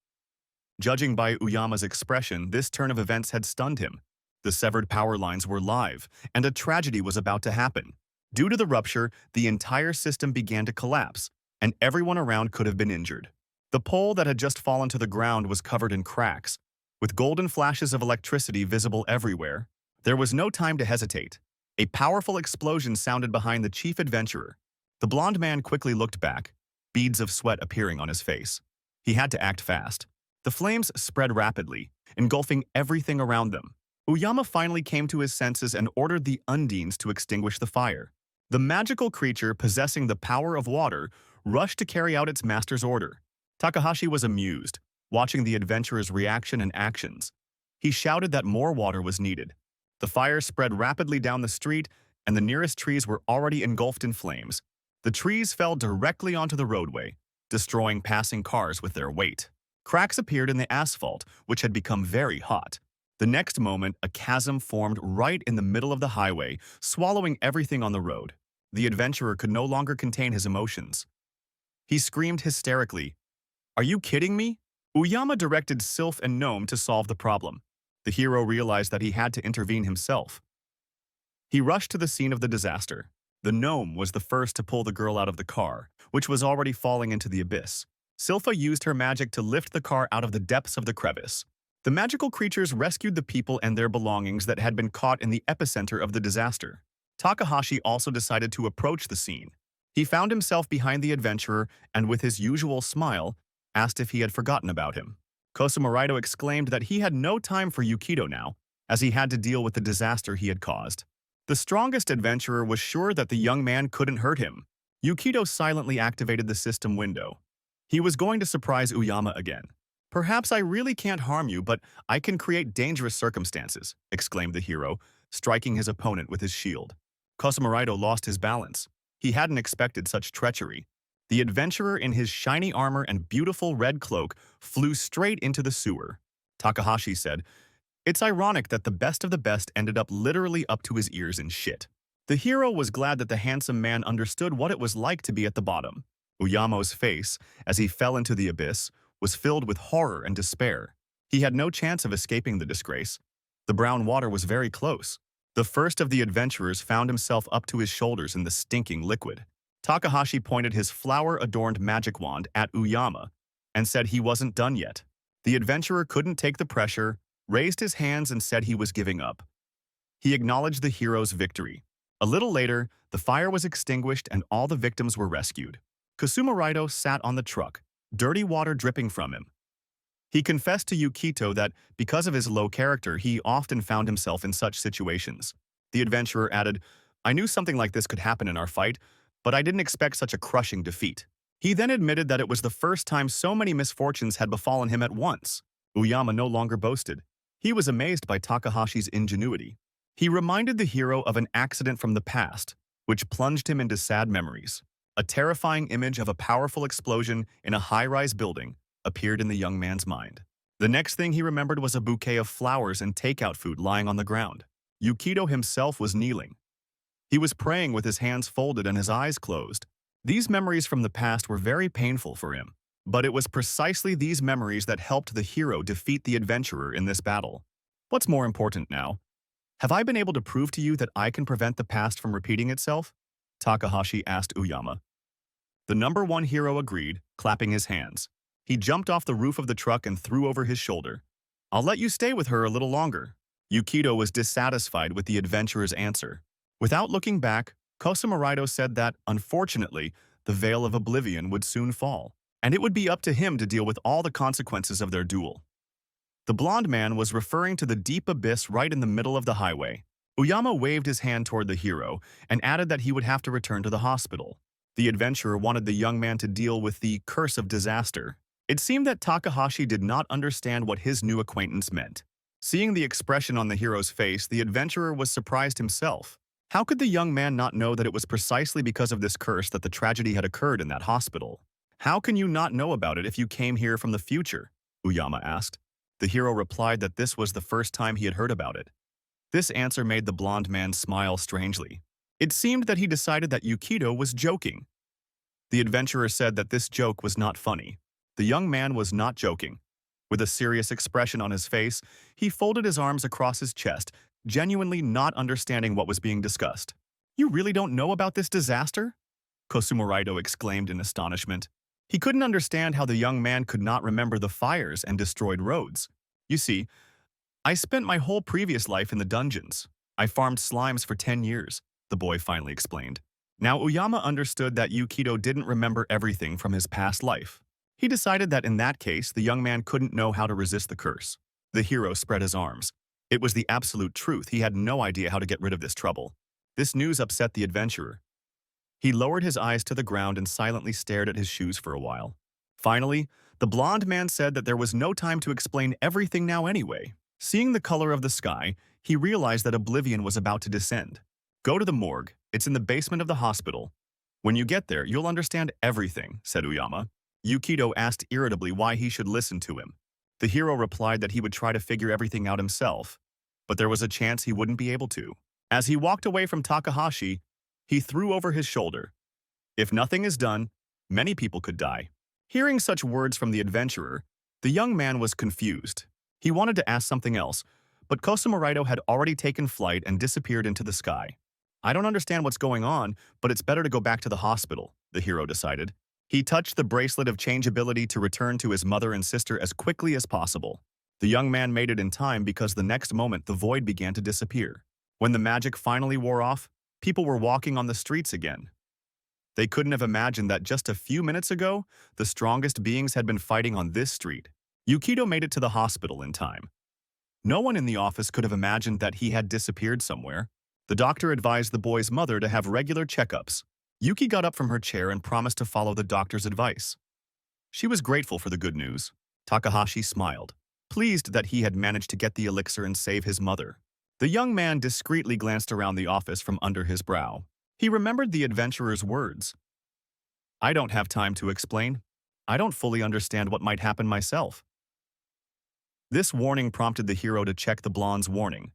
Judging by Uyama's expression, this turn of events had stunned him. The severed power lines were live, and a tragedy was about to happen. Due to the rupture, the entire system began to collapse, and everyone around could have been injured. The pole that had just fallen to the ground was covered in cracks, with golden flashes of electricity visible everywhere. There was no time to hesitate. A powerful explosion sounded behind the chief adventurer. The blonde man quickly looked back, beads of sweat appearing on his face. He had to act fast. The flames spread rapidly, engulfing everything around them. Uyama finally came to his senses and ordered the Undines to extinguish the fire. The magical creature possessing the power of water rushed to carry out its master's order. Takahashi was amused, watching the adventurer's reaction and actions. He shouted that more water was needed. The fire spread rapidly down the street, and the nearest trees were already engulfed in flames. The trees fell directly onto the roadway, destroying passing cars with their weight. Cracks appeared in the asphalt, which had become very hot. The next moment, a chasm formed right in the middle of the highway, swallowing everything on the road. The adventurer could no longer contain his emotions. He screamed hysterically, "Are you kidding me?" Uyama directed Sylph and Gnome to solve the problem. The hero realized that he had to intervene himself. He rushed to the scene of the disaster. The gnome was the first to pull the girl out of the car, which was already falling into the abyss. Sylpha used her magic to lift the car out of the depths of the crevice. The magical creatures rescued the people and their belongings that had been caught in the epicenter of the disaster. Takahashi also decided to approach the scene. He found himself behind the adventurer and, with his usual smile, asked if he had forgotten about him. Cosimoredo exclaimed that he had no time for Yukido now, as he had to deal with the disaster he had caused. The strongest adventurer was sure that the young man couldn't hurt him. Yukido silently activated the system window. He was going to surprise Uyama again. "Perhaps I really can't harm you, but I can create dangerous circumstances," exclaimed the hero, striking his opponent with his shield. Cosimoredo lost his balance. He hadn't expected such treachery. The adventurer in his shiny armor and beautiful red cloak flew straight into the sewer. Takahashi said, "It's ironic that the best of the best ended up literally up to his ears in shit." The hero was glad that the handsome man understood what it was like to be at the bottom. Uyama's face, as he fell into the abyss, was filled with horror and despair. He had no chance of escaping the disgrace. The brown water was very close. The first of the adventurers found himself up to his shoulders in the stinking liquid. Takahashi pointed his flower-adorned magic wand at Uyama and said he wasn't done yet. The adventurer couldn't take the pressure, raised his hands and said he was giving up. He acknowledged the hero's victory. A little later, the fire was extinguished and all the victims were rescued. Cosimoredo sat on the truck, dirty water dripping from him. He confessed to Yukito that, because of his low character, he often found himself in such situations. The adventurer added, "I knew something like this could happen in our fight, but I didn't expect such a crushing defeat." He then admitted that it was the first time so many misfortunes had befallen him at once. Uyama no longer boasted. He was amazed by Takahashi's ingenuity. He reminded the hero of an accident from the past, which plunged him into sad memories. A terrifying image of a powerful explosion in a high-rise building appeared in the young man's mind. The next thing he remembered was a bouquet of flowers and takeout food lying on the ground. Yukito himself was kneeling. He was praying with his hands folded and his eyes closed. These memories from the past were very painful for him, but it was precisely these memories that helped the hero defeat the adventurer in this battle. What's more important now? Have I been able to prove to you that I can prevent the past from repeating itself? Takahashi asked Uyama. The #1 hero agreed, clapping his hands. He jumped off the roof of the truck and threw over his shoulder. "I'll let you stay with her a little longer." Yukito was dissatisfied with the adventurer's answer. Without looking back, Cosimoredo said that, unfortunately, the veil of oblivion would soon fall, and it would be up to him to deal with all the consequences of their duel. The blonde man was referring to the deep abyss right in the middle of the highway. Uyama waved his hand toward the hero and added that he would have to return to the hospital. The adventurer wanted the young man to deal with the curse of disaster. It seemed that Takahashi did not understand what his new acquaintance meant. Seeing the expression on the hero's face, the adventurer was surprised himself. How could the young man not know that it was precisely because of this curse that the tragedy had occurred in that hospital? How can you not know about it if you came here from the future? Uyama asked. The hero replied that this was the first time he had heard about it. This answer made the blond man smile strangely. It seemed that he decided that Yukito was joking. The adventurer said that this joke was not funny. The young man was not joking. With a serious expression on his face, he folded his arms across his chest, genuinely not understanding what was being discussed. You really don't know about this disaster? Kosumuraido exclaimed in astonishment. He couldn't understand how the young man could not remember the fires and destroyed roads. You see, I spent my whole previous life in the dungeons. I farmed slimes for 10 years, the boy finally explained. Now Uyama understood that Yukito didn't remember everything from his past life. He decided that in that case, the young man couldn't know how to resist the curse. The hero spread his arms. It was the absolute truth. He had no idea how to get rid of this trouble. This news upset the adventurer. He lowered his eyes to the ground and silently stared at his shoes for a while. Finally, the blond man said that there was no time to explain everything now anyway. Seeing the color of the sky, he realized that oblivion was about to descend. Go to the morgue. It's in the basement of the hospital. When you get there, you'll understand everything, said Uyama. Yukito asked irritably why he should listen to him. The hero replied that he would try to figure everything out himself, but there was a chance he wouldn't be able to. As he walked away from Takahashi, he threw over his shoulder. If nothing is done, many people could die. Hearing such words from the adventurer, the young man was confused. He wanted to ask something else, but Kosumuraido had already taken flight and disappeared into the sky. I don't understand what's going on, but it's better to go back to the hospital, the hero decided. He touched the bracelet of changeability to return to his mother and sister as quickly as possible. The young man made it in time because the next moment the void began to disappear. When the magic finally wore off, people were walking on the streets again. They couldn't have imagined that just a few minutes ago, the strongest beings had been fighting on this street. Yukito made it to the hospital in time. No one in the office could have imagined that he had disappeared somewhere. The doctor advised the boy's mother to have regular checkups. Yuki got up from her chair and promised to follow the doctor's advice. She was grateful for the good news. Takahashi smiled, pleased that he had managed to get the elixir and save his mother. The young man discreetly glanced around the office from under his brow. He remembered the adventurer's words. I don't have time to explain. I don't fully understand what might happen myself. This warning prompted the hero to check the blonde's warning.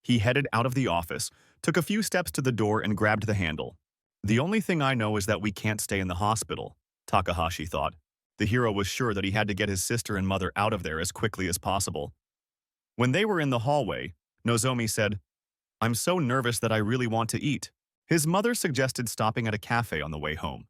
He headed out of the office, took a few steps to the door and grabbed the handle. The only thing I know is that we can't stay in the hospital, Takahashi thought. The hero was sure that he had to get his sister and mother out of there as quickly as possible. When they were in the hallway, Nozomi said, I'm so nervous that I really want to eat. His mother suggested stopping at a cafe on the way home.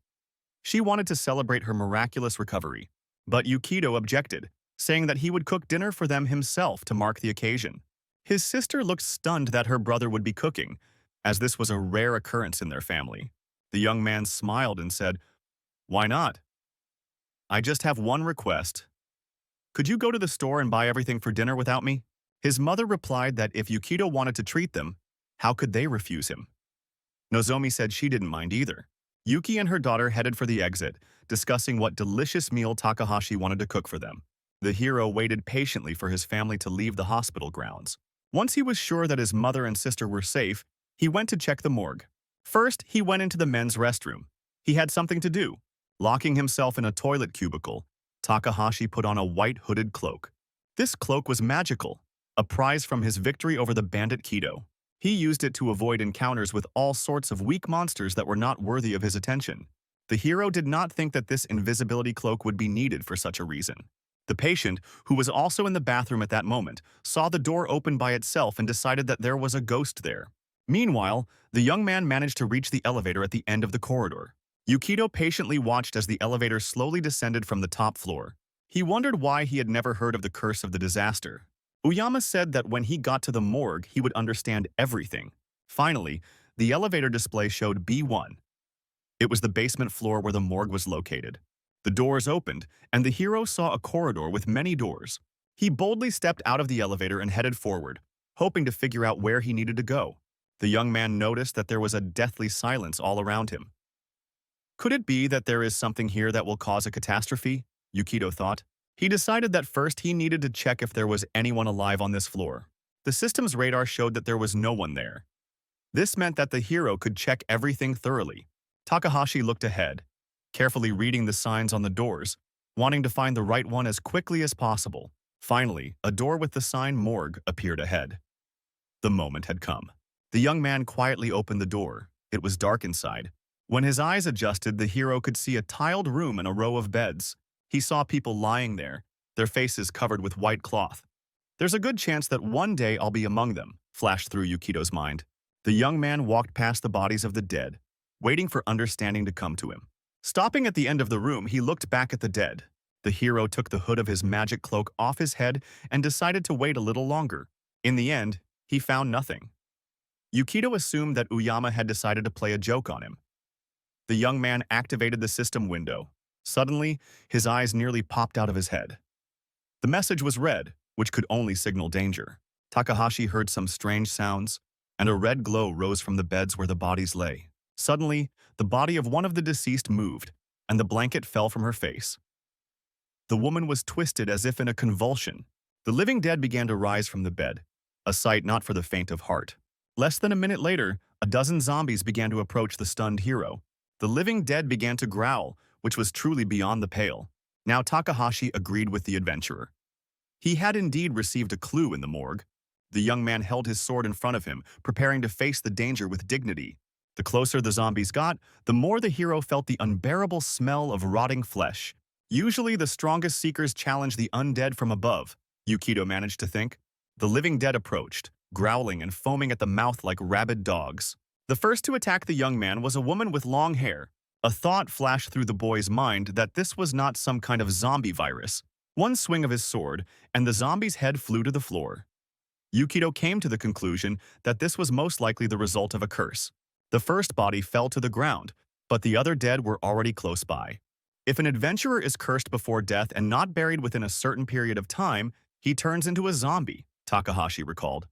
She wanted to celebrate her miraculous recovery, but Yukito objected, saying that he would cook dinner for them himself to mark the occasion. His sister looked stunned that her brother would be cooking, as this was a rare occurrence in their family. The young man smiled and said, Why not? I just have one request. Could you go to the store and buy everything for dinner without me? His mother replied that if Yukito wanted to treat them, how could they refuse him? Nozomi said she didn't mind either. Yuki and her daughter headed for the exit, discussing what delicious meal Takahashi wanted to cook for them. The hero waited patiently for his family to leave the hospital grounds. Once he was sure that his mother and sister were safe, he went to check the morgue. First, he went into the men's restroom. He had something to do. Locking himself in a toilet cubicle, Takahashi put on a white hooded cloak. This cloak was magical, a prize from his victory over the bandit Kido. He used it to avoid encounters with all sorts of weak monsters that were not worthy of his attention. The hero did not think that this invisibility cloak would be needed for such a reason. The patient, who was also in the bathroom at that moment, saw the door open by itself and decided that there was a ghost there. Meanwhile, the young man managed to reach the elevator at the end of the corridor. Yukito patiently watched as the elevator slowly descended from the top floor. He wondered why he had never heard of the curse of the disaster. Uyama said that when he got to the morgue, he would understand everything. Finally, the elevator display showed B1. It was the basement floor where the morgue was located. The doors opened, and the hero saw a corridor with many doors. He boldly stepped out of the elevator and headed forward, hoping to figure out where he needed to go. The young man noticed that there was a deathly silence all around him. Could it be that there is something here that will cause a catastrophe? Yukito thought. He decided that first he needed to check if there was anyone alive on this floor. The system's radar showed that there was no one there. This meant that the hero could check everything thoroughly. Takahashi looked ahead, carefully reading the signs on the doors, wanting to find the right one as quickly as possible. Finally, a door with the sign morgue appeared ahead. The moment had come. The young man quietly opened the door. It was dark inside. When his eyes adjusted, the hero could see a tiled room and a row of beds. He saw people lying there, their faces covered with white cloth. "There's a good chance that one day I'll be among them," flashed through Yukito's mind. The young man walked past the bodies of the dead, waiting for understanding to come to him. Stopping at the end of the room, he looked back at the dead. The hero took the hood of his magic cloak off his head and decided to wait a little longer. In the end, he found nothing. Yukito assumed that Uyama had decided to play a joke on him. The young man activated the system window. Suddenly, his eyes nearly popped out of his head. The message was red, which could only signal danger. Takahashi heard some strange sounds, and a red glow rose from the beds where the bodies lay. Suddenly, the body of one of the deceased moved, and the blanket fell from her face. The woman was twisted as if in a convulsion. The living dead began to rise from the bed, a sight not for the faint of heart. Less than a minute later, a dozen zombies began to approach the stunned hero. The living dead began to growl, which was truly beyond the pale. Now Takahashi agreed with the adventurer. He had indeed received a clue in the morgue. The young man held his sword in front of him, preparing to face the danger with dignity. The closer the zombies got, the more the hero felt the unbearable smell of rotting flesh. Usually the strongest seekers challenge the undead from above, Yukito managed to think. The living dead approached, growling and foaming at the mouth like rabid dogs. The first to attack the young man was a woman with long hair. A thought flashed through the boy's mind that this was not some kind of zombie virus. One swing of his sword, and the zombie's head flew to the floor. Yukito came to the conclusion that this was most likely the result of a curse. The first body fell to the ground, but the other dead were already close by. If an adventurer is cursed before death and not buried within a certain period of time, he turns into a zombie, Takahashi recalled.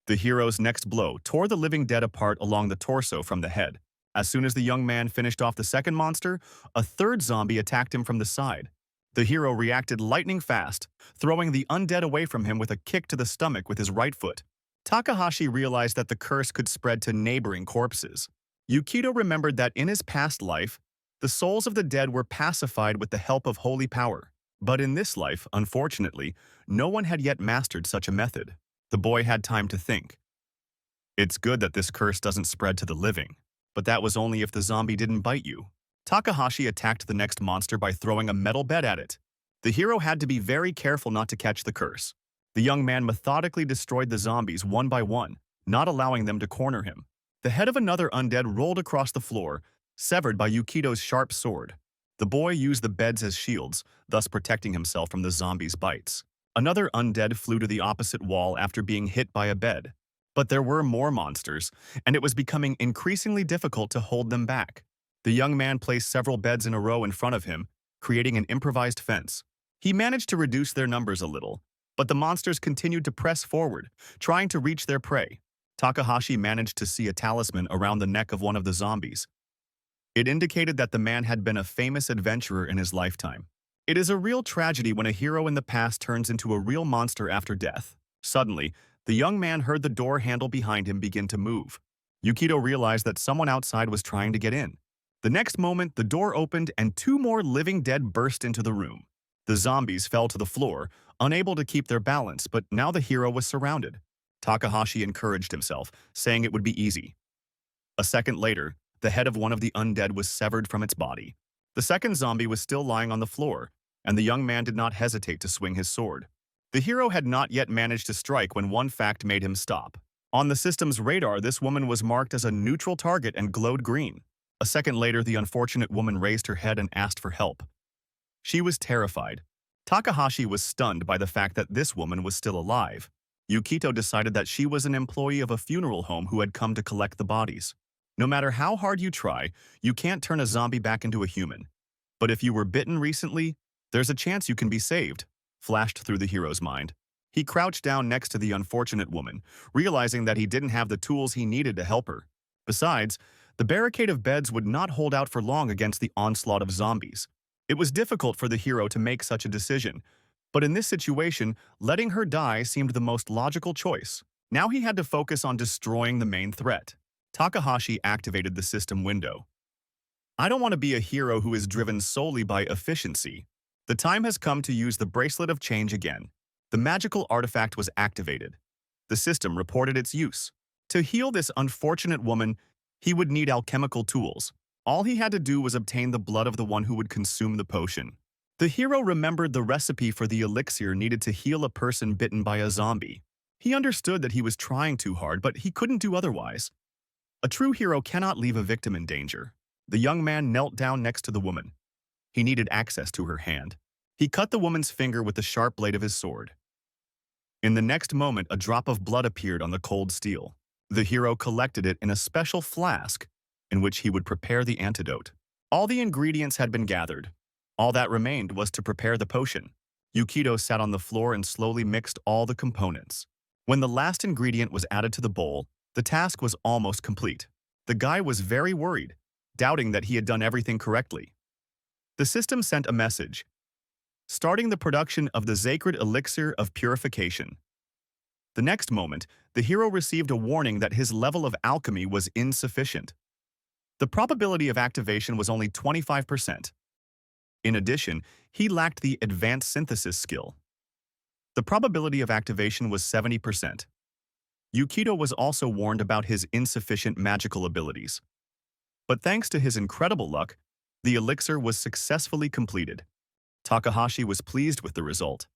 The hero's next blow tore the living dead apart along the torso from the head. As soon as the young man finished off the second monster, a third zombie attacked him from the side. The hero reacted lightning fast, throwing the undead away from him with a kick to the stomach with his right foot. Takahashi realized that the curse could spread to neighboring corpses. Yukito remembered that in his past life, the souls of the dead were pacified with the help of holy power. But in this life, unfortunately, no one had yet mastered such a method. The boy had time to think. It's good that this curse doesn't spread to the living, but that was only if the zombie didn't bite you. Takahashi attacked the next monster by throwing a metal bed at it. The hero had to be very careful not to catch the curse. The young man methodically destroyed the zombies one by one, not allowing them to corner him. The head of another undead rolled across the floor, severed by Yukito's sharp sword. The boy used the beds as shields, thus protecting himself from the zombies' bites. Another undead flew to the opposite wall after being hit by a bed. But there were more monsters, and it was becoming increasingly difficult to hold them back. The young man placed several beds in a row in front of him, creating an improvised fence. He managed to reduce their numbers a little, but the monsters continued to press forward, trying to reach their prey. Takahashi managed to see a talisman around the neck of one of the zombies. It indicated that the man had been a famous adventurer in his lifetime. It is a real tragedy when a hero in the past turns into a real monster after death. Suddenly, the young man heard the door handle behind him begin to move. Yukito realized that someone outside was trying to get in. The next moment, the door opened and two more living dead burst into the room. The zombies fell to the floor, unable to keep their balance, but now the hero was surrounded. Takahashi encouraged himself, saying it would be easy. A second later, the head of one of the undead was severed from its body. The second zombie was still lying on the floor, and the young man did not hesitate to swing his sword. The hero had not yet managed to strike when one fact made him stop. On the system's radar, this woman was marked as a neutral target and glowed green. A second later, the unfortunate woman raised her head and asked for help. She was terrified. Takahashi was stunned by the fact that this woman was still alive. Yukito decided that she was an employee of a funeral home who had come to collect the bodies. No matter how hard you try, you can't turn a zombie back into a human. But if you were bitten recently, there's a chance you can be saved, flashed through the hero's mind. He crouched down next to the unfortunate woman, realizing that he didn't have the tools he needed to help her. Besides, the barricade of beds would not hold out for long against the onslaught of zombies. It was difficult for the hero to make such a decision, but in this situation, letting her die seemed the most logical choice. Now he had to focus on destroying the main threat. Takahashi activated the system window. I don't want to be a hero who is driven solely by efficiency. The time has come to use the Bracelet of Change again. The magical artifact was activated. The system reported its use. To heal this unfortunate woman, he would need alchemical tools. All he had to do was obtain the blood of the one who would consume the potion. The hero remembered the recipe for the elixir needed to heal a person bitten by a zombie. He understood that he was trying too hard, but he couldn't do otherwise. A true hero cannot leave a victim in danger. The young man knelt down next to the woman. He needed access to her hand. He cut the woman's finger with the sharp blade of his sword. In the next moment, a drop of blood appeared on the cold steel. The hero collected it in a special flask in which he would prepare the antidote. All the ingredients had been gathered. All that remained was to prepare the potion. Yukito sat on the floor and slowly mixed all the components. When the last ingredient was added to the bowl, the task was almost complete. The guy was very worried, doubting that he had done everything correctly. The system sent a message, starting the production of the sacred elixir of purification. The next moment, the hero received a warning that his level of alchemy was insufficient. The probability of activation was only 25%. In addition, he lacked the advanced synthesis skill. The probability of activation was 70%. Yukito was also warned about his insufficient magical abilities. But thanks to his incredible luck, the elixir was successfully completed. Takahashi was pleased with the result.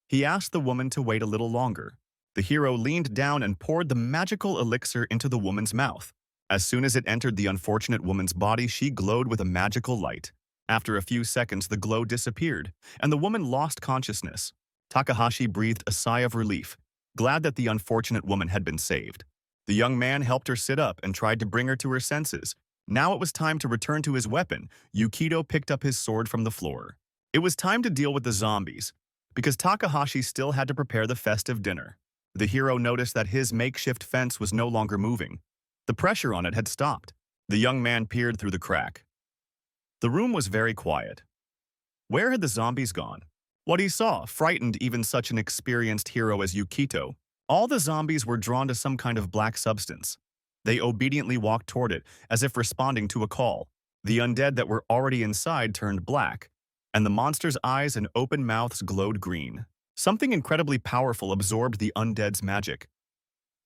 He asked the woman to wait a little longer. The hero leaned down and poured the magical elixir into the woman's mouth. As soon as it entered the unfortunate woman's body, she glowed with a magical light. After a few seconds, the glow disappeared, and the woman lost consciousness. Takahashi breathed a sigh of relief, glad that the unfortunate woman had been saved. The young man helped her sit up and tried to bring her to her senses. Now it was time to return to his weapon. Yukito picked up his sword from the floor. It was time to deal with the zombies, because Takahashi still had to prepare the festive dinner. The hero noticed that his makeshift fence was no longer moving. The pressure on it had stopped. The young man peered through the crack. The room was very quiet. Where had the zombies gone? What he saw frightened even such an experienced hero as Yukito. All the zombies were drawn to some kind of black substance. They obediently walked toward it, as if responding to a call. The undead that were already inside turned black, and the monster's eyes and open mouths glowed green. Something incredibly powerful absorbed the undead's magic.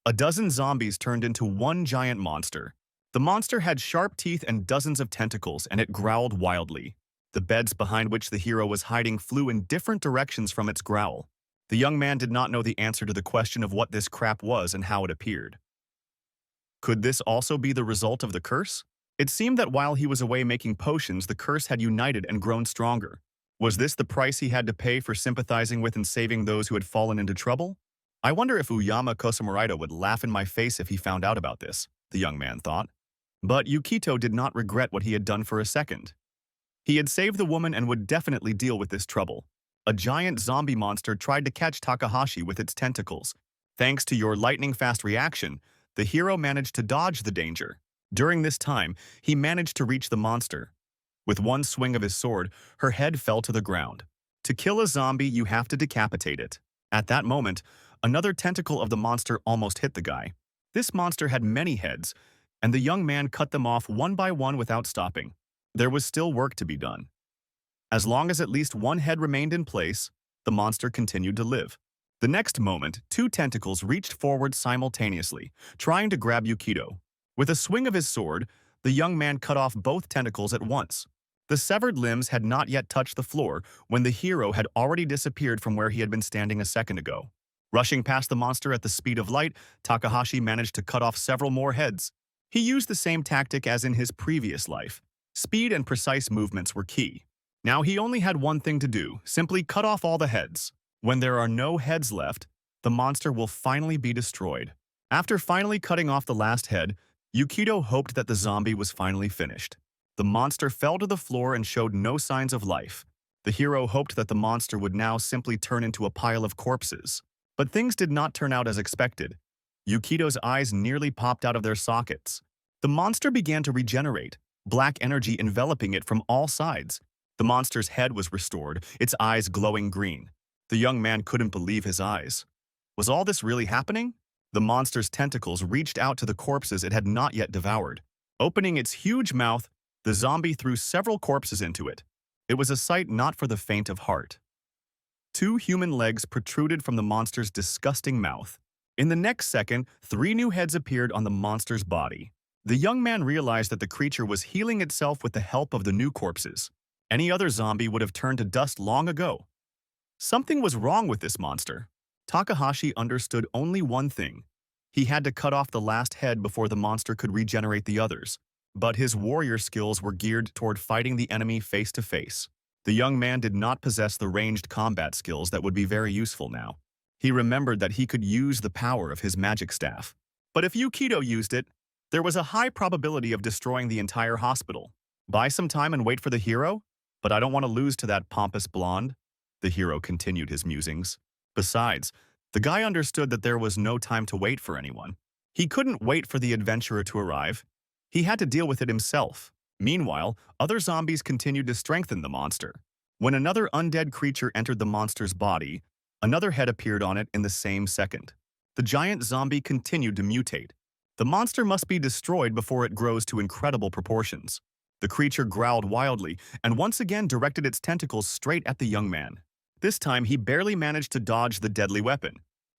A dozen zombies turned into one giant monster. The monster had sharp teeth and dozens of tentacles, and it growled wildly. The beds behind which the hero was hiding flew in different directions from its growl. The young man did not know the answer to the question of what this crap was and how it appeared. Could this also be the result of the curse? It seemed that while he was away making potions, the curse had united and grown stronger. Was this the price he had to pay for sympathizing with and saving those who had fallen into trouble? I wonder if Uyama Kosamurita would laugh in my face if he found out about this, the young man thought. But Yukito did not regret what he had done for a second. He had saved the woman and would definitely deal with this trouble. A giant zombie monster tried to catch Takahashi with its tentacles. Thanks to your lightning-fast reaction, the hero managed to dodge the danger. During this time, he managed to reach the monster. With one swing of his sword, her head fell to the ground. To kill a zombie, you have to decapitate it. At that moment, another tentacle of the monster almost hit the guy. This monster had many heads, and the young man cut them off one by one without stopping. There was still work to be done. As long as at least one head remained in place, the monster continued to live. The next moment, two tentacles reached forward simultaneously, trying to grab Yukito. With a swing of his sword, the young man cut off both tentacles at once. The severed limbs had not yet touched the floor when the hero had already disappeared from where he had been standing a second ago. Rushing past the monster at the speed of light, Takahashi managed to cut off several more heads. He used the same tactic as in his previous life. Speed and precise movements were key. Now he only had one thing to do, simply cut off all the heads. When there are no heads left, the monster will finally be destroyed. After finally cutting off the last head, Yukito hoped that the zombie was finally finished. The monster fell to the floor and showed no signs of life. The hero hoped that the monster would now simply turn into a pile of corpses. But things did not turn out as expected. Yukito's eyes nearly popped out of their sockets. The monster began to regenerate, black energy enveloping it from all sides. The monster's head was restored, its eyes glowing green. The young man couldn't believe his eyes. Was all this really happening? The monster's tentacles reached out to the corpses it had not yet devoured. Opening its huge mouth, the zombie threw several corpses into it. It was a sight not for the faint of heart. 2 human legs protruded from the monster's disgusting mouth. In the next second, 3 new heads appeared on the monster's body. The young man realized that the creature was healing itself with the help of the new corpses. Any other zombie would have turned to dust long ago. Something was wrong with this monster. Takahashi understood only one thing. He had to cut off the last head before the monster could regenerate the others. But his warrior skills were geared toward fighting the enemy face to face. The young man did not possess the ranged combat skills that would be very useful now. He remembered that he could use the power of his magic staff. But if Yukito used it, there was a high probability of destroying the entire hospital. Buy some time and wait for the hero? But I don't want to lose to that pompous blonde. The hero continued his musings. Besides, the guy understood that there was no time to wait for anyone. He couldn't wait for the adventurer to arrive. He had to deal with it himself. Meanwhile, other zombies continued to strengthen the monster. When another undead creature entered the monster's body, another head appeared on it in the same second. The giant zombie continued to mutate. The monster must be destroyed before it grows to incredible proportions. The creature growled wildly and once again directed its tentacles straight at the young man. This time, he barely managed to dodge the deadly weapon.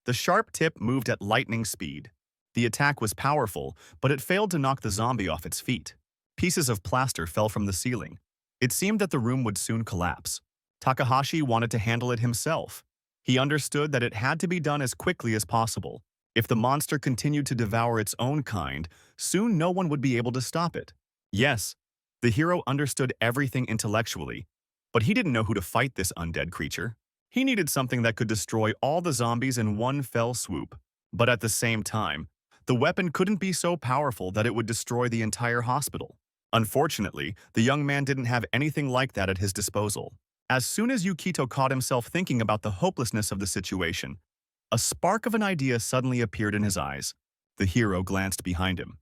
The sharp tip moved at lightning speed. The attack was powerful, but it failed to knock the zombie off its feet. Pieces of plaster fell from the ceiling. It seemed that the room would soon collapse. Takahashi wanted to handle it himself. He understood that it had to be done as quickly as possible. If the monster continued to devour its own kind, soon no one would be able to stop it. Yes, the hero understood everything intellectually, but he didn't know who to fight this undead creature. He needed something that could destroy all the zombies in one fell swoop. But at the same time, the weapon couldn't be so powerful that it would destroy the entire hospital. Unfortunately, the young man didn't have anything like that at his disposal. As soon as Yukito caught himself thinking about the hopelessness of the situation, a spark of an idea suddenly appeared in his eyes. The hero glanced behind him.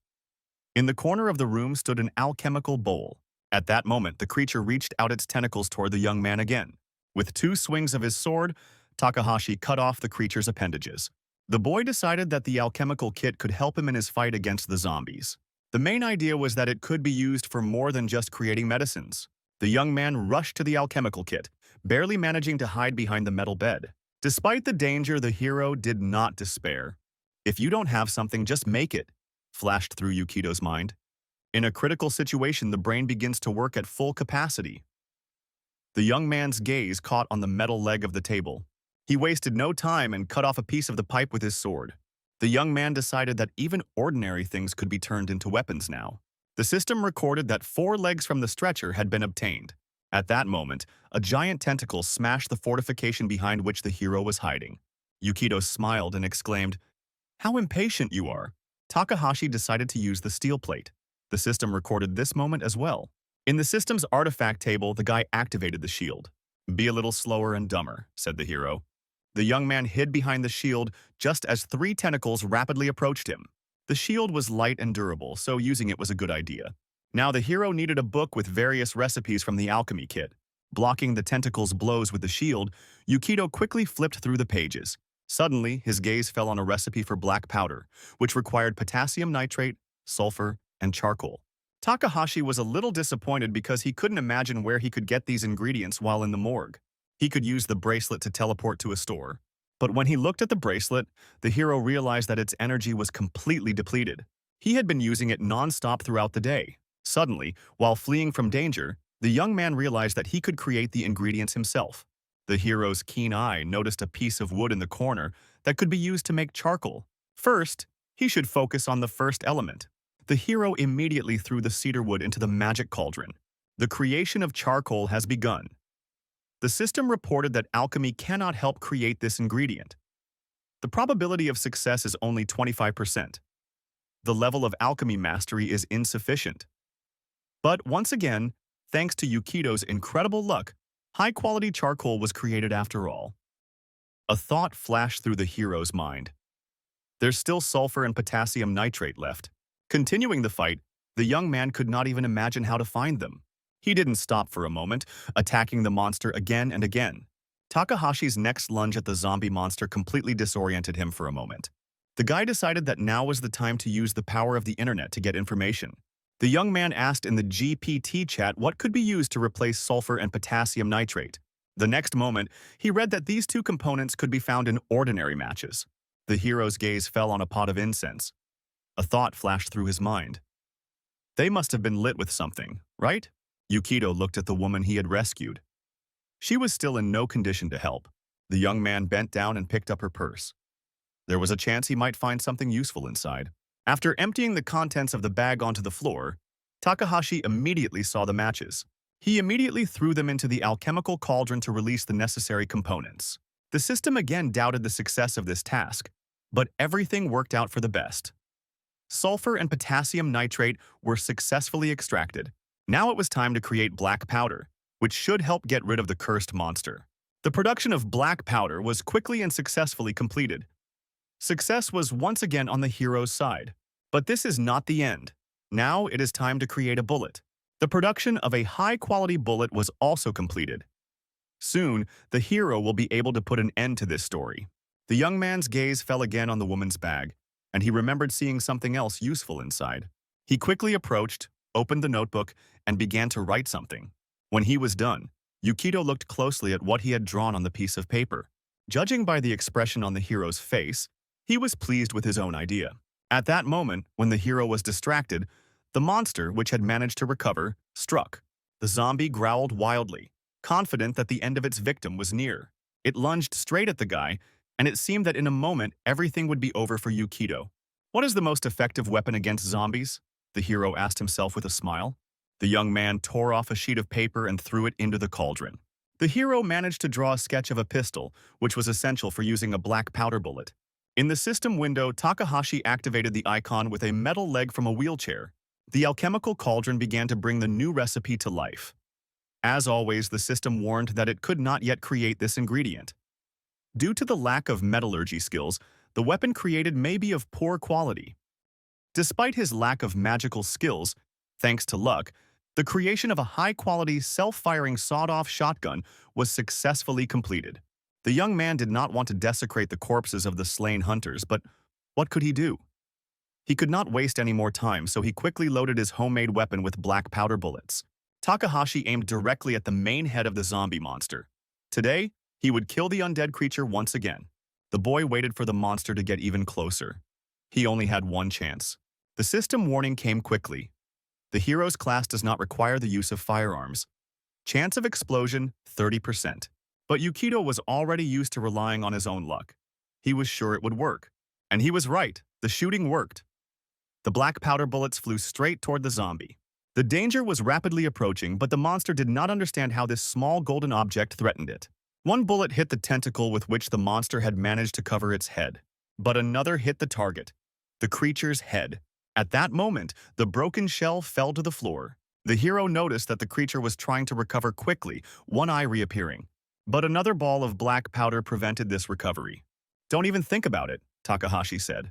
In the corner of the room stood an alchemical bowl. At that moment, the creature reached out its tentacles toward the young man again. With 2 swings of his sword, Takahashi cut off the creature's appendages. The boy decided that the alchemical kit could help him in his fight against the zombies. The main idea was that it could be used for more than just creating medicines. The young man rushed to the alchemical kit, barely managing to hide behind the metal bed. Despite the danger, the hero did not despair. If you don't have something, just make it, flashed through Yukito's mind. In a critical situation, the brain begins to work at full capacity. The young man's gaze caught on the metal leg of the table. He wasted no time and cut off a piece of the pipe with his sword. The young man decided that even ordinary things could be turned into weapons now. The system recorded that 4 legs from the stretcher had been obtained. At that moment, a giant tentacle smashed the fortification behind which the hero was hiding. Yukito smiled and exclaimed, "How impatient you are!" Takahashi decided to use the steel plate. The system recorded this moment as well. In the system's artifact table, the guy activated the shield. "Be a little slower and dumber," said the hero. The young man hid behind the shield just as 3 tentacles rapidly approached him. The shield was light and durable, so using it was a good idea. Now the hero needed a book with various recipes from the alchemy kit. Blocking the tentacles' blows with the shield, Yukito quickly flipped through the pages. Suddenly, his gaze fell on a recipe for black powder, which required potassium nitrate, sulfur, and charcoal. Takahashi was a little disappointed because he couldn't imagine where he could get these ingredients while in the morgue. He could use the bracelet to teleport to a store. But when he looked at the bracelet, the hero realized that its energy was completely depleted. He had been using it non-stop throughout the day. Suddenly, while fleeing from danger, the young man realized that he could create the ingredients himself. The hero's keen eye noticed a piece of wood in the corner that could be used to make charcoal. First, he should focus on the first element. The hero immediately threw the cedar wood into the magic cauldron. The creation of charcoal has begun. The system reported that alchemy cannot help create this ingredient. The probability of success is only 25%. The level of alchemy mastery is insufficient. But once again, thanks to Yukito's incredible luck, high-quality charcoal was created after all. A thought flashed through the hero's mind. There's still sulfur and potassium nitrate left. Continuing the fight, the young man could not even imagine how to find them. He didn't stop for a moment, attacking the monster again and again. Takahashi's next lunge at the zombie monster completely disoriented him for a moment. The guy decided that now was the time to use the power of the internet to get information. The young man asked in the GPT chat what could be used to replace sulfur and potassium nitrate. The next moment, he read that these two components could be found in ordinary matches. The hero's gaze fell on a pot of incense. A thought flashed through his mind. They must have been lit with something, right? Yukito looked at the woman he had rescued. She was still in no condition to help. The young man bent down and picked up her purse. There was a chance he might find something useful inside. After emptying the contents of the bag onto the floor, Takahashi immediately saw the matches. He immediately threw them into the alchemical cauldron to release the necessary components. The system again doubted the success of this task, but everything worked out for the best. Sulfur and potassium nitrate were successfully extracted. Now it was time to create black powder, which should help get rid of the cursed monster. The production of black powder was quickly and successfully completed. Success was once again on the hero's side. But this is not the end. Now it is time to create a bullet. The production of a high-quality bullet was also completed. Soon, the hero will be able to put an end to this story. The young man's gaze fell again on the woman's bag, and he remembered seeing something else useful inside. He quickly approached, opened the notebook, and began to write something. When he was done, Yukito looked closely at what he had drawn on the piece of paper. Judging by the expression on the hero's face, he was pleased with his own idea. At that moment, when the hero was distracted, the monster, which had managed to recover, struck. The zombie growled wildly, confident that the end of its victim was near. It lunged straight at the guy, and it seemed that in a moment everything would be over for Yukito. What is the most effective weapon against zombies? The hero asked himself with a smile. The young man tore off a sheet of paper and threw it into the cauldron. The hero managed to draw a sketch of a pistol, which was essential for using a black powder bullet. In the system window, Takahashi activated the icon with a metal leg from a wheelchair. The alchemical cauldron began to bring the new recipe to life. As always, the system warned that it could not yet create this ingredient. Due to the lack of metallurgy skills, the weapon created may be of poor quality. Despite his lack of magical skills, thanks to luck, the creation of a high-quality, self-firing sawed-off shotgun was successfully completed. The young man did not want to desecrate the corpses of the slain hunters, but what could he do? He could not waste any more time, so he quickly loaded his homemade weapon with black powder bullets. Takahashi aimed directly at the main head of the zombie monster. Today, he would kill the undead creature once again. The boy waited for the monster to get even closer. He only had one chance. The system warning came quickly. The hero's class does not require the use of firearms. Chance of explosion, 30%. But Yukito was already used to relying on his own luck. He was sure it would work. And he was right. The shooting worked. The black powder bullets flew straight toward the zombie. The danger was rapidly approaching, but the monster did not understand how this small golden object threatened it. One bullet hit the tentacle with which the monster had managed to cover its head. But another hit the target, the creature's head. At that moment, the broken shell fell to the floor. The hero noticed that the creature was trying to recover quickly, one eye reappearing. But another ball of black powder prevented this recovery. "Don't even think about it," Takahashi said.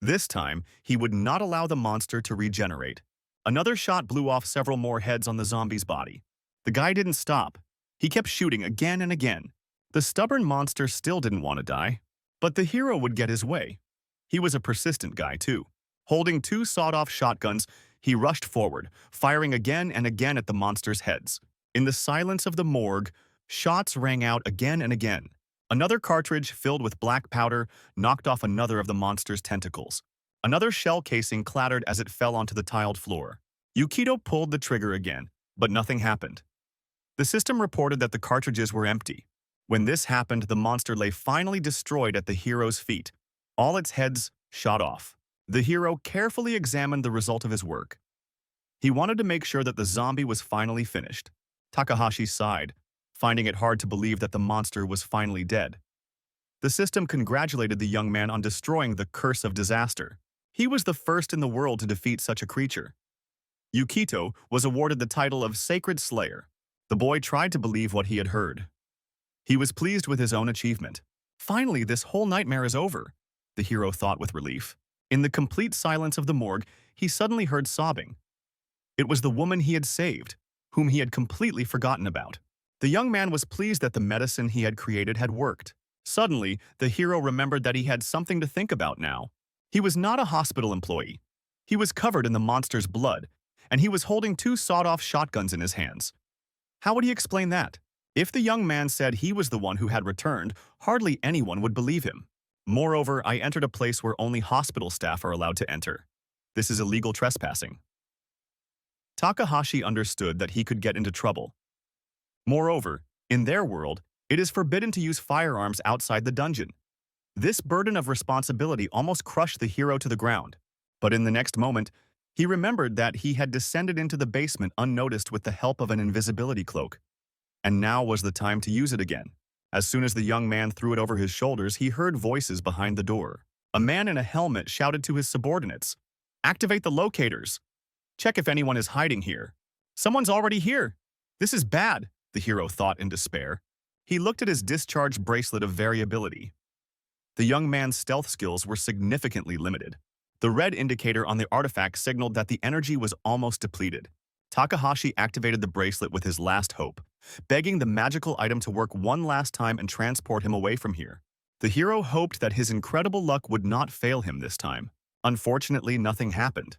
This time, he would not allow the monster to regenerate. Another shot blew off several more heads on the zombie's body. The guy didn't stop. He kept shooting again and again. The stubborn monster still didn't want to die. But the hero would get his way. He was a persistent guy, too. Holding two sawed-off shotguns, he rushed forward, firing again and again at the monster's heads. In the silence of the morgue, shots rang out again and again. Another cartridge filled with black powder knocked off another of the monster's tentacles. Another shell casing clattered as it fell onto the tiled floor. Yukito pulled the trigger again, but nothing happened. The system reported that the cartridges were empty. When this happened, the monster lay finally destroyed at the hero's feet. All its heads shot off. The hero carefully examined the result of his work. He wanted to make sure that the zombie was finally finished. Takahashi sighed, finding it hard to believe that the monster was finally dead. The system congratulated the young man on destroying the curse of disaster. He was the first in the world to defeat such a creature. Yukito was awarded the title of Sacred Slayer. The boy tried to believe what he had heard. He was pleased with his own achievement. Finally, this whole nightmare is over, the hero thought with relief. In the complete silence of the morgue, he suddenly heard sobbing. It was the woman he had saved. whom he had completely forgotten about. The young man was pleased that the medicine he had created had worked. Suddenly, the hero remembered that he had something to think about now. He was not a hospital employee. He was covered in the monster's blood, and he was holding two sawed-off shotguns in his hands. How would he explain that? If the young man said he was the one who had returned, hardly anyone would believe him. Moreover, I entered a place where only hospital staff are allowed to enter. This is illegal trespassing. Takahashi understood that he could get into trouble. Moreover, in their world, it is forbidden to use firearms outside the dungeon. This burden of responsibility almost crushed the hero to the ground. But in the next moment, he remembered that he had descended into the basement unnoticed with the help of an invisibility cloak. And now was the time to use it again. As soon as the young man threw it over his shoulders, he heard voices behind the door. A man in a helmet shouted to his subordinates, "Activate the locators! Check if anyone is hiding here. Someone's already here! This is bad," the hero thought in despair. He looked at his discharge bracelet of variability. The young man's stealth skills were significantly limited. The red indicator on the artifact signaled that the energy was almost depleted. Takahashi activated the bracelet with his last hope, begging the magical item to work one last time and transport him away from here. The hero hoped that his incredible luck would not fail him this time. Unfortunately, nothing happened.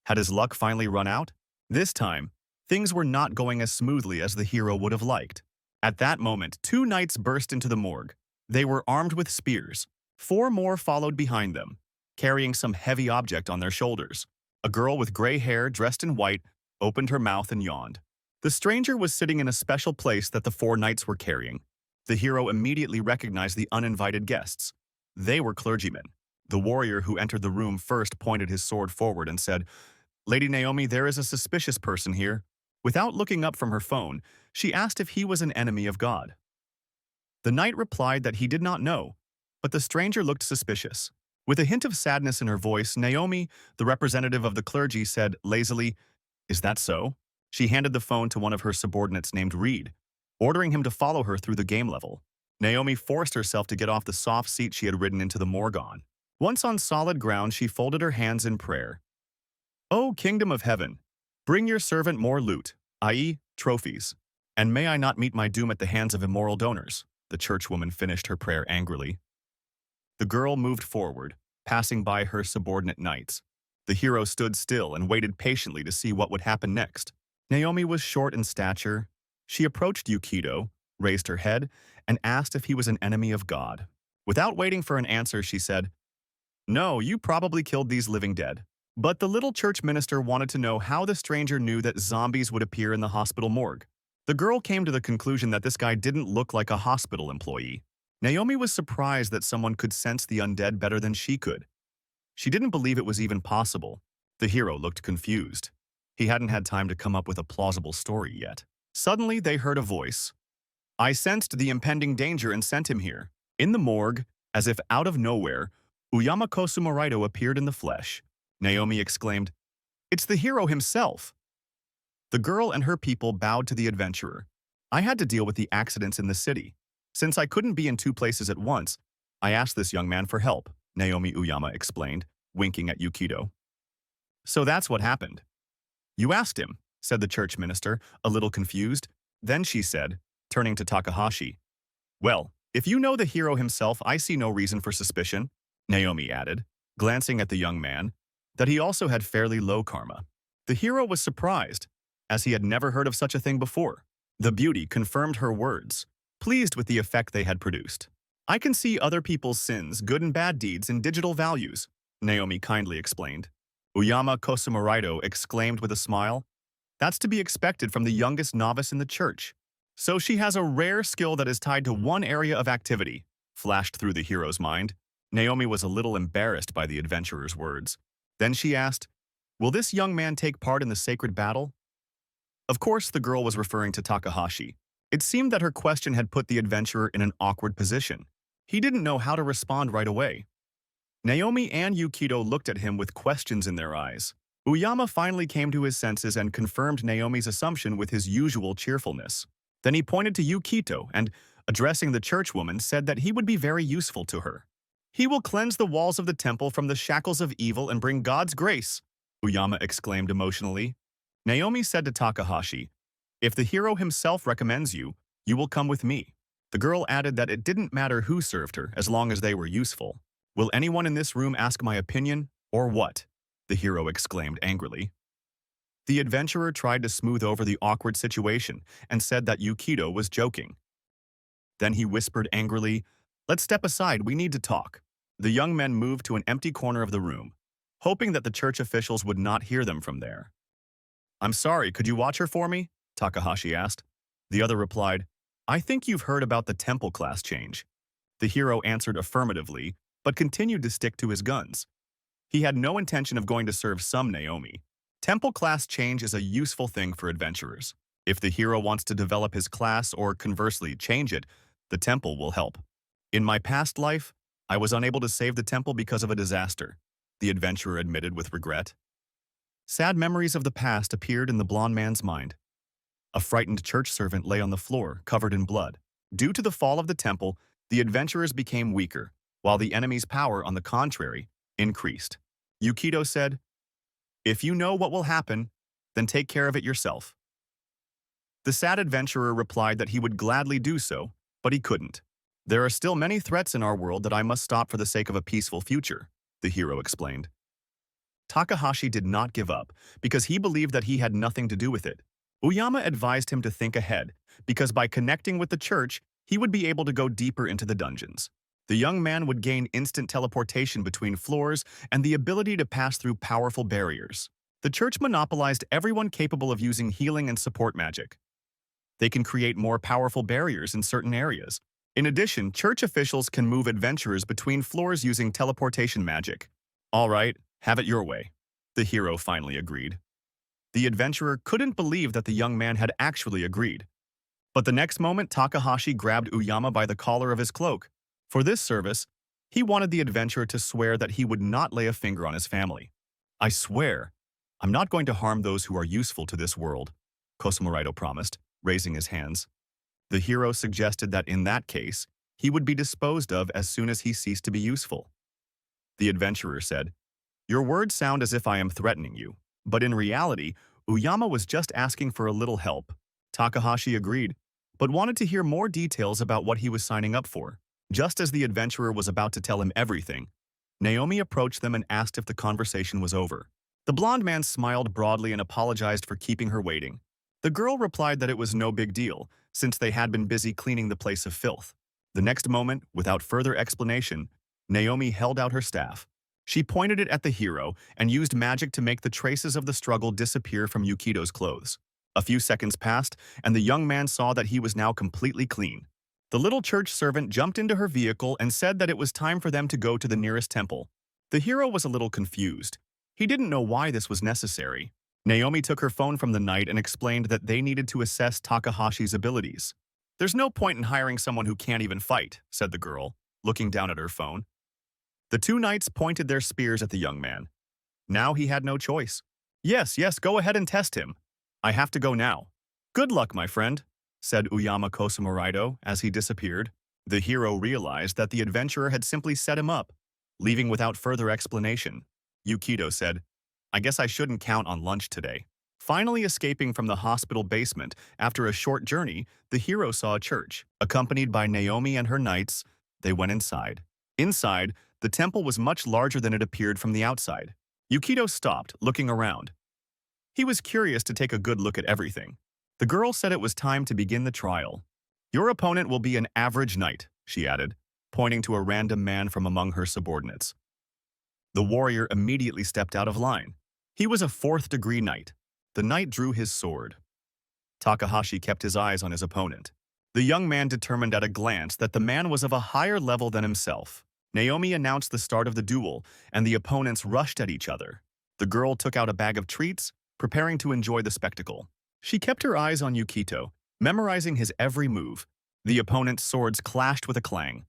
Had his luck finally run out? This time, things were not going as smoothly as the hero would have liked. At that moment, two knights burst into the morgue. They were armed with spears. 4 more followed behind them, carrying some heavy object on their shoulders. A girl with gray hair, dressed in white, opened her mouth and yawned. The stranger was sitting in a special place that the 4 knights were carrying. The hero immediately recognized the uninvited guests. They were clergymen. The warrior who entered the room first pointed his sword forward and said, "Lady Naomi, there is a suspicious person here." Without looking up from her phone, she asked if he was an enemy of God. The knight replied that he did not know, but the stranger looked suspicious. With a hint of sadness in her voice, Naomi, the representative of the clergy, said lazily, "Is that so?" She handed the phone to one of her subordinates named Reed, ordering him to follow her through the game level. Naomi forced herself to get off the soft seat she had ridden into the morgue on. Once on solid ground, she folded her hands in prayer. "O kingdom of heaven, bring your servant more loot, i.e., trophies, and may I not meet my doom at the hands of immoral donors." The churchwoman finished her prayer angrily. The girl moved forward, passing by her subordinate knights. The hero stood still and waited patiently to see what would happen next. Naomi was short in stature. She approached Yukito, raised her head, and asked if he was an enemy of God. Without waiting for an answer, she said, "No, you probably killed these living dead." But the little church minister wanted to know how the stranger knew that zombies would appear in the hospital morgue. The girl came to the conclusion that this guy didn't look like a hospital employee. Naomi was surprised that someone could sense the undead better than she could. She didn't believe it was even possible. The hero looked confused. He hadn't had time to come up with a plausible story yet. Suddenly, they heard a voice. "I sensed the impending danger and sent him here." In the morgue, as if out of nowhere, Uyama Kosumuraido appeared in the flesh. Naomi exclaimed, "It's the hero himself!" The girl and her people bowed to the adventurer. "I had to deal with the accidents in the city. Since I couldn't be in 2 places at once, I asked this young man for help," Naomi Uyama explained, winking at Yukito. "So that's what happened." "You asked him," said the church minister, a little confused. Then she said, turning to Takahashi, "Well, if you know the hero himself, I see no reason for suspicion," Naomi added, glancing at the young man, that he also had fairly low karma. The hero was surprised, as he had never heard of such a thing before. The beauty confirmed her words, pleased with the effect they had produced. "I can see other people's sins, good and bad deeds, and digital values," Naomi kindly explained. Uyama Kosumuraido exclaimed with a smile, "That's to be expected from the youngest novice in the church. So she has a rare skill that is tied to one area of activity," flashed through the hero's mind. Naomi was a little embarrassed by the adventurer's words. Then she asked, "Will this young man take part in the sacred battle?" Of course, the girl was referring to Takahashi. It seemed that her question had put the adventurer in an awkward position. He didn't know how to respond right away. Naomi and Yukito looked at him with questions in their eyes. Uyama finally came to his senses and confirmed Naomi's assumption with his usual cheerfulness. Then he pointed to Yukito and, addressing the churchwoman, said that he would be very useful to her. "He will cleanse the walls of the temple from the shackles of evil and bring God's grace," Uyama exclaimed emotionally. Naomi said to Takahashi, If the hero himself recommends you, you will come with me. The girl added that it didn't matter who served her as long as they were useful. Will anyone in this room ask my opinion, or what? The hero exclaimed angrily. The adventurer tried to smooth over the awkward situation and said that Yukito was joking. Then he whispered angrily, "Let's step aside, we need to talk." The young men moved to an empty corner of the room, hoping that the church officials would not hear them from there. "I'm sorry, could you watch her for me?" Takahashi asked. The other replied, "I think you've heard about the temple class change." The hero answered affirmatively, but continued to stick to his guns. He had no intention of going to serve some Naomi. Temple class change is a useful thing for adventurers. If the hero wants to develop his class or conversely change it, the temple will help. In my past life, I was unable to save the temple because of a disaster, the adventurer admitted with regret. Sad memories of the past appeared in the blonde man's mind. A frightened church servant lay on the floor, covered in blood. Due to the fall of the temple, the adventurers became weaker, while the enemy's power, on the contrary, increased. Yukito said, "If you know what will happen, then take care of it yourself." The sad adventurer replied that he would gladly do so, but he couldn't. "There are still many threats in our world that I must stop for the sake of a peaceful future," the hero explained. Takahashi did not give up, because he believed that he had nothing to do with it. Uyama advised him to think ahead, because by connecting with the church, he would be able to go deeper into the dungeons. The young man would gain instant teleportation between floors and the ability to pass through powerful barriers. The church monopolized everyone capable of using healing and support magic. They can create more powerful barriers in certain areas. In addition, church officials can move adventurers between floors using teleportation magic. "All right, have it your way," the hero finally agreed. The adventurer couldn't believe that the young man had actually agreed. But the next moment, Takahashi grabbed Uyama by the collar of his cloak. For this service, he wanted the adventurer to swear that he would not lay a finger on his family. "I swear, I'm not going to harm those who are useful to this world," Kosumo promised, raising his hands. The hero suggested that in that case, he would be disposed of as soon as he ceased to be useful. The adventurer said, "Your words sound as if I am threatening you." But in reality, Uyama was just asking for a little help. Takahashi agreed, but wanted to hear more details about what he was signing up for. Just as the adventurer was about to tell him everything, Naomi approached them and asked if the conversation was over. The blonde man smiled broadly and apologized for keeping her waiting. The girl replied that it was no big deal, since they had been busy cleaning the place of filth. The next moment, without further explanation, Naomi held out her staff. She pointed it at the hero and used magic to make the traces of the struggle disappear from Yukito's clothes. A few seconds passed, and the young man saw that he was now completely clean. The little church servant jumped into her vehicle and said that it was time for them to go to the nearest temple. The hero was a little confused. He didn't know why this was necessary. Naomi took her phone from the knight and explained that they needed to assess Takahashi's abilities. "There's no point in hiring someone who can't even fight," said the girl, looking down at her phone. The two knights pointed their spears at the young man. Now he had no choice. Yes, go ahead and test him. I have to go now." "Good luck, my friend," said Uyama Kosumo as he disappeared. The hero realized that the adventurer had simply set him up, leaving without further explanation. Yukito said, "I guess I shouldn't count on lunch today." Finally escaping from the hospital basement, after a short journey, the hero saw a church. Accompanied by Naomi and her knights, they went inside. Inside, the temple was much larger than it appeared from the outside. Yukito stopped, looking around. He was curious to take a good look at everything. The girl said it was time to begin the trial. "Your opponent will be an average knight," she added, pointing to a random man from among her subordinates. The warrior immediately stepped out of line. He was a 4th-degree knight. The knight drew his sword. Takahashi kept his eyes on his opponent. The young man determined at a glance that the man was of a higher level than himself. Naomi announced the start of the duel, and the opponents rushed at each other. The girl took out a bag of treats, preparing to enjoy the spectacle. She kept her eyes on Yukito, memorizing his every move. The opponent's swords clashed with a clang.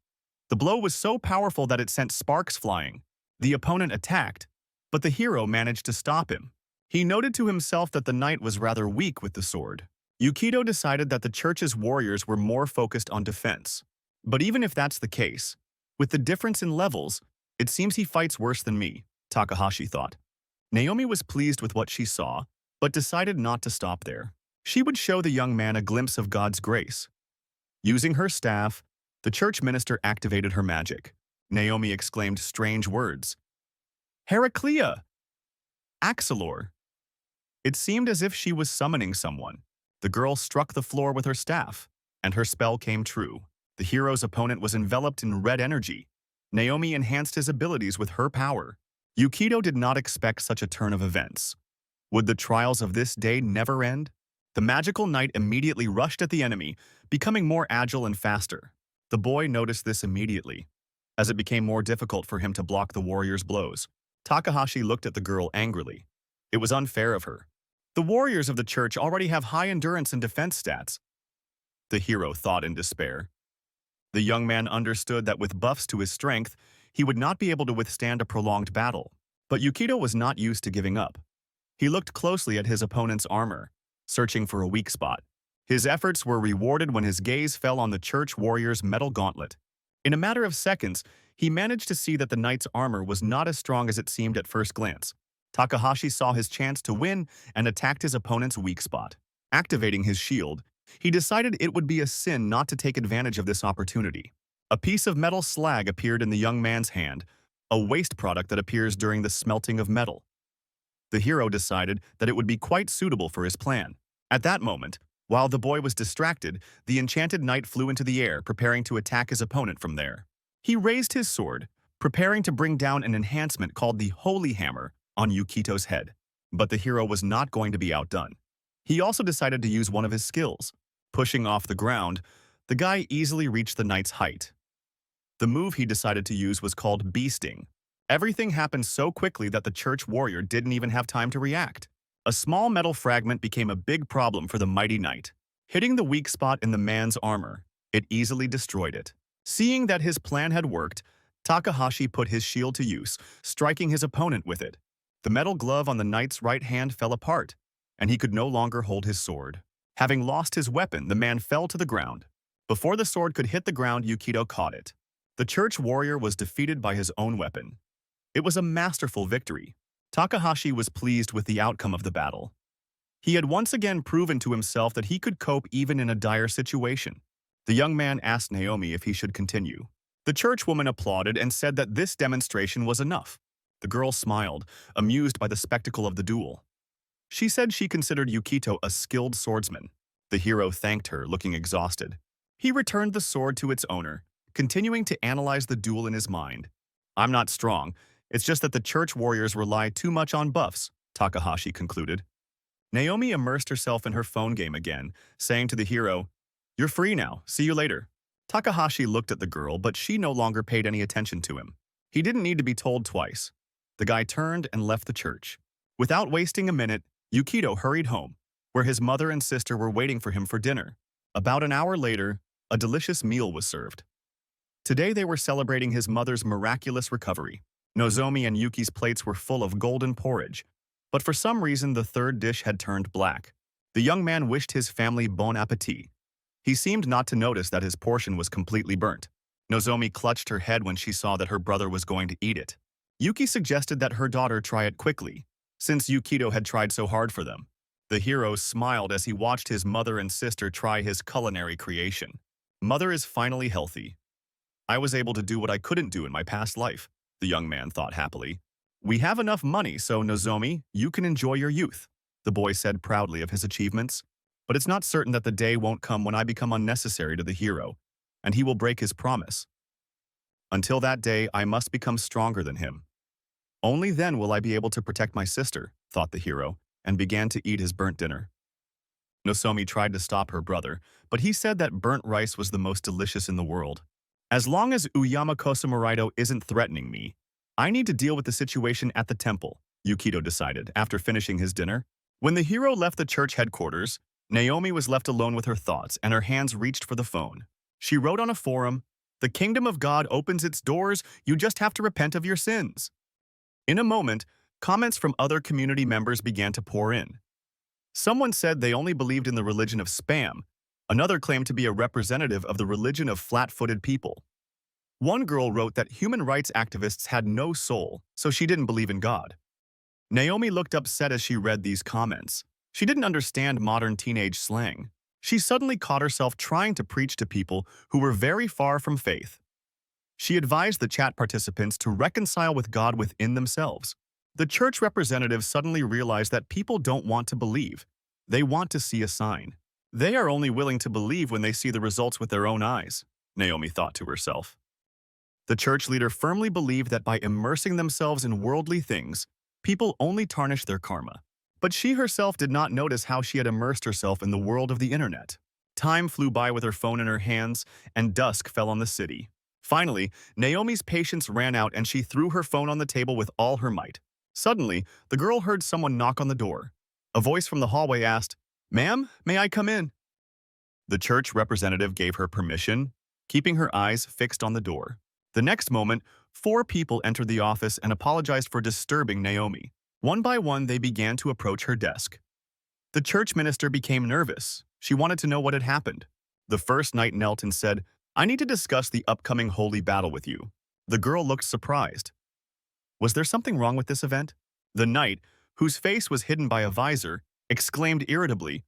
The blow was so powerful that it sent sparks flying. The opponent attacked, but the hero managed to stop him. He noted to himself that the knight was rather weak with the sword. Yukito decided that the church's warriors were more focused on defense. But even if that's the case, with the difference in levels, it seems he fights worse than me, Takahashi thought. Naomi was pleased with what she saw, but decided not to stop there. She would show the young man a glimpse of God's grace. Using her staff, the church minister activated her magic. Naomi exclaimed strange words. Heraclea! Axelor! It seemed as if she was summoning someone. The girl struck the floor with her staff, and her spell came true. The hero's opponent was enveloped in red energy. Naomi enhanced his abilities with her power. Yukito did not expect such a turn of events. Would the trials of this day never end? The magical knight immediately rushed at the enemy, becoming more agile and faster. The boy noticed this immediately, as it became more difficult for him to block the warrior's blows. Takahashi looked at the girl angrily. It was unfair of her. The warriors of the church already have high endurance and defense stats. The hero thought in despair. The young man understood that with buffs to his strength, he would not be able to withstand a prolonged battle. But Yukito was not used to giving up. He looked closely at his opponent's armor, searching for a weak spot. His efforts were rewarded when his gaze fell on the church warrior's metal gauntlet. In a matter of seconds, he managed to see that the knight's armor was not as strong as it seemed at first glance. Takahashi saw his chance to win and attacked his opponent's weak spot. Activating his shield, he decided it would be a sin not to take advantage of this opportunity. A piece of metal slag appeared in the young man's hand, a waste product that appears during the smelting of metal. The hero decided that it would be quite suitable for his plan. At that moment, while the boy was distracted, the enchanted knight flew into the air, preparing to attack his opponent from there. He raised his sword, preparing to bring down an enhancement called the Holy Hammer on Yukito's head. But the hero was not going to be outdone. He also decided to use one of his skills. Pushing off the ground, the guy easily reached the knight's height. The move he decided to use was called beasting. Everything happened so quickly that the church warrior didn't even have time to react. A small metal fragment became a big problem for the mighty knight. Hitting the weak spot in the man's armor, it easily destroyed it. Seeing that his plan had worked, Takahashi put his shield to use, striking his opponent with it. The metal glove on the knight's right hand fell apart, and he could no longer hold his sword. Having lost his weapon, the man fell to the ground. Before the sword could hit the ground, Yukito caught it. The church warrior was defeated by his own weapon. It was a masterful victory. Takahashi was pleased with the outcome of the battle. He had once again proven to himself that he could cope even in a dire situation. The young man asked Naomi if he should continue. The churchwoman applauded and said that this demonstration was enough. The girl smiled, amused by the spectacle of the duel. She said she considered Yukito a skilled swordsman. The hero thanked her, looking exhausted. He returned the sword to its owner, continuing to analyze the duel in his mind. I'm not strong. It's just that the church warriors rely too much on buffs, Takahashi concluded. Naomi immersed herself in her phone game again, saying to the hero, "You're free now. See you later." Takahashi looked at the girl, but she no longer paid any attention to him. He didn't need to be told twice. The guy turned and left the church. Without wasting a minute, Yukito hurried home, where his mother and sister were waiting for him for dinner. About an hour later, a delicious meal was served. Today they were celebrating his mother's miraculous recovery. Nozomi and Yuki's plates were full of golden porridge, but for some reason the third dish had turned black. The young man wished his family bon appétit. He seemed not to notice that his portion was completely burnt. Nozomi clutched her head when she saw that her brother was going to eat it. Yuki suggested that her daughter try it quickly, since Yukito had tried so hard for them. The hero smiled as he watched his mother and sister try his culinary creation. Mother is finally healthy. I was able to do what I couldn't do in my past life, the young man thought happily. We have enough money, so Nozomi, you can enjoy your youth, the boy said proudly of his achievements. But it's not certain that the day won't come when I become unnecessary to the hero, and he will break his promise. Until that day, I must become stronger than him. Only then will I be able to protect my sister, thought the hero, and began to eat his burnt dinner. Nozomi tried to stop her brother, but he said that burnt rice was the most delicious in the world. As long as Uyama Kosamuraido isn't threatening me, I need to deal with the situation at the temple, Yukito decided after finishing his dinner. When the hero left the church headquarters, Naomi was left alone with her thoughts and her hands reached for the phone. She wrote on a forum, "The kingdom of God opens its doors, you just have to repent of your sins." In a moment, comments from other community members began to pour in. Someone said they only believed in the religion of spam. Another claimed to be a representative of the religion of flat-footed people. One girl wrote that human rights activists had no soul, so she didn't believe in God. Naomi looked upset as she read these comments. She didn't understand modern teenage slang. She suddenly caught herself trying to preach to people who were very far from faith. She advised the chat participants to reconcile with God within themselves. The church representative suddenly realized that people don't want to believe. They want to see a sign. They are only willing to believe when they see the results with their own eyes, Naomi thought to herself. The church leader firmly believed that by immersing themselves in worldly things, people only tarnish their karma. But she herself did not notice how she had immersed herself in the world of the internet. Time flew by with her phone in her hands, and dusk fell on the city. Finally, Naomi's patience ran out and she threw her phone on the table with all her might. Suddenly, the girl heard someone knock on the door. A voice from the hallway asked, "Ma'am, may I come in?" The church representative gave her permission, keeping her eyes fixed on the door. The next moment, 4 people entered the office and apologized for disturbing Naomi. One by one, they began to approach her desk. The church minister became nervous. She wanted to know what had happened. The first knight knelt and said, "I need to discuss the upcoming holy battle with you." The girl looked surprised. Was there something wrong with this event? The knight, whose face was hidden by a visor, exclaimed irritably,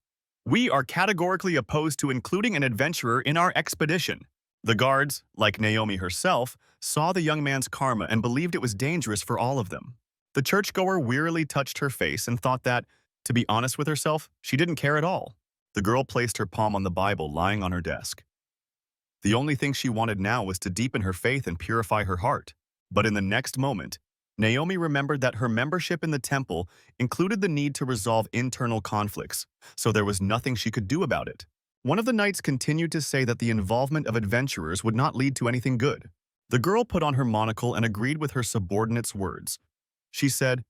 "We are categorically opposed to including an adventurer in our expedition." The guards, like Naomi herself, saw the young man's karma and believed it was dangerous for all of them. The churchgoer wearily touched her face and thought that, to be honest with herself, she didn't care at all. The girl placed her palm on the Bible lying on her desk. The only thing she wanted now was to deepen her faith and purify her heart. But in the next moment, Naomi remembered that her membership in the temple included the need to resolve internal conflicts, so there was nothing she could do about it. One of the knights continued to say that the involvement of adventurers would not lead to anything good. The girl put on her monocle and agreed with her subordinate's words. She said,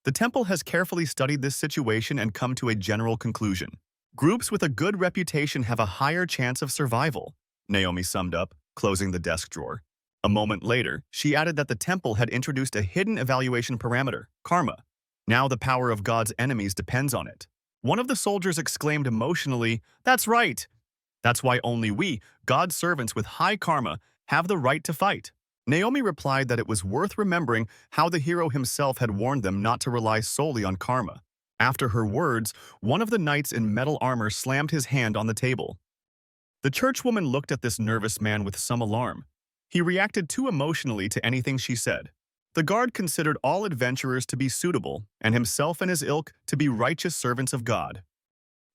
"The temple has carefully studied this situation and come to a general conclusion. Groups with a good reputation have a higher chance of survival," Naomi summed up, closing the desk drawer. A moment later, she added that the temple had introduced a hidden evaluation parameter, karma. Now the power of God's enemies depends on it. One of the soldiers exclaimed emotionally, "That's right! That's why only we, God's servants with high karma, have the right to fight." Naomi replied that it was worth remembering how the hero himself had warned them not to rely solely on karma. After her words, one of the knights in metal armor slammed his hand on the table. The churchwoman looked at this nervous man with some alarm. He reacted too emotionally to anything she said. The guard considered all adventurers to be suitable, and himself and his ilk to be righteous servants of God.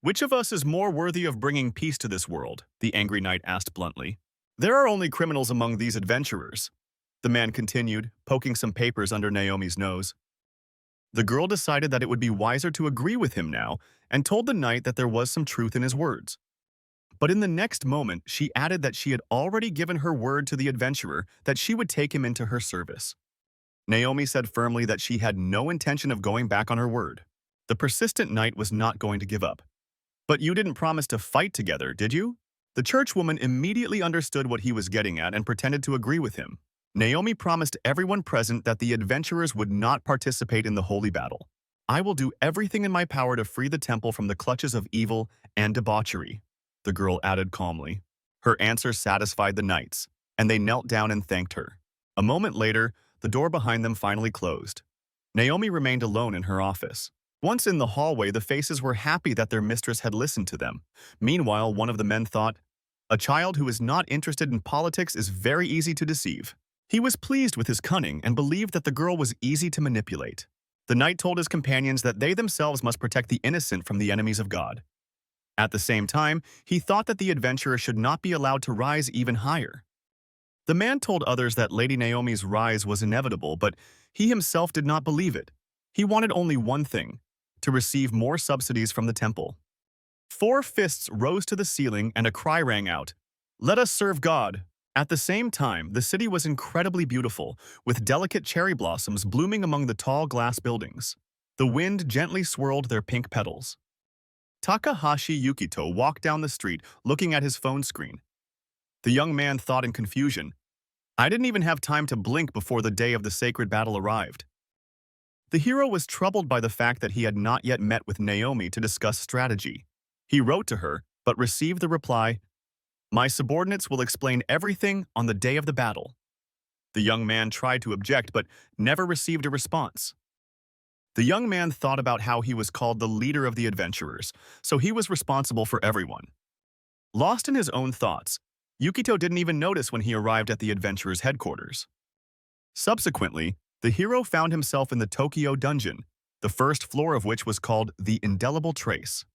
"Which of us is more worthy of bringing peace to this world?" the angry knight asked bluntly. "There are only criminals among these adventurers," the man continued, poking some papers under Naomi's nose. The girl decided that it would be wiser to agree with him now and told the knight that there was some truth in his words. But in the next moment, she added that she had already given her word to the adventurer that she would take him into her service. Naomi said firmly that she had no intention of going back on her word. The persistent knight was not going to give up. "But you didn't promise to fight together, did you?" The churchwoman immediately understood what he was getting at and pretended to agree with him. Naomi promised everyone present that the adventurers would not participate in the holy battle. "I will do everything in my power to free the temple from the clutches of evil and debauchery," the girl added calmly. Her answer satisfied the knights, and they knelt down and thanked her. A moment later, the door behind them finally closed. Naomi remained alone in her office. Once in the hallway, the faces were happy that their mistress had listened to them. Meanwhile, one of the men thought, "A child who is not interested in politics is very easy to deceive." He was pleased with his cunning and believed that the girl was easy to manipulate. The knight told his companions that they themselves must protect the innocent from the enemies of God. At the same time, he thought that the adventurer should not be allowed to rise even higher. The man told others that Lady Naomi's rise was inevitable, but he himself did not believe it. He wanted only one thing: to receive more subsidies from the temple. 4 fists rose to the ceiling and a cry rang out, "Let us serve God!" At the same time, the city was incredibly beautiful, with delicate cherry blossoms blooming among the tall glass buildings. The wind gently swirled their pink petals. Takahashi Yukito walked down the street, looking at his phone screen. The young man thought in confusion, "I didn't even have time to blink before the day of the sacred battle arrived." The hero was troubled by the fact that he had not yet met with Naomi to discuss strategy. He wrote to her, but received the reply, "My subordinates will explain everything on the day of the battle." The young man tried to object, but never received a response. The young man thought about how he was called the leader of the adventurers, so he was responsible for everyone. Lost in his own thoughts, Yukito didn't even notice when he arrived at the adventurers' headquarters. Subsequently, the hero found himself in the Tokyo dungeon, the first floor of which was called the Indelible Trace.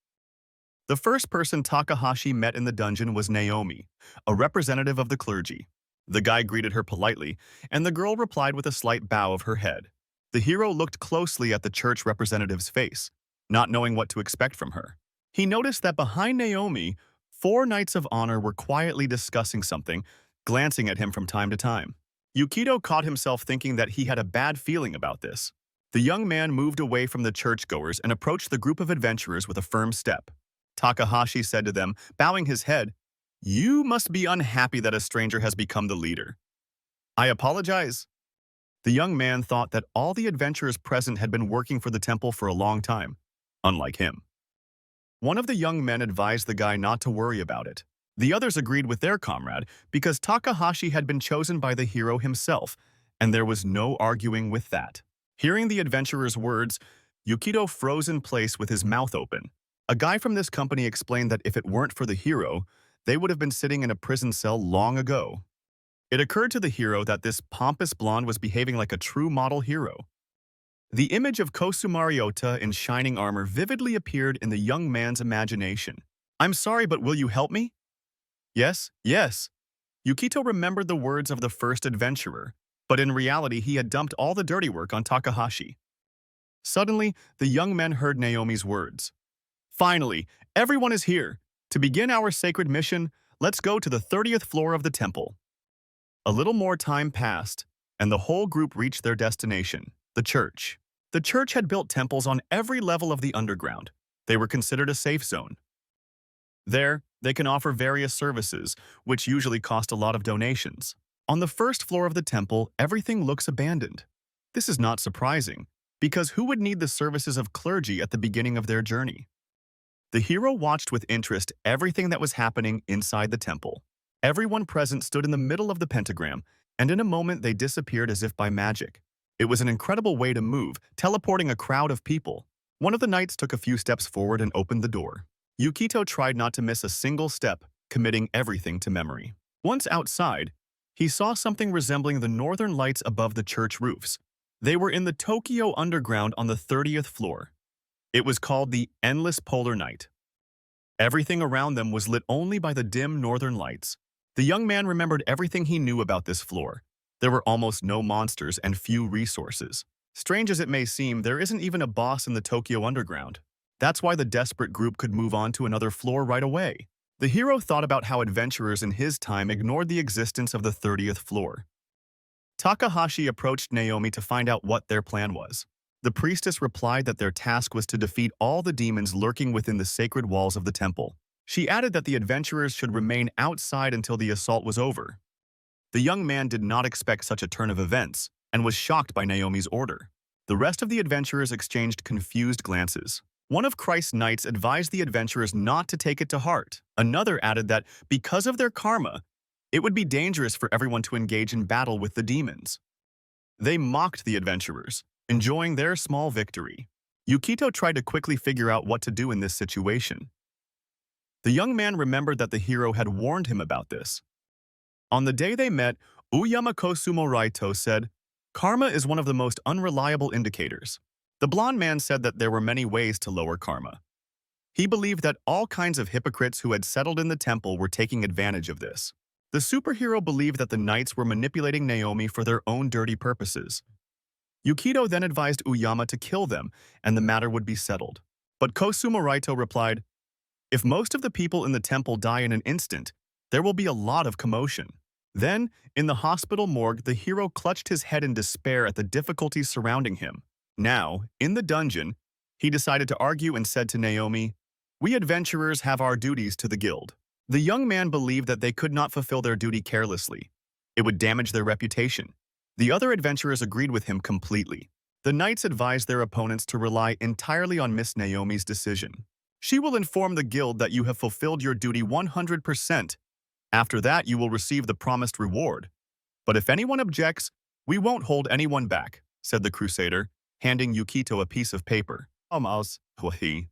The first person Takahashi met in the dungeon was Naomi, a representative of the clergy. The guy greeted her politely, and the girl replied with a slight bow of her head. The hero looked closely at the church representative's face, not knowing what to expect from her. He noticed that behind Naomi, 4 Knights of Honor were quietly discussing something, glancing at him from time to time. Yukito caught himself thinking that he had a bad feeling about this. The young man moved away from the churchgoers and approached the group of adventurers with a firm step. Takahashi said to them, bowing his head, "You must be unhappy that a stranger has become the leader." "I apologize." The young man thought that all the adventurers present had been working for the temple for a long time, unlike him. One of the young men advised the guy not to worry about it. The others agreed with their comrade because Takahashi had been chosen by the hero himself, and there was no arguing with that. Hearing the adventurer's words, Yukito froze in place with his mouth open. A guy from this company explained that if it weren't for the hero, they would have been sitting in a prison cell long ago. It occurred to the hero that this pompous blonde was behaving like a true model hero. The image of Kosumariota in shining armor vividly appeared in the young man's imagination. "I'm sorry, but will you help me?" "Yes, yes." Yukito remembered the words of the first adventurer, but in reality he had dumped all the dirty work on Takahashi. Suddenly, the young men heard Naomi's words. "Finally, everyone is here. To begin our sacred mission, let's go to the 30th floor of the temple." A little more time passed, and the whole group reached their destination, the church. The church had built temples on every level of the underground. They were considered a safe zone. There, they can offer various services, which usually cost a lot of donations. On the first floor of the temple, everything looks abandoned. This is not surprising, because who would need the services of clergy at the beginning of their journey? The hero watched with interest everything that was happening inside the temple. Everyone present stood in the middle of the pentagram, and in a moment they disappeared as if by magic. It was an incredible way to move, teleporting a crowd of people. One of the knights took a few steps forward and opened the door. Yukito tried not to miss a single step, committing everything to memory. Once outside, he saw something resembling the northern lights above the church roofs. They were in the Tokyo underground on the 30th floor. It was called the Endless Polar Night. Everything around them was lit only by the dim northern lights. The young man remembered everything he knew about this floor. There were almost no monsters and few resources. Strange as it may seem, there isn't even a boss in the Tokyo underground. That's why the desperate group could move on to another floor right away. The hero thought about how adventurers in his time ignored the existence of the 30th floor. Takahashi approached Naomi to find out what their plan was. The priestess replied that their task was to defeat all the demons lurking within the sacred walls of the temple. She added that the adventurers should remain outside until the assault was over. The young man did not expect such a turn of events and was shocked by Naomi's order. The rest of the adventurers exchanged confused glances. One of Christ's knights advised the adventurers not to take it to heart. Another added that because of their karma, it would be dangerous for everyone to engage in battle with the demons. They mocked the adventurers, enjoying their small victory. Yukito tried to quickly figure out what to do in this situation. The young man remembered that the hero had warned him about this. On the day they met, Uyama Kosumo Raito said, "Karma is one of the most unreliable indicators." The blonde man said that there were many ways to lower karma. He believed that all kinds of hypocrites who had settled in the temple were taking advantage of this. The superhero believed that the knights were manipulating Naomi for their own dirty purposes. Yukito then advised Uyama to kill them, and the matter would be settled. But Kosumo Raito replied, "If most of the people in the temple die in an instant, there will be a lot of commotion." Then, in the hospital morgue, the hero clutched his head in despair at the difficulties surrounding him. Now, in the dungeon, he decided to argue and said to Naomi, "We adventurers have our duties to the guild." The young man believed that they could not fulfill their duty carelessly. It would damage their reputation. The other adventurers agreed with him completely. The knights advised their opponents to rely entirely on Miss Naomi's decision. "She will inform the guild that you have fulfilled your duty 100%. After that, you will receive the promised reward. But if anyone objects, we won't hold anyone back," said the crusader. handing Yukito a piece of paper. The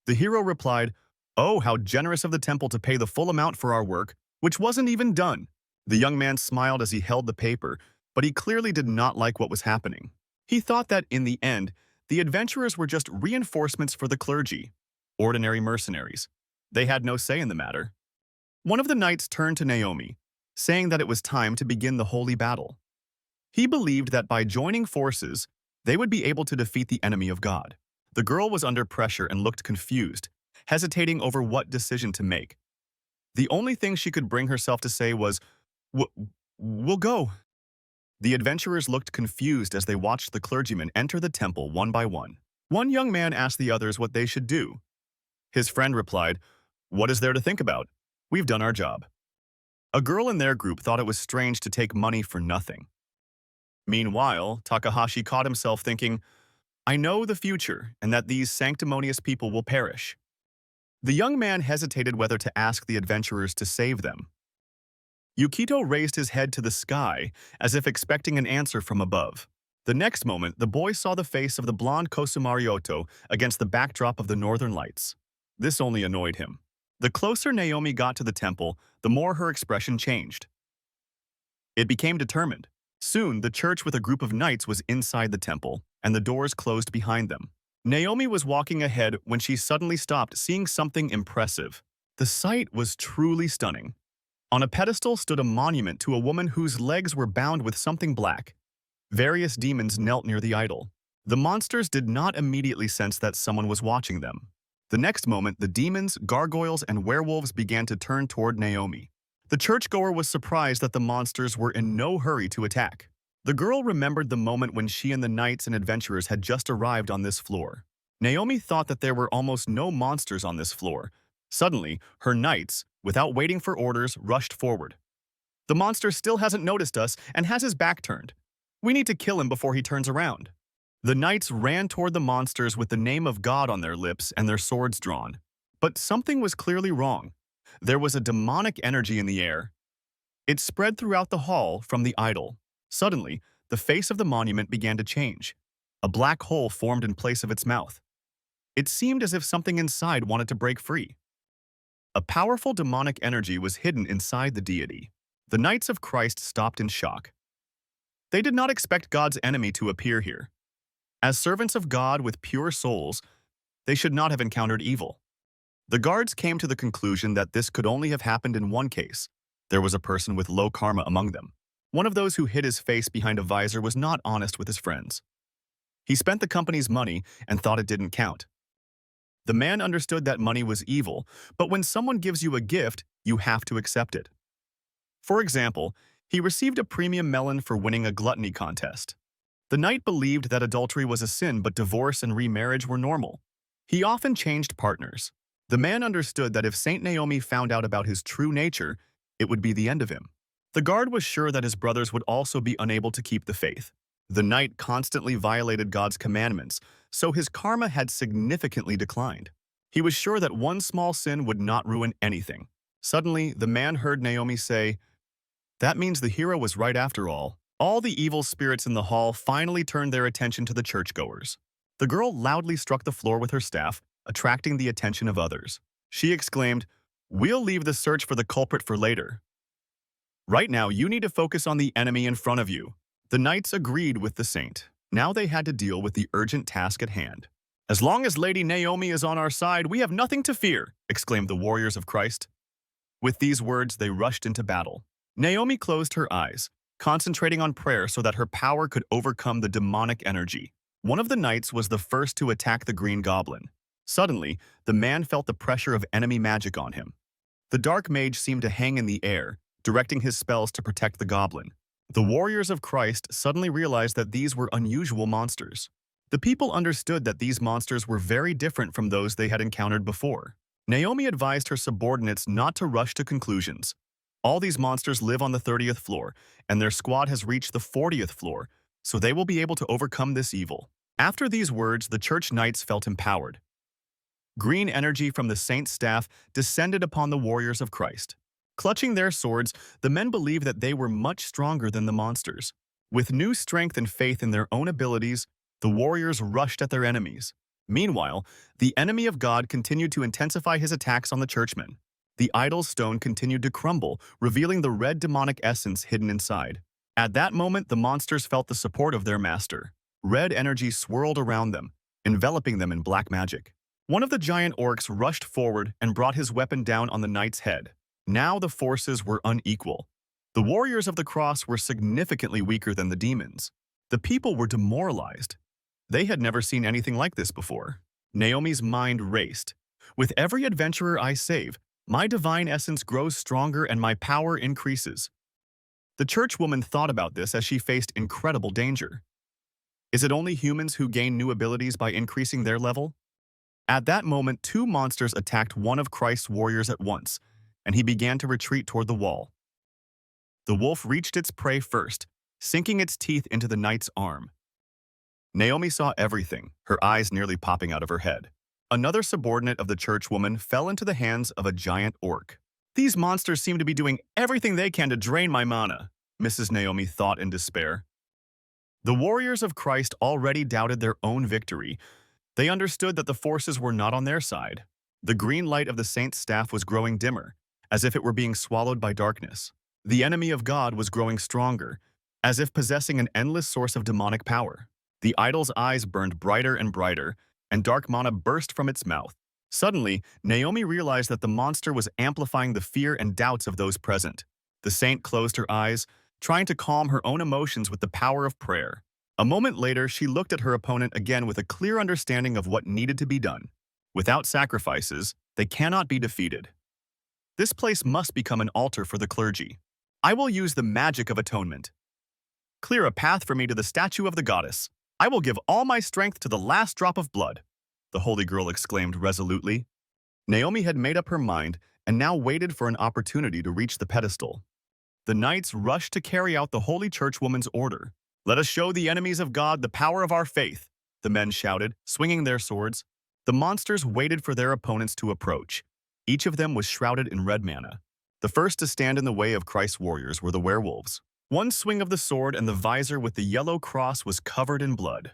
hero replied, "Oh, how generous of the temple to pay the full amount for our work, which wasn't even done." The young man smiled as he held the paper, but he clearly did not like what was happening. He thought that, in the end, the adventurers were just reinforcements for the clergy, ordinary mercenaries. They had no say in the matter. One of the knights turned to Naomi, saying that it was time to begin the holy battle. He believed that by joining forces, they would be able to defeat the enemy of God. The girl was under pressure and looked confused, hesitating over what decision to make. The only thing she could bring herself to say was, "We'll go." The adventurers looked confused as they watched the clergymen enter the temple one by one. One young man asked the others what they should do. His friend replied, "What is there to think about? We've done our job." A girl in their group thought it was strange to take money for nothing. Meanwhile, Takahashi caught himself thinking, "I know the future and that these sanctimonious people will perish." The young man hesitated whether to ask the adventurers to save them. Yukito raised his head to the sky, as if expecting an answer from above. The next moment, the boy saw the face of the blonde Kosumarioto against the backdrop of the northern lights. This only annoyed him. The closer Naomi got to the temple, the more her expression changed. It became determined. Soon, the church with a group of knights was inside the temple, and the doors closed behind them. Naomi was walking ahead when she suddenly stopped, seeing something impressive. The sight was truly stunning. On a pedestal stood a monument to a woman whose legs were bound with something black. Various demons knelt near the idol. The monsters did not immediately sense that someone was watching them. The next moment, the demons, gargoyles, and werewolves began to turn toward Naomi. The churchgoer was surprised that the monsters were in no hurry to attack. The girl remembered the moment when she and the knights and adventurers had just arrived on this floor. Naomi thought that there were almost no monsters on this floor. Suddenly, her knights, without waiting for orders, rushed forward. "The monster still hasn't noticed us and has his back turned. We need to kill him before he turns around." The knights ran toward the monsters with the name of God on their lips and their swords drawn. But something was clearly wrong. There was a demonic energy in the air. It spread throughout the hall from the idol. Suddenly, the face of the monument began to change. A black hole formed in place of its mouth. It seemed as if something inside wanted to break free. A powerful demonic energy was hidden inside the deity. The Knights of Christ stopped in shock. They did not expect God's enemy to appear here. As servants of God with pure souls, they should not have encountered evil. The guards came to the conclusion that this could only have happened in one case. There was a person with low karma among them. One of those who hid his face behind a visor was not honest with his friends. He spent the company's money and thought it didn't count. The man understood that money was evil, but when someone gives you a gift, you have to accept it. For example, he received a premium melon for winning a gluttony contest. The knight believed that adultery was a sin, but divorce and remarriage were normal. He often changed partners. The man understood that if Saint Naomi found out about his true nature, it would be the end of him. The guard was sure that his brothers would also be unable to keep the faith. The knight constantly violated God's commandments, so his karma had significantly declined. He was sure that one small sin would not ruin anything. Suddenly, the man heard Naomi say, "That means the hero was right after all." All the evil spirits in the hall finally turned their attention to the churchgoers. The girl loudly struck the floor with her staff, attracting the attention of others. She exclaimed, "We'll leave the search for the culprit for later. Right now, you need to focus on the enemy in front of you." The knights agreed with the saint. Now they had to deal with the urgent task at hand. "As long as Lady Naomi is on our side, we have nothing to fear," exclaimed the warriors of Christ. With these words, they rushed into battle. Naomi closed her eyes, concentrating on prayer so that her power could overcome the demonic energy. One of the knights was the first to attack the green goblin. Suddenly, the man felt the pressure of enemy magic on him. The dark mage seemed to hang in the air, directing his spells to protect the goblin. The warriors of Christ suddenly realized that these were unusual monsters. The people understood that these monsters were very different from those they had encountered before. Naomi advised her subordinates not to rush to conclusions. All these monsters live on the 30th floor, and their squad has reached the 40th floor, so they will be able to overcome this evil. After these words, the church knights felt empowered. Green energy from the saint's staff descended upon the warriors of Christ. Clutching their swords, the men believed that they were much stronger than the monsters. With new strength and faith in their own abilities, The warriors rushed at their enemies. Meanwhile, the enemy of God continued to intensify his attacks on the churchmen. The idol's stone continued to crumble, revealing the red demonic essence hidden inside. At that moment, the monsters felt the support of their master. Red energy swirled around them, enveloping them in black magic. One of the giant orcs rushed forward and brought his weapon down on the knight's head. Now the forces were unequal. The warriors of the cross were significantly weaker than the demons. The people were demoralized. They had never seen anything like this before. Naomi's mind raced. With every adventurer I save, my divine essence grows stronger and my power increases. The churchwoman thought about this as she faced incredible danger. Is it only humans who gain new abilities by increasing their level? At that moment, two monsters attacked one of Christ's warriors at once, and he began to retreat toward the wall. The wolf reached its prey first, sinking its teeth into the knight's arm. Naomi saw everything, her eyes nearly popping out of her head. Another subordinate of the churchwoman fell into the hands of a giant orc. These monsters seem to be doing everything they can to drain my mana, Mrs. Naomi thought in despair. The warriors of Christ already doubted their own victory. They understood that the forces were not on their side. The green light of the saint's staff was growing dimmer, as if it were being swallowed by darkness. The enemy of God was growing stronger, as if possessing an endless source of demonic power. The idol's eyes burned brighter and brighter, and dark mana burst from its mouth. Suddenly, Naomi realized that the monster was amplifying the fear and doubts of those present. The saint closed her eyes, trying to calm her own emotions with the power of prayer. A moment later, she looked at her opponent again with a clear understanding of what needed to be done. Without sacrifices, they cannot be defeated. This place must become an altar for the clergy. I will use the magic of atonement. Clear a path for me to the statue of the goddess. I will give all my strength to the last drop of blood, the holy girl exclaimed resolutely. Naomi had made up her mind and now waited for an opportunity to reach the pedestal. The knights rushed to carry out the holy churchwoman's order. Let us show the enemies of God the power of our faith, the men shouted, swinging their swords. The monsters waited for their opponents to approach. Each of them was shrouded in red mana. The first to stand in the way of Christ's warriors were the werewolves. One swing of the sword and the visor with the yellow cross was covered in blood.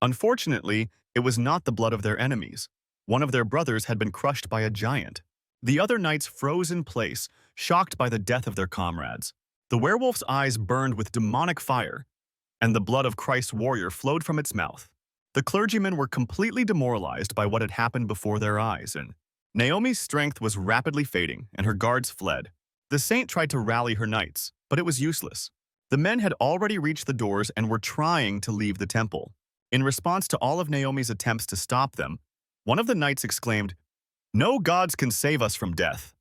Unfortunately, it was not the blood of their enemies. One of their brothers had been crushed by a giant. The other knights froze in place, shocked by the death of their comrades. The werewolf's eyes burned with demonic fire, and the blood of Christ's warrior flowed from its mouth. The clergymen were completely demoralized by what had happened before their eyes, and Naomi's strength was rapidly fading, and her guards fled. The saint tried to rally her knights, but it was useless. The men had already reached the doors and were trying to leave the temple. In response to all of Naomi's attempts to stop them, one of the knights exclaimed, "No gods can save us from death."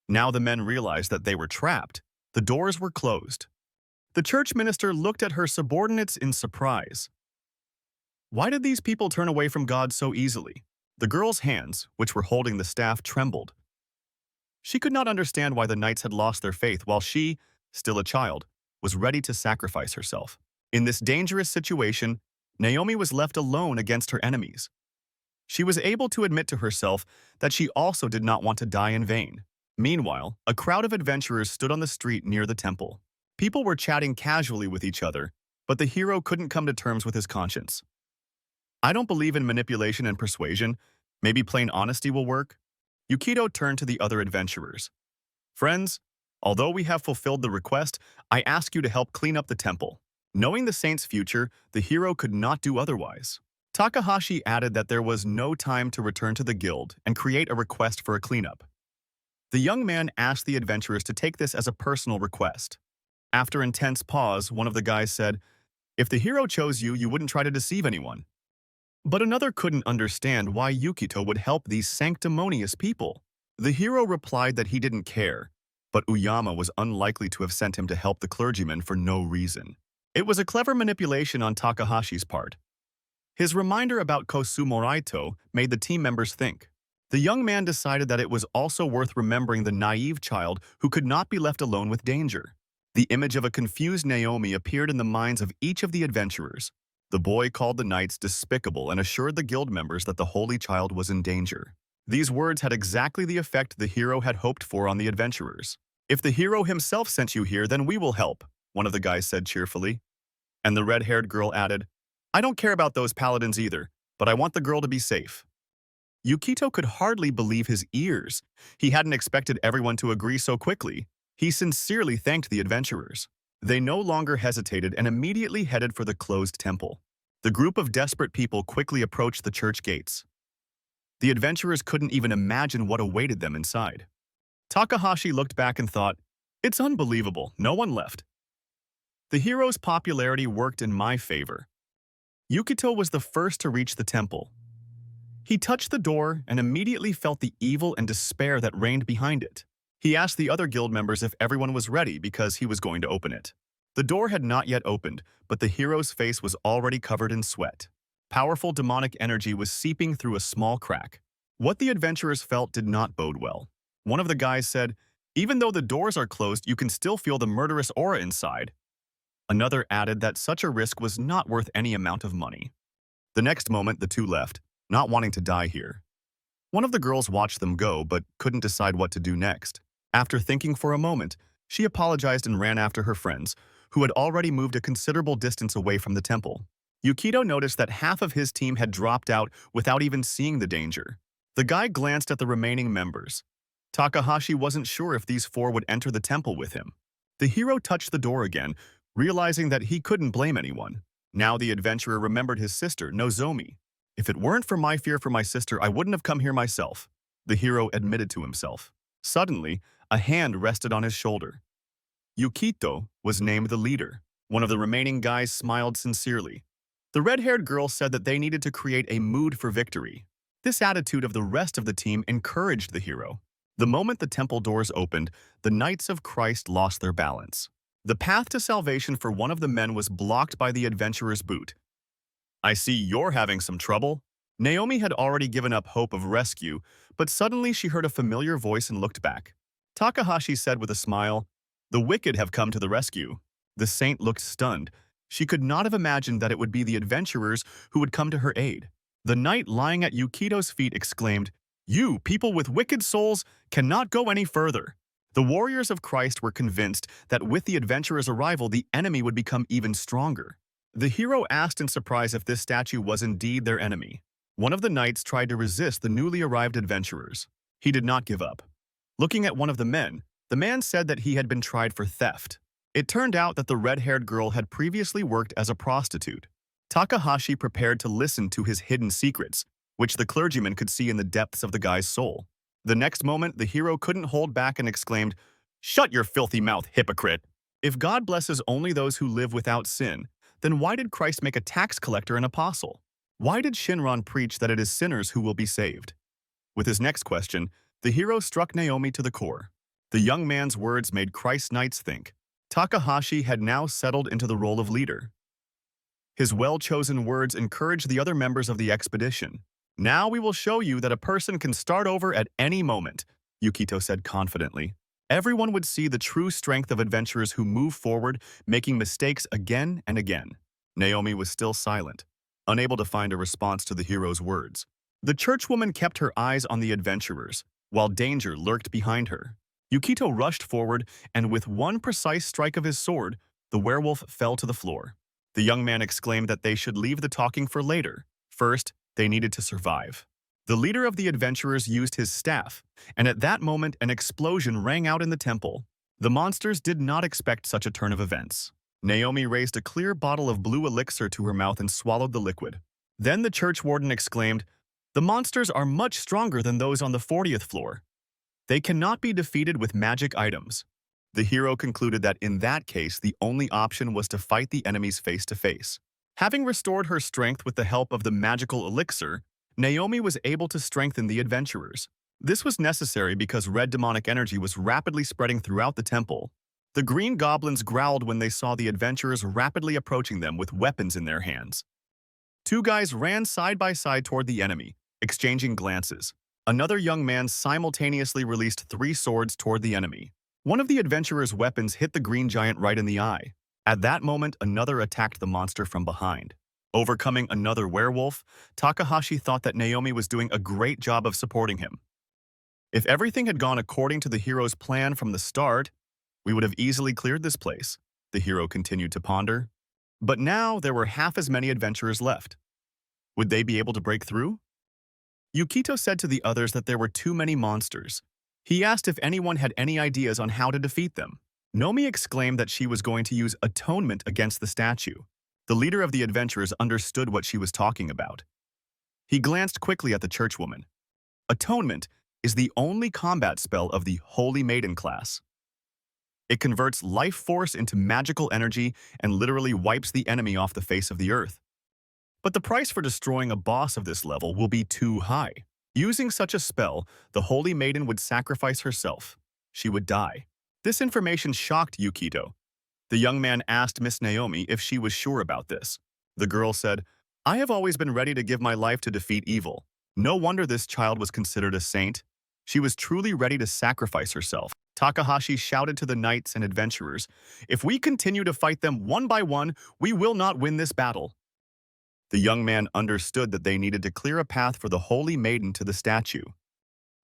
Now the men realized that they were trapped. The doors were closed. The church minister looked at her subordinates in surprise. Why did these people turn away from God so easily? The girl's hands, which were holding the staff, trembled. She could not understand why the knights had lost their faith while she, still a child, was ready to sacrifice herself. In this dangerous situation, Naomi was left alone against her enemies. She was able to admit to herself that she also did not want to die in vain. Meanwhile, a crowd of adventurers stood on the street near the temple. People were chatting casually with each other, but the hero couldn't come to terms with his conscience. I don't believe in manipulation and persuasion. Maybe plain honesty will work. Yukito turned to the other adventurers. Friends, although we have fulfilled the request, I ask you to help clean up the temple. Knowing the saint's future, the hero could not do otherwise. Takahashi added that there was no time to return to the guild and create a request for a cleanup. The young man asked the adventurers to take this as a personal request. After intense pause, one of the guys said, "If the hero chose you, you wouldn't try to deceive anyone." But another couldn't understand why Yukito would help these sanctimonious people. The hero replied that he didn't care, but Uyama was unlikely to have sent him to help the clergyman for no reason. It was a clever manipulation on Takahashi's part. His reminder about Kosumoraito made the team members think. The young man decided that it was also worth remembering the naive child who could not be left alone with danger. The image of a confused Naomi appeared in the minds of each of the adventurers. The boy called the knights despicable and assured the guild members that the holy child was in danger. These words had exactly the effect the hero had hoped for on the adventurers. "If the hero himself sent you here, then we will help," one of the guys said cheerfully. And the red-haired girl added, I don't care about those paladins either, but I want the girl to be safe. Yukito could hardly believe his ears. He hadn't expected everyone to agree so quickly. He sincerely thanked the adventurers. They no longer hesitated and immediately headed for the closed temple. The group of desperate people quickly approached the church gates. The adventurers couldn't even imagine what awaited them inside. Takahashi looked back and thought, "It's unbelievable, no one left." The hero's popularity worked in my favor. Yukito was the first to reach the temple. He touched the door and immediately felt the evil and despair that reigned behind it. He asked the other guild members if everyone was ready because he was going to open it. The door had not yet opened, but the hero's face was already covered in sweat. Powerful demonic energy was seeping through a small crack. What the adventurers felt did not bode well. One of the guys said, "Even though the doors are closed, you can still feel the murderous aura inside." Another added that such a risk was not worth any amount of money. The next moment, the two left, not wanting to die here. One of the girls watched them go, but couldn't decide what to do next. After thinking for a moment, she apologized and ran after her friends, who had already moved a considerable distance away from the temple. Yukito noticed that half of his team had dropped out without even seeing the danger. The guy glanced at the remaining members. Takahashi wasn't sure if these four would enter the temple with him. The hero touched the door again, realizing that he couldn't blame anyone. Now the adventurer remembered his sister, Nozomi. "If it weren't for my fear for my sister, I wouldn't have come here myself," the hero admitted to himself. Suddenly, a hand rested on his shoulder. Yukito was named the leader. One of the remaining guys smiled sincerely. The red-haired girl said that they needed to create a mood for victory. This attitude of the rest of the team encouraged the hero. The moment the temple doors opened, the Knights of Christ lost their balance. The path to salvation for one of the men was blocked by the adventurer's boot. "I see you're having some trouble." Naomi had already given up hope of rescue, but suddenly she heard a familiar voice and looked back. Takahashi said with a smile, "The wicked have come to the rescue." The saint looked stunned. She could not have imagined that it would be the adventurers who would come to her aid. The knight lying at Yukito's feet exclaimed, "You, people with wicked souls, cannot go any further." The warriors of Christ were convinced that with the adventurers' arrival, the enemy would become even stronger. The hero asked in surprise if this statue was indeed their enemy. One of the knights tried to resist the newly arrived adventurers. He did not give up. Looking at one of the man said that he had been tried for theft. It turned out that the red-haired girl had previously worked as a prostitute. Takahashi prepared to listen to his hidden secrets, which the clergyman could see in the depths of the guy's soul. The next moment, the hero couldn't hold back and exclaimed, "Shut your filthy mouth, hypocrite! If God blesses only those who live without sin, then why did Christ make a tax collector an apostle? Why did Shinran preach that it is sinners who will be saved?" With his next question, the hero struck Naomi to the core. The young man's words made Christ Knights think. Takahashi had now settled into the role of leader. His well-chosen words encouraged the other members of the expedition. "Now we will show you that a person can start over at any moment," Yukito said confidently. Everyone would see the true strength of adventurers who move forward, making mistakes again and again. Naomi was still silent, unable to find a response to the hero's words. The churchwoman kept her eyes on the adventurers, while danger lurked behind her. Yukito rushed forward, and with one precise strike of his sword, the werewolf fell to the floor. The young man exclaimed that they should leave the talking for later. First, they needed to survive. The leader of the adventurers used his staff, and at that moment an explosion rang out in the temple. The monsters did not expect such a turn of events. Naomi raised a clear bottle of blue elixir to her mouth and swallowed the liquid. Then the church warden exclaimed, "The monsters are much stronger than those on the 40th floor. They cannot be defeated with magic items." The hero concluded that in that case, the only option was to fight the enemies face to face. Having restored her strength with the help of the magical elixir, Naomi was able to strengthen the adventurers. This was necessary because red demonic energy was rapidly spreading throughout the temple. The green goblins growled when they saw the adventurers rapidly approaching them with weapons in their hands. Two guys ran side by side toward the enemy, exchanging glances. Another young man simultaneously released 3 swords toward the enemy. One of the adventurers' weapons hit the green giant right in the eye. At that moment, another attacked the monster from behind. Overcoming another werewolf, Takahashi thought that Naomi was doing a great job of supporting him. If everything had gone according to the hero's plan from the start, we would have easily cleared this place, the hero continued to ponder. But now there were half as many adventurers left. Would they be able to break through? Yukito said to the others that there were too many monsters. He asked if anyone had any ideas on how to defeat them. Nomi exclaimed that she was going to use atonement against the statue. The leader of the adventurers understood what she was talking about. He glanced quickly at the churchwoman. Atonement is the only combat spell of the Holy Maiden class. It converts life force into magical energy and literally wipes the enemy off the face of the earth. But the price for destroying a boss of this level will be too high. Using such a spell, the Holy Maiden would sacrifice herself. She would die. This information shocked Yukito. The young man asked Miss Naomi if she was sure about this. The girl said, "I have always been ready to give my life to defeat evil." No wonder this child was considered a saint. She was truly ready to sacrifice herself. Takahashi shouted to the knights and adventurers, "If we continue to fight them one by one, we will not win this battle." The young man understood that they needed to clear a path for the Holy Maiden to the statue.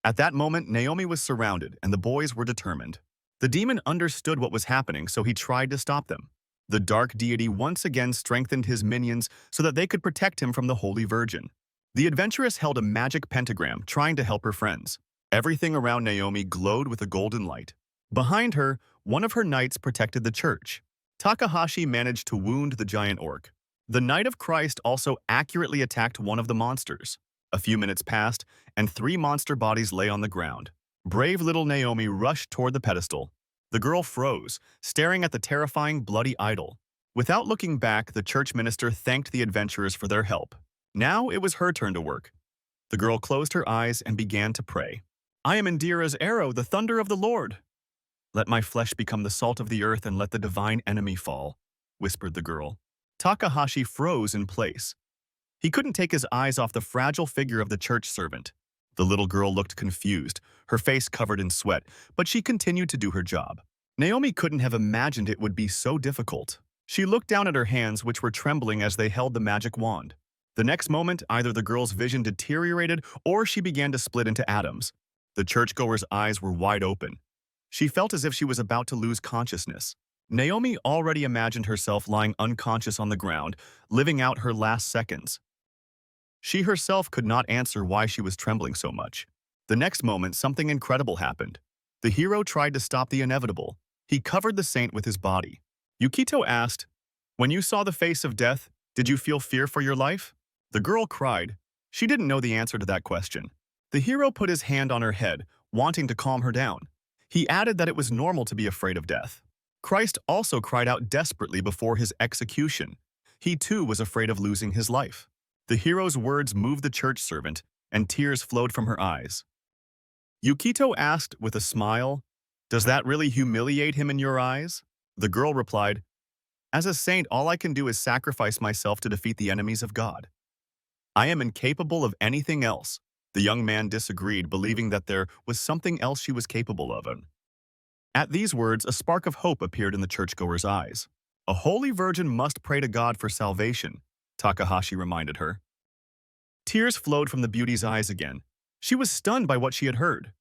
At that moment, Naomi was surrounded, and the boys were determined. The demon understood what was happening, so he tried to stop them. The dark deity once again strengthened his minions so that they could protect him from the Holy Virgin. The adventuress held a magic pentagram, trying to help her friends. Everything around Naomi glowed with a golden light. Behind her, one of her knights protected the church. Takahashi managed to wound the giant orc. The Knight of Christ also accurately attacked one of the monsters. A few minutes passed, and 3 monster bodies lay on the ground. Brave little Naomi rushed toward the pedestal. The girl froze, staring at the terrifying bloody idol. Without looking back, the church minister thanked the adventurers for their help. Now it was her turn to work. The girl closed her eyes and began to pray. "I am Indira's arrow, the thunder of the Lord. Let my flesh become the salt of the earth and let the divine enemy fall," whispered the girl. Takahashi froze in place. He couldn't take his eyes off the fragile figure of the church servant. The little girl looked confused, her face covered in sweat, but she continued to do her job. Naomi couldn't have imagined it would be so difficult. She looked down at her hands, which were trembling as they held the magic wand. The next moment, either the girl's vision deteriorated or she began to split into atoms. The churchgoer's eyes were wide open. She felt as if she was about to lose consciousness. Naomi already imagined herself lying unconscious on the ground, living out her last seconds. She herself could not answer why she was trembling so much. The next moment, something incredible happened. The hero tried to stop the inevitable. He covered the saint with his body. Yukito asked, "When you saw the face of death, did you feel fear for your life?" The girl cried. She didn't know the answer to that question. The hero put his hand on her head, wanting to calm her down. He added that it was normal to be afraid of death. Christ also cried out desperately before his execution. He too was afraid of losing his life. The hero's words moved the church servant, and tears flowed from her eyes. Yukito asked with a smile, "Does that really humiliate him in your eyes?" The girl replied, "As a saint, all I can do is sacrifice myself to defeat the enemies of God. I am incapable of anything else." The young man disagreed, believing that there was something else she was capable of. At these words, a spark of hope appeared in the churchgoer's eyes. "A holy virgin must pray to God for salvation," Takahashi reminded her. Tears flowed from the beauty's eyes again. She was stunned by what she had heard.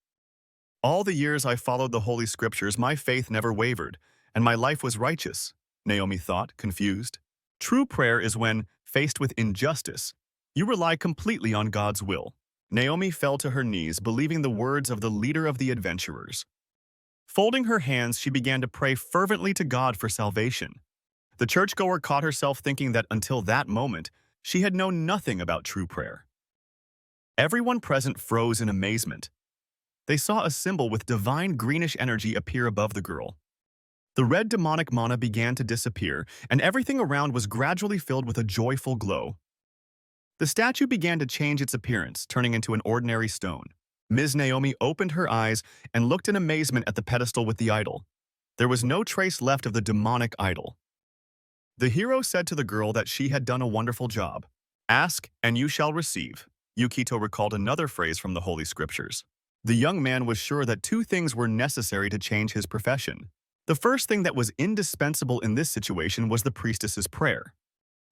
"All the years I followed the holy scriptures, my faith never wavered, and my life was righteous," Naomi thought, confused. True prayer is when, faced with injustice, you rely completely on God's will. Naomi fell to her knees, believing the words of the leader of the adventurers. Folding her hands, she began to pray fervently to God for salvation. The churchgoer caught herself thinking that until that moment, she had known nothing about true prayer. Everyone present froze in amazement. They saw a symbol with divine greenish energy appear above the girl. The red demonic mana began to disappear, and everything around was gradually filled with a joyful glow. The statue began to change its appearance, turning into an ordinary stone. Ms. Naomi opened her eyes and looked in amazement at the pedestal with the idol. There was no trace left of the demonic idol. The hero said to the girl that she had done a wonderful job. "Ask, and you shall receive." Yukito recalled another phrase from the Holy Scriptures. The young man was sure that 2 things were necessary to change his profession. The first thing that was indispensable in this situation was the priestess's prayer.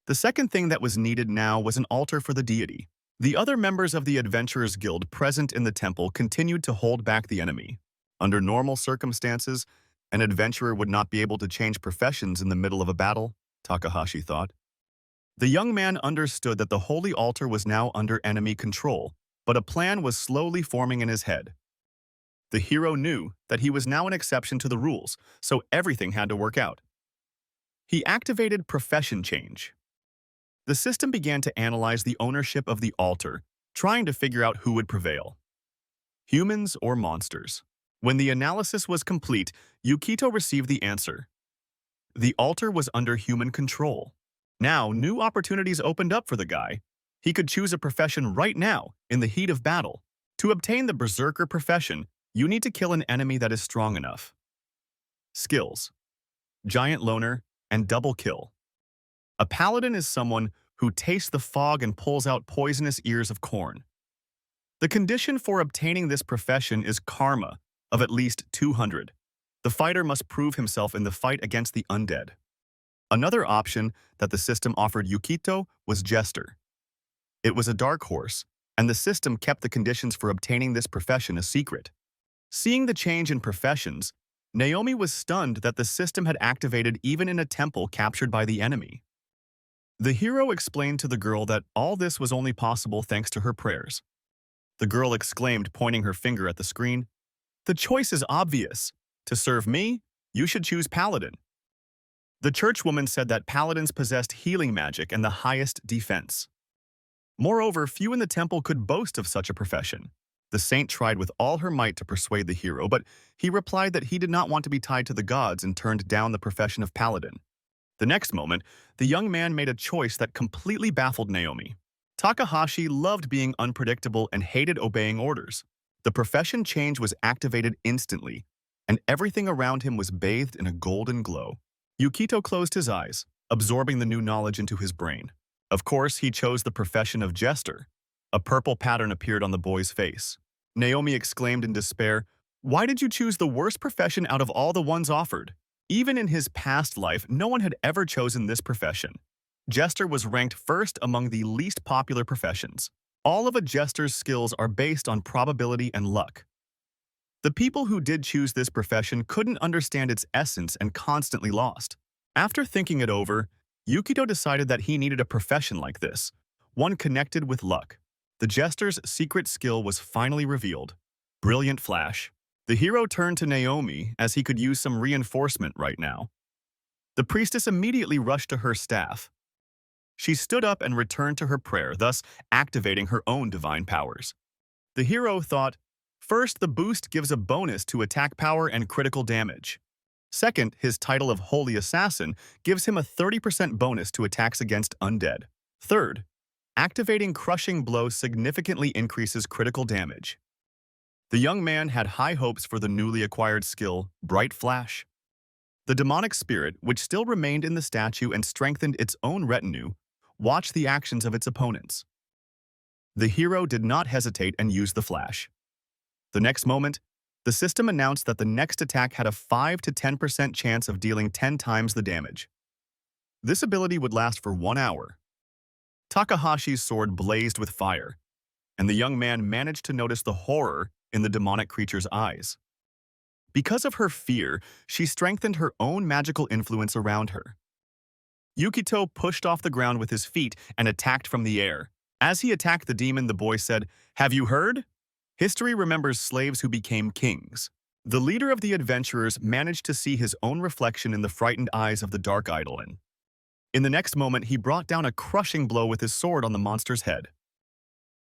The second thing that was needed now was an altar for the deity. The other members of the Adventurers Guild present in the temple continued to hold back the enemy. Under normal circumstances, an adventurer would not be able to change professions in the middle of a battle. Takahashi thought. The young man understood that the holy altar was now under enemy control, but a plan was slowly forming in his head. The hero knew that he was now an exception to the rules, so everything had to work out. He activated profession change. The system began to analyze the ownership of the altar, trying to figure out who would prevail. Humans or monsters? When the analysis was complete, Yukito received the answer. The altar was under human control. Now, new opportunities opened up for the guy. He could choose a profession right now, in the heat of battle. To obtain the Berserker profession, you need to kill an enemy that is strong enough. Skills: Giant Loner and Double Kill. A paladin is someone who tastes the fog and pulls out poisonous ears of corn. The condition for obtaining this profession is karma of at least 200. The fighter must prove himself in the fight against the undead. Another option that the system offered Yukito was Jester. It was a dark horse, and the system kept the conditions for obtaining this profession a secret. Seeing the change in professions, Naomi was stunned that the system had activated even in a temple captured by the enemy. The hero explained to the girl that all this was only possible thanks to her prayers. The girl exclaimed, pointing her finger at the screen, "The choice is obvious. To serve me, you should choose Paladin." The churchwoman said that paladins possessed healing magic and the highest defense. Moreover, few in the temple could boast of such a profession. The saint tried with all her might to persuade the hero, but he replied that he did not want to be tied to the gods and turned down the profession of paladin. The next moment, the young man made a choice that completely baffled Naomi. Takahashi loved being unpredictable and hated obeying orders. The profession change was activated instantly, and everything around him was bathed in a golden glow. Yukito closed his eyes, absorbing the new knowledge into his brain. Of course, he chose the profession of Jester. A purple pattern appeared on the boy's face. Naomi exclaimed in despair, "Why did you choose the worst profession out of all the ones offered?" Even in his past life, no one had ever chosen this profession. Jester was ranked first among the least popular professions. All of a jester's skills are based on probability and luck. The people who did choose this profession couldn't understand its essence and constantly lost. After thinking it over, Yukito decided that he needed a profession like this, one connected with luck. The jester's secret skill was finally revealed. Brilliant flash. The hero turned to Naomi as he could use some reinforcement right now. The priestess immediately rushed to her staff. She stood up and returned to her prayer, thus activating her own divine powers. The hero thought, first, the boost gives a bonus to attack power and critical damage. Second, his title of Holy Assassin gives him a 30% bonus to attacks against undead. Third, activating Crushing Blow significantly increases critical damage. The young man had high hopes for the newly acquired skill, Bright Flash. The demonic spirit, which still remained in the statue and strengthened its own retinue, watched the actions of its opponents. The hero did not hesitate and used the flash. The next moment, the system announced that the next attack had a 5 to 10% chance of dealing 10 times the damage. This ability would last for 1 hour. Takahashi's sword blazed with fire, and the young man managed to notice the horror in the demonic creature's eyes. Because of her fear, she strengthened her own magical influence around her. Yukito pushed off the ground with his feet and attacked from the air. As he attacked the demon, the boy said, "Have you heard? History remembers slaves who became kings." The leader of the adventurers managed to see his own reflection in the frightened eyes of the dark eidolon. In the next moment, he brought down a crushing blow with his sword on the monster's head.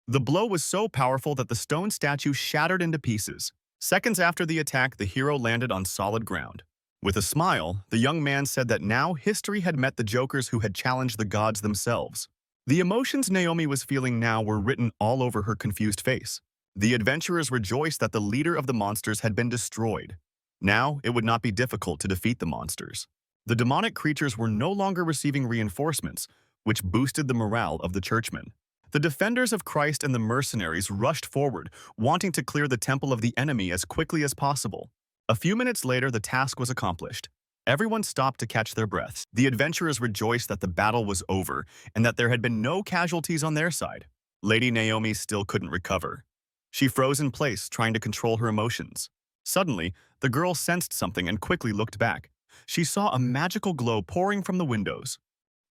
The blow was so powerful that the stone statue shattered into pieces. Seconds after the attack, the hero landed on solid ground. With a smile, the young man said that now history had met the jokers who had challenged the gods themselves. The emotions Naomi was feeling now were written all over her confused face. The adventurers rejoiced that the leader of the monsters had been destroyed. Now, it would not be difficult to defeat the monsters. The demonic creatures were no longer receiving reinforcements, which boosted the morale of the churchmen. The defenders of Christ and the mercenaries rushed forward, wanting to clear the temple of the enemy as quickly as possible. A few minutes later, the task was accomplished. Everyone stopped to catch their breaths. The adventurers rejoiced that the battle was over and that there had been no casualties on their side. Lady Naomi still couldn't recover. She froze in place, trying to control her emotions. Suddenly, the girl sensed something and quickly looked back. She saw a magical glow pouring from the windows.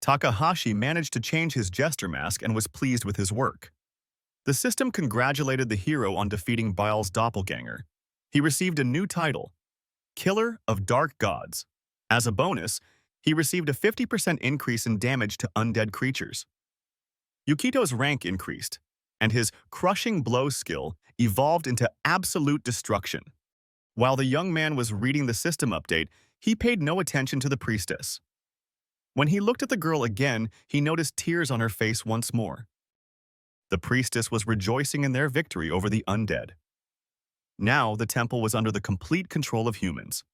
Takahashi managed to change his jester mask and was pleased with his work. The system congratulated the hero on defeating Baal's doppelganger. He received a new title, Killer of Dark Gods. As a bonus, he received a 50% increase in damage to undead creatures. Yukito's rank increased, and his crushing blow skill evolved into absolute destruction. While the young man was reading the system update, he paid no attention to the priestess. When he looked at the girl again, he noticed tears on her face once more. The priestess was rejoicing in their victory over the undead. Now the temple was under the complete control of humans.